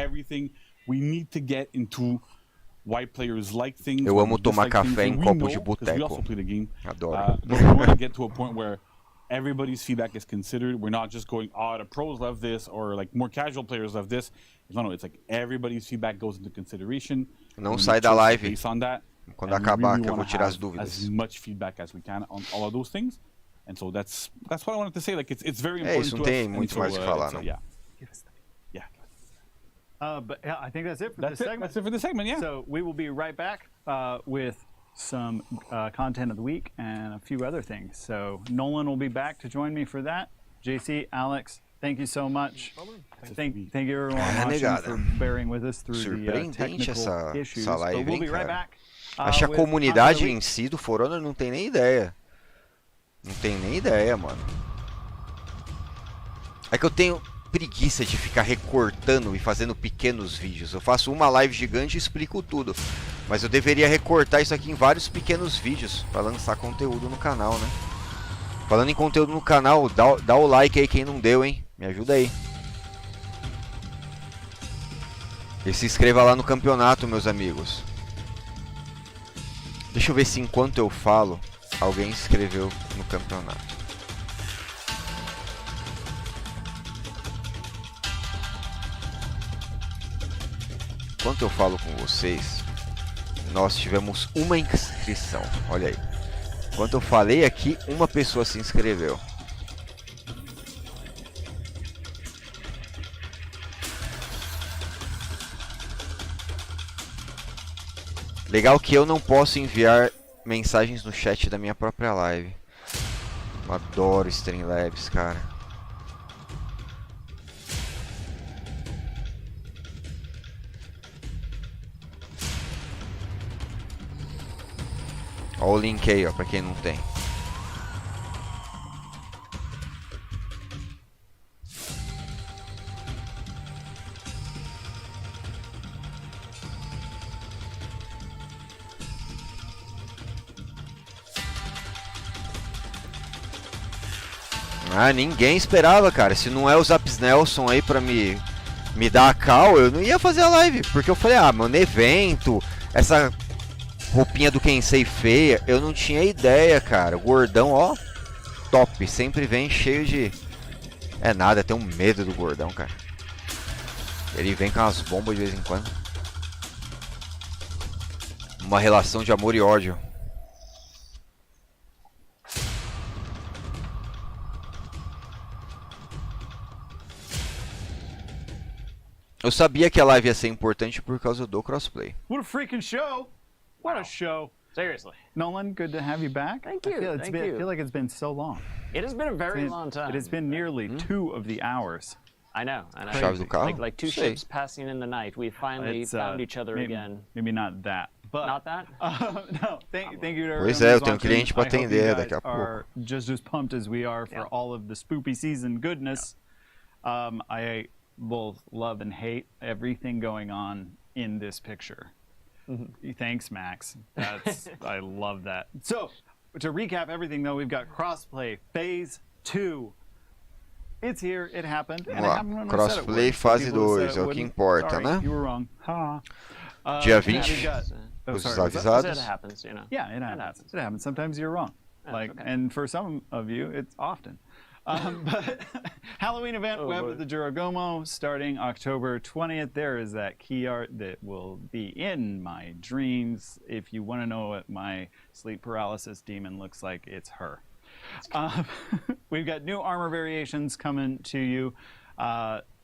We need to get into why players like things. Eu amo tomar café em copo de boteco. Adoro. But we want to get to a point where everybody's feedback is considered. We're not just going, oh, the pros love this, or like more casual players love this. No, it's like everybody's feedback goes into consideration. Não sai da live. Based on that. Quando acabar, que eu vou tirar as dúvidas. As much feedback as we can on all of those things. And so that's what I wanted to say. Like it's very important. Isso não tem muito mais o que falar, não. Yeah. But yeah, I think that's it for this segment. That's it for the segment, yeah. So we will be right back with some content of the week and a few other things. So Nolan will be back to join me for that. JC, Alex, thank you so much. Thank you everyone watching for bearing with us through the technical issues. Essa live, but we'll be right back. Acho que a comunidade em si do Forhonor não tem nem ideia. Não tem nem ideia, mano. É que eu tenho preguiça de ficar recortando e fazendo pequenos vídeos. Eu faço uma live gigante e explico tudo. Mas eu deveria recortar isso aqui em vários pequenos vídeos para lançar conteúdo no canal, né? Falando em conteúdo no canal, dá o like aí quem não deu, hein? Me ajuda aí. E se inscreva lá no campeonato, meus amigos. Deixa eu ver se enquanto eu falo, alguém inscreveu no campeonato. Enquanto eu falo com vocês, nós tivemos uma inscrição. Olha aí. Enquanto eu falei aqui, uma pessoa se inscreveu. Legal que eu não posso enviar mensagens no chat da minha própria live. Eu adoro Streamlabs, cara. Olha o link aí, ó, pra quem não tem. Ah, ninguém esperava, cara. Se não é o Zaps Nelson aí pra me dar a call, eu não ia fazer a live. Porque eu falei, ah, mano, evento, essa roupinha do Kensei feia, eu não tinha ideia, cara. O gordão, ó, top. Sempre vem cheio de... É nada, eu tenho medo do gordão, cara. Ele vem com umas bombas de vez em quando. Uma relação de amor e ódio. Eu sabia que a live ia ser importante por causa do crossplay. What a freaking show! What a show! Seriously. Nolan, good to have you back. Thank you. I feel like it's been so long. It has been a very long time. It has been nearly 2 of the hours. I know. Chave do carro? Like 2 ships passing in the night. We finally found each other again. Maybe not that. But, not that? No, thank you to everyone. Pois é, eu tenho cliente para atender daqui a pouco. Are just as pumped as we are for all of the spoopy season goodness. I both love and hate everything going on in this picture. Thanks, Max. I love that. So, to recap everything, though, we've got crossplay phase 2. It's here. It happened. And it happened when crossplay fase 2 é o que importa, sorry, né? You were wrong. Dia 20. Os avisados. It happens, you know. Yeah, it happens. It happens. Sometimes you're wrong. And for some of you, it's often. But Halloween event, Web of the Juragomo, starting October 20th. There is that key art that will be in my dreams. If you want to know what my sleep paralysis demon looks like, it's her. We've got new armor variations coming to you.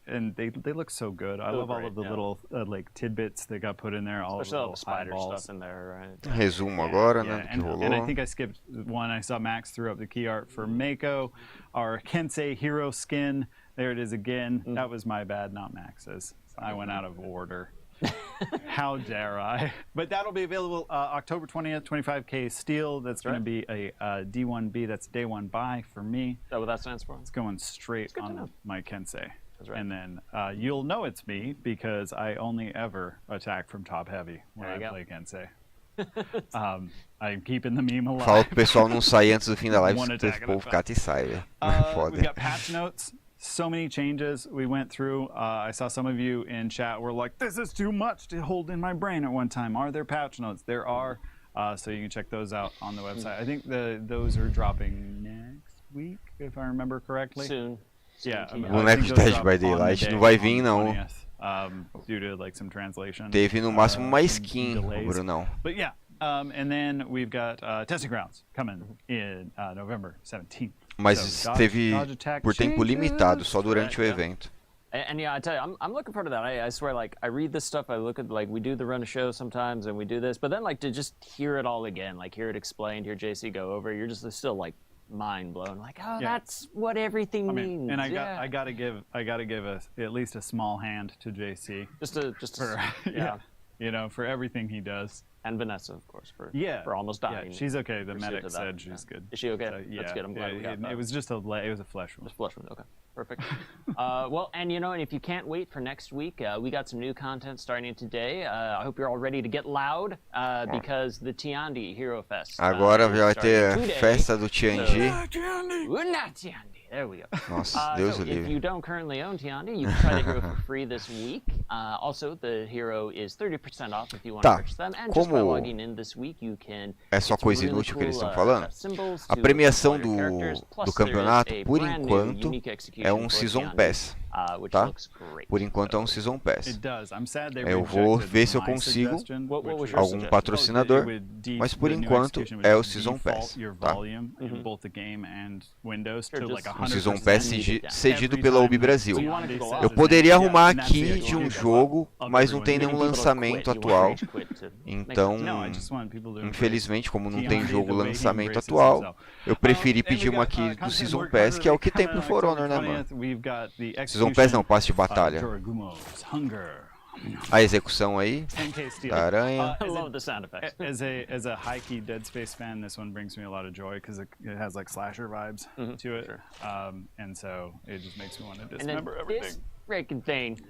And they look so good. I love all of the little like tidbits that got put in there. Especially all the spider stuff in there, right? Resumo agora, né? Do que rolou. And I think I skipped one. I saw Max threw up the key art for Mako, our Kensei hero skin. There it is again. That was my bad, not Max's. I went out of order. How dare I? But that'll be available October 20th, 25K steel. That's going to be a D1B. That's day 1 buy for me. Is that what that stands for? It's going straight on my Kensei. That's right. And then you'll know it's me because I only ever attack from top heavy when I play Kensei. I'm keeping the meme alive. Fala pro pessoal não sair antes do fim da live, se o povo cata e sai, velho. We've got patch notes. So many changes we went through. I saw some of you in chat were like, this is too much to hold in my brain at one time. Are there patch notes? There are. So you can check those out on the website. I think those are dropping next week, if I remember correctly. Soon. Yeah. Boneco de Dead by Daylight não vai vir, não. Due to like some translation. Teve no máximo uma skin, Brunão. But yeah, and then we've got Testing Grounds coming in November 17th. Mas so teve por tempo changes. limitado, só durante o evento. And yeah, I tell you, I'm looking forward to that. I swear, like, I read this stuff, I look at, like, we do the run of show sometimes, and we do this, but then, like, to just hear it all again, like, hear it explained, hear JC go over, you're just still, like, mind blown. Like, oh, that's what everything means. And I gotta give at least a small hand to JC. Just for you know, for everything he does. And Vanessa, of course, for almost dying. Yeah, she's okay. The medic said she's good. Is she okay? That's good. I'm glad we got that. It was just a flesh wound. Just flesh wound. Okay, perfect. Well, and you know, and if you can't wait for next week, we got some new content starting today. I hope you're all ready to get loud because the Tiandi Hero Fest. Agora vai ter festa do Tiandi. Tiandi. There we go. Nossa, Deus o If livre. you don't currently own Tiandi, you can try the hero for free this week. Also, the hero is 30% off if you want to purchase them. And just by logging in this week, you can é só coisa inútil que eles estão falando? A premiação do campeonato, por enquanto, é um Season Pass. Tá? Por enquanto é um Season Pass. Eu vou ver se eu consigo algum patrocinador, mas por enquanto é o Season Pass. Tá? Um Season Pass cedido pela UB Brasil. Eu poderia arrumar aqui de um jogo, mas não tem nenhum lançamento atual. Então, infelizmente, como não tem jogo lançamento atual, eu preferi pedir uma aqui do Season Pass, que é o que tem pro Forhonor, né, mano? Season Pass não, passe de batalha. A execução aí da aranha. I love the sound effects. As a high key Dead Space fan, this one brings me a lot of joy because it has like slasher vibes to it, and so it just makes me want to dismember everything. This freaking thing,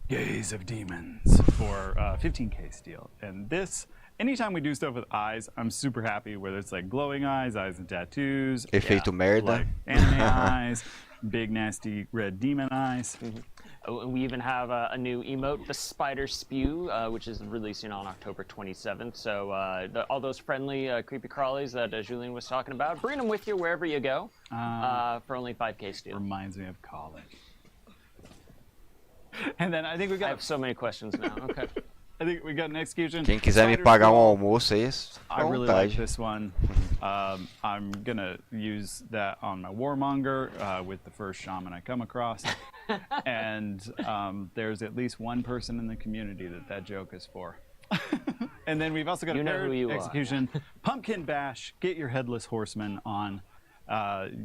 Gaze of Demons for 15k steel, and this. Anytime we do stuff with eyes, I'm super happy. Whether it's like glowing eyes and tattoos, Efeito merda, like anime eyes, big nasty red demon eyes. We even have a new emote, the Spider Spew, which is releasing on October 27th. So all those friendly creepy crawlies that Julien was talking about, bring them with you wherever you go for only 5k steel. Reminds me of college. And then I think we got. I have so many questions now. Okay. I think we got an execution. Quem quiser me pagar almoço aí, I really like this one. I'm gonna use that on my warmonger with the first shaman I come across. And there's at least one person in the community that joke is for. And then we've also got a third execution. Pumpkin Bash. Get your headless horseman on.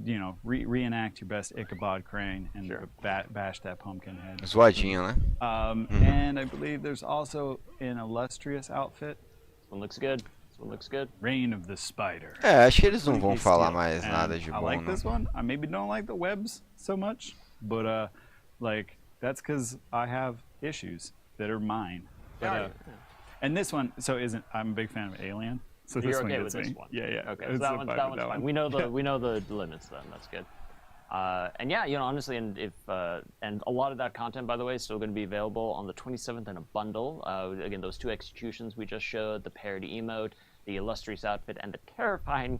You know, reenact your best Ichabod Crane and bash that pumpkin head. Zoadinho, né? And I believe there's also an illustrious outfit. This one looks good. This one looks good. Reign of the Spider. É, acho que eles não vão falar mais nada de bom, I like né? this one. I maybe don't like the webs so much, but like that's because I have issues that are mine. But, and this one, I'm a big fan of Alien. So You're this okay one with gets this me. one? Yeah. Okay, so that one's fine. We know the limits then. That's good. And yeah, you know, honestly, and if and a lot of that content, by the way, is still going to be available on the 27th in a bundle. Again, those two executions we just showed, the parody emote, the illustrious outfit, and the terrifying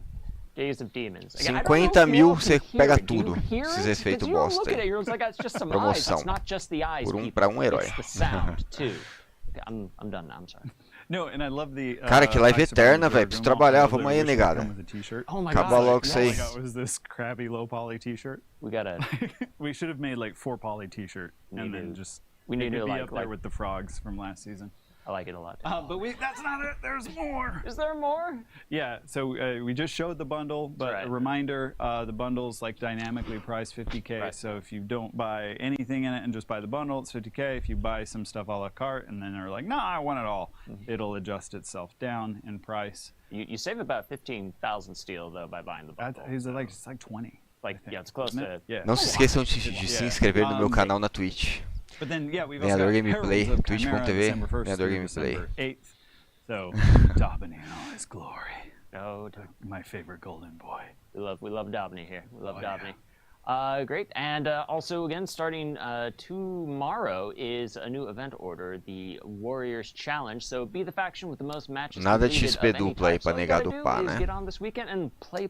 Gaze of Demons. Again, 50 mil você pega tudo. Esses efeitos bosta aí. Promoção. Por pra herói. It's the sound too. Okay, I'm done now. I'm sorry. No, and I love the, Cara, que live eterna, velho. Preciso trabalhar, vamos aí, negada. Oh my Acaba God. logo isso aí. All I got was this crappy low poly t-shirt. We gotta. We should have made like 4 poly t-shirt and then just. We need to be up there with the frogs from last season. I like it a lot. But that's not it. There's more. Is there more? Yeah. So we just showed the bundle, but a reminder: the bundle's like dynamically priced 50k. Right. So if you don't buy anything in it and just buy the bundle, it's 50k. If you buy some stuff a la carte and then are like, no, I want it all, it'll adjust itself down in price. You save about 15,000 steel though by buying the bundle. It's like 20. Like yeah, it's close to. Yeah. Não se esqueçam de se inscrever no meu canal na Twitch. But then, yeah, we've Ganhador also got Gameplay, Heralds of twitch.tv, Chimera, December 1st Ganhador through Gameplay. December 8th. So, Dobby in all his glory. Oh, my favorite golden boy. We love Dobby here. We love Dobby. Yeah. Great. And also, again, starting tomorrow is a new event order, the Warriors Challenge. So be the faction with the most matches. Nada de XP dupla aí pra negar do dupar, né? Get on this weekend and play.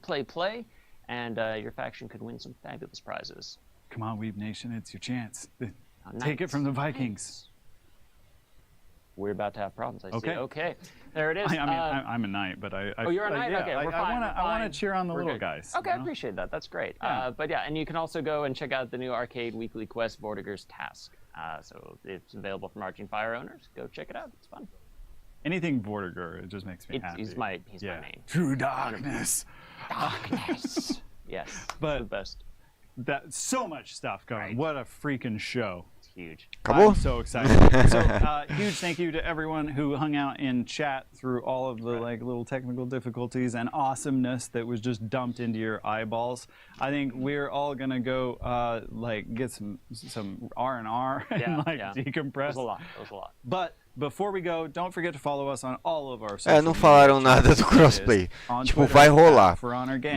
and your faction could win some fabulous prizes. Come on, Weeb Nation, it's your chance. Nice. Take it from the Vikings. We're about to have problems, I see. Okay. Okay, there it is. I mean, I'm a knight, but Oh, you're a knight? Yeah, Okay, we're fine. I want to cheer on the little guys. Okay, I appreciate that. That's great. Yeah. But yeah, and you can also go and check out the new arcade weekly quest, Vortigern's Task. So it's available for Marching Fire owners. Go check it out. It's fun. Anything Vortigern, it just makes me happy. He's my main. True darkness. Darkness. Yes. But the best. So much stuff going. Right. What a freaking show. It's huge. I'm so excited. So huge thank you to everyone who hung out in chat through all of the little technical difficulties and awesomeness that was just dumped into your eyeballs. I think we're all gonna go get some R&R and decompress. It was a lot. But before we go, don't forget to follow us on all of our social não falaram nada do crossplay. Tipo, vai rolar.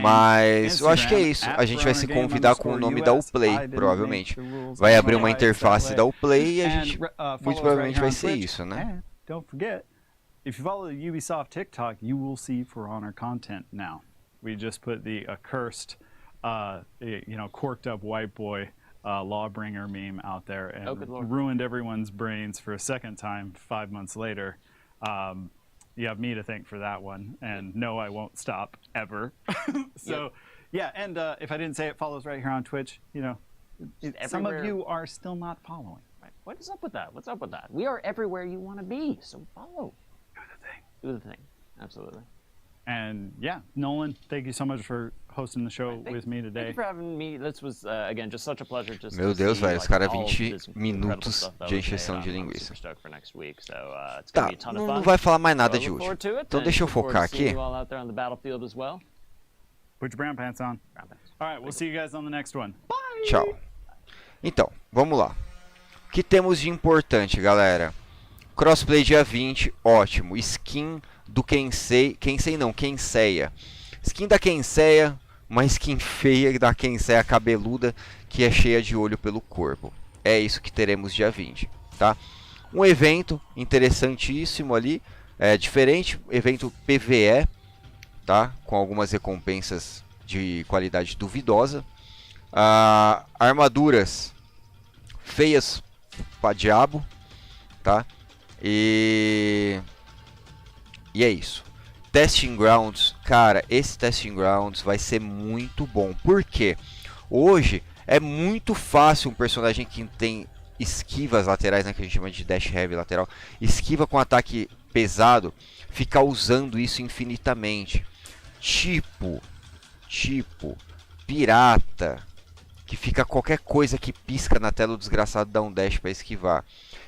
Mas eu acho que é isso. A gente vai se convidar com o nome da Uplay, provavelmente. Vai abrir uma interface da Uplay e a gente muito provavelmente vai ser isso, né? Don't forget, if you follow the Ubisoft TikTok, you will see For Honor content now. We just put the accursed, corked up white boy Lawbringer meme out there and ruined everyone's brains for a second time 5 months later. You have me to thank for that one, and no, I won't stop ever. So, yeah, and if I didn't say it, follows right here on Twitch. Some of you are still not following. Right. What is up with that? What's up with that? We are everywhere you want to be, so follow. Do the thing. Absolutely. And yeah, Nolan, thank you so much for hosting the show with me today. Thank you for having me. This was, again, just such a pleasure. Meu Deus, velho, os caras 20 minutos de encheção de linguiça. Tá, não vai falar mais nada de hoje. Então deixa eu focar aqui. Put your brown pants on. All right, we'll see you guys on the next one. Bye! Tchau. Então, vamos lá. O que temos de importante, galera? Crossplay dia 20, ótimo. Skin do Kensei. Kenseia. Skin da Kenseia, uma skin feia da Kenseia cabeluda que é cheia de olho pelo corpo. É isso que teremos dia 20, tá? Um evento interessantíssimo ali, diferente, evento PvE, tá? Com algumas recompensas de qualidade duvidosa. Armaduras feias pra diabo, tá? E é isso. Testing Grounds, cara, esse Testing Grounds vai ser muito bom. Por quê? Hoje é muito fácil um personagem que tem esquivas laterais, né, que a gente chama de dash heavy lateral, esquiva com ataque pesado, ficar usando isso infinitamente. Tipo pirata, que fica qualquer coisa que pisca na tela, o desgraçado dá um dash para esquivar.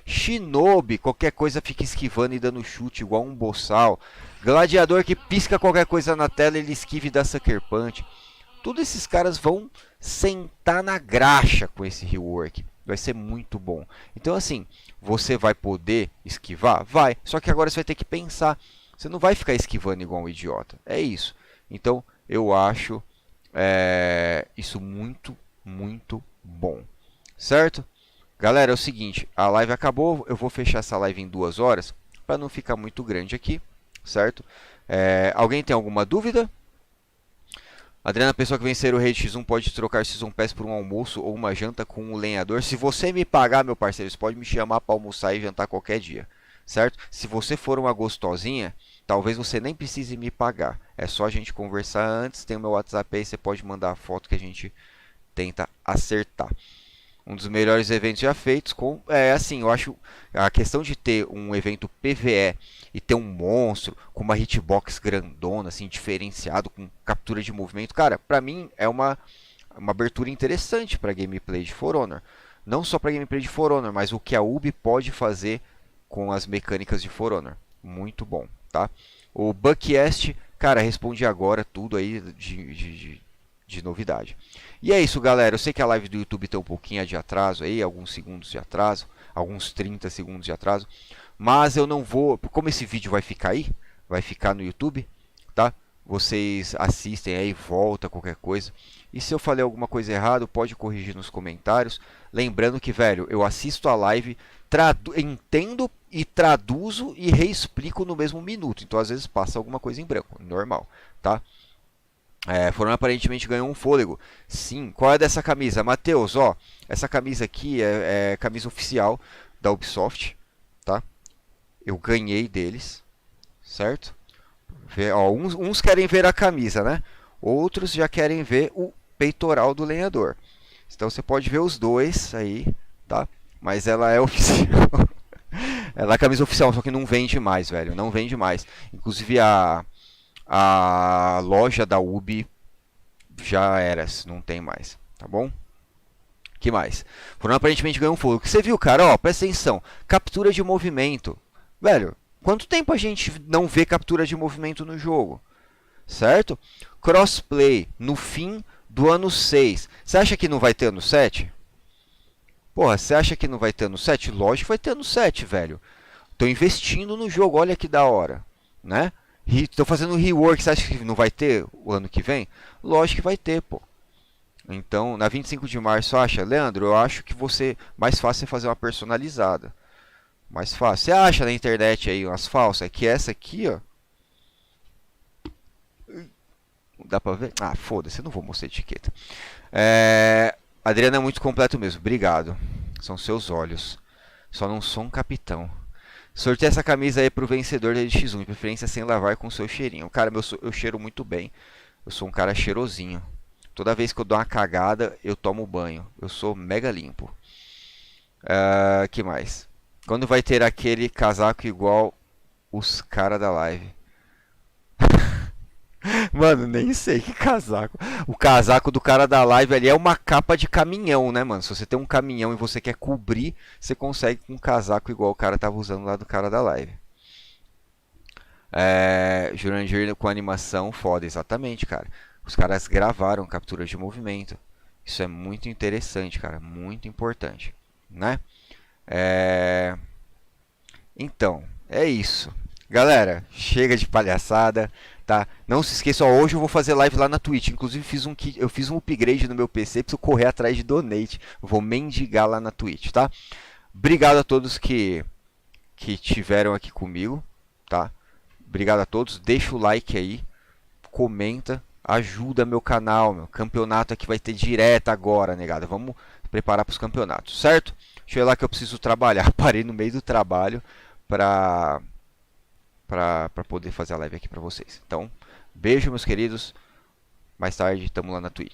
Shinobi, qualquer coisa fica esquivando e dando chute igual um boçal. Gladiador que pisca qualquer coisa na tela, ele esquiva e dá sucker punch. Todos esses caras vão sentar na graxa com esse rework. Vai ser muito bom. Então assim, você vai poder esquivar? Vai. Só que agora você vai ter que pensar. Você não vai ficar esquivando igual um idiota. É isso. Então eu acho isso muito bom. Certo? Galera, é o seguinte, a live acabou, eu vou fechar essa live em 2 horas, para não ficar muito grande aqui, certo? Alguém tem alguma dúvida? Adriana, a pessoa que vencer o Raid X1 pode trocar Season Pass por um almoço ou uma janta com um lenhador. Se você me pagar, meu parceiro, você pode me chamar para almoçar e jantar qualquer dia, certo? Se você for uma gostosinha, talvez você nem precise me pagar. É só a gente conversar antes, tem o meu WhatsApp aí, você pode mandar a foto que a gente tenta acertar. Um dos melhores eventos já feitos com... assim, eu acho a questão de ter um evento PvE e ter um monstro com uma hitbox grandona, assim, diferenciado, com captura de movimento. Cara, pra mim é uma abertura interessante pra gameplay de For Honor. Não só pra gameplay de For Honor, mas o que a Ubi pode fazer com as mecânicas de For Honor. Muito bom, tá? O Buckcast, cara, responde agora tudo aí de novidade. E é isso, galera. Eu sei que a live do YouTube tem um pouquinho de atraso aí, alguns segundos de atraso, alguns 30 segundos de atraso, mas eu não vou, como esse vídeo vai ficar aí, vai ficar no YouTube, tá? Vocês assistem aí, volta qualquer coisa. E se eu falei alguma coisa errada, pode corrigir nos comentários. Lembrando que, velho, eu assisto a live, entendo e traduzo e reexplico no mesmo minuto. Então, às vezes, passa alguma coisa em branco, normal, tá? Forhonor aparentemente ganhou um fôlego. Sim, qual é dessa camisa? Matheus, ó, essa camisa aqui é camisa oficial da Ubisoft, tá? Eu ganhei deles, certo? Ó, uns querem ver a camisa, né? Outros já querem ver o peitoral do lenhador. Então você pode ver os dois aí, tá? Mas ela é oficial. Ela é camisa oficial, só que não vende mais, velho. Não vende mais. Inclusive a loja da Ubi já era, não tem mais, tá bom? Que mais? Forhonor aparentemente ganhou um fogo. O que você viu, cara? Ó, presta atenção. Captura de movimento. Velho, quanto tempo a gente não vê captura de movimento no jogo? Certo? Crossplay no fim do ano 6. Você acha que não vai ter ano 7? Porra, você acha que não vai ter ano 7? Lógico que vai ter ano 7, velho. Tô investindo no jogo, olha que da hora, né? Tô fazendo rework, você acha que não vai ter o ano que vem? Lógico que vai ter, pô. Então, na 25 de março, acha? Leandro, eu acho que mais fácil é fazer uma personalizada. Mais fácil. Você acha na internet aí umas falsas? É que essa aqui, ó. Dá pra ver? Ah, foda-se, eu não vou mostrar a etiqueta. Adriana é muito completo mesmo, obrigado. São seus olhos. Só não sou um capitão. Sorteia essa camisa aí pro vencedor da X1, de preferência sem lavar com seu cheirinho. Cara, eu cheiro muito bem. Eu sou um cara cheirosinho. Toda vez que eu dou uma cagada, eu tomo banho. Eu sou mega limpo. Que mais? Quando vai ter aquele casaco igual os caras da live? Mano, nem sei que casaco. O casaco do cara da live ali é uma capa de caminhão, né, mano? Se você tem um caminhão e você quer cobrir, você consegue com um casaco igual o cara tava usando lá do cara da live. Jurandir com animação foda, exatamente, cara. Os caras gravaram captura de movimento. Isso é muito interessante, cara. Muito importante, né? Então, é isso. Galera, chega de palhaçada, tá? Não se esqueça, ó, hoje eu vou fazer live lá na Twitch. Inclusive eu fiz um upgrade no meu PC, preciso correr atrás de donate. Vou mendigar lá na Twitch, tá? Obrigado a todos que tiveram aqui comigo, tá? Obrigado a todos. Deixa o like aí, comenta, ajuda meu canal, meu campeonato aqui vai ter direto agora, negada. Vamos preparar para os campeonatos, certo? Deixa eu ir lá que eu preciso trabalhar. Parei no meio do trabalho para poder fazer a live aqui para vocês. Então, beijo, meus queridos. Mais tarde, tamo lá na Twitch.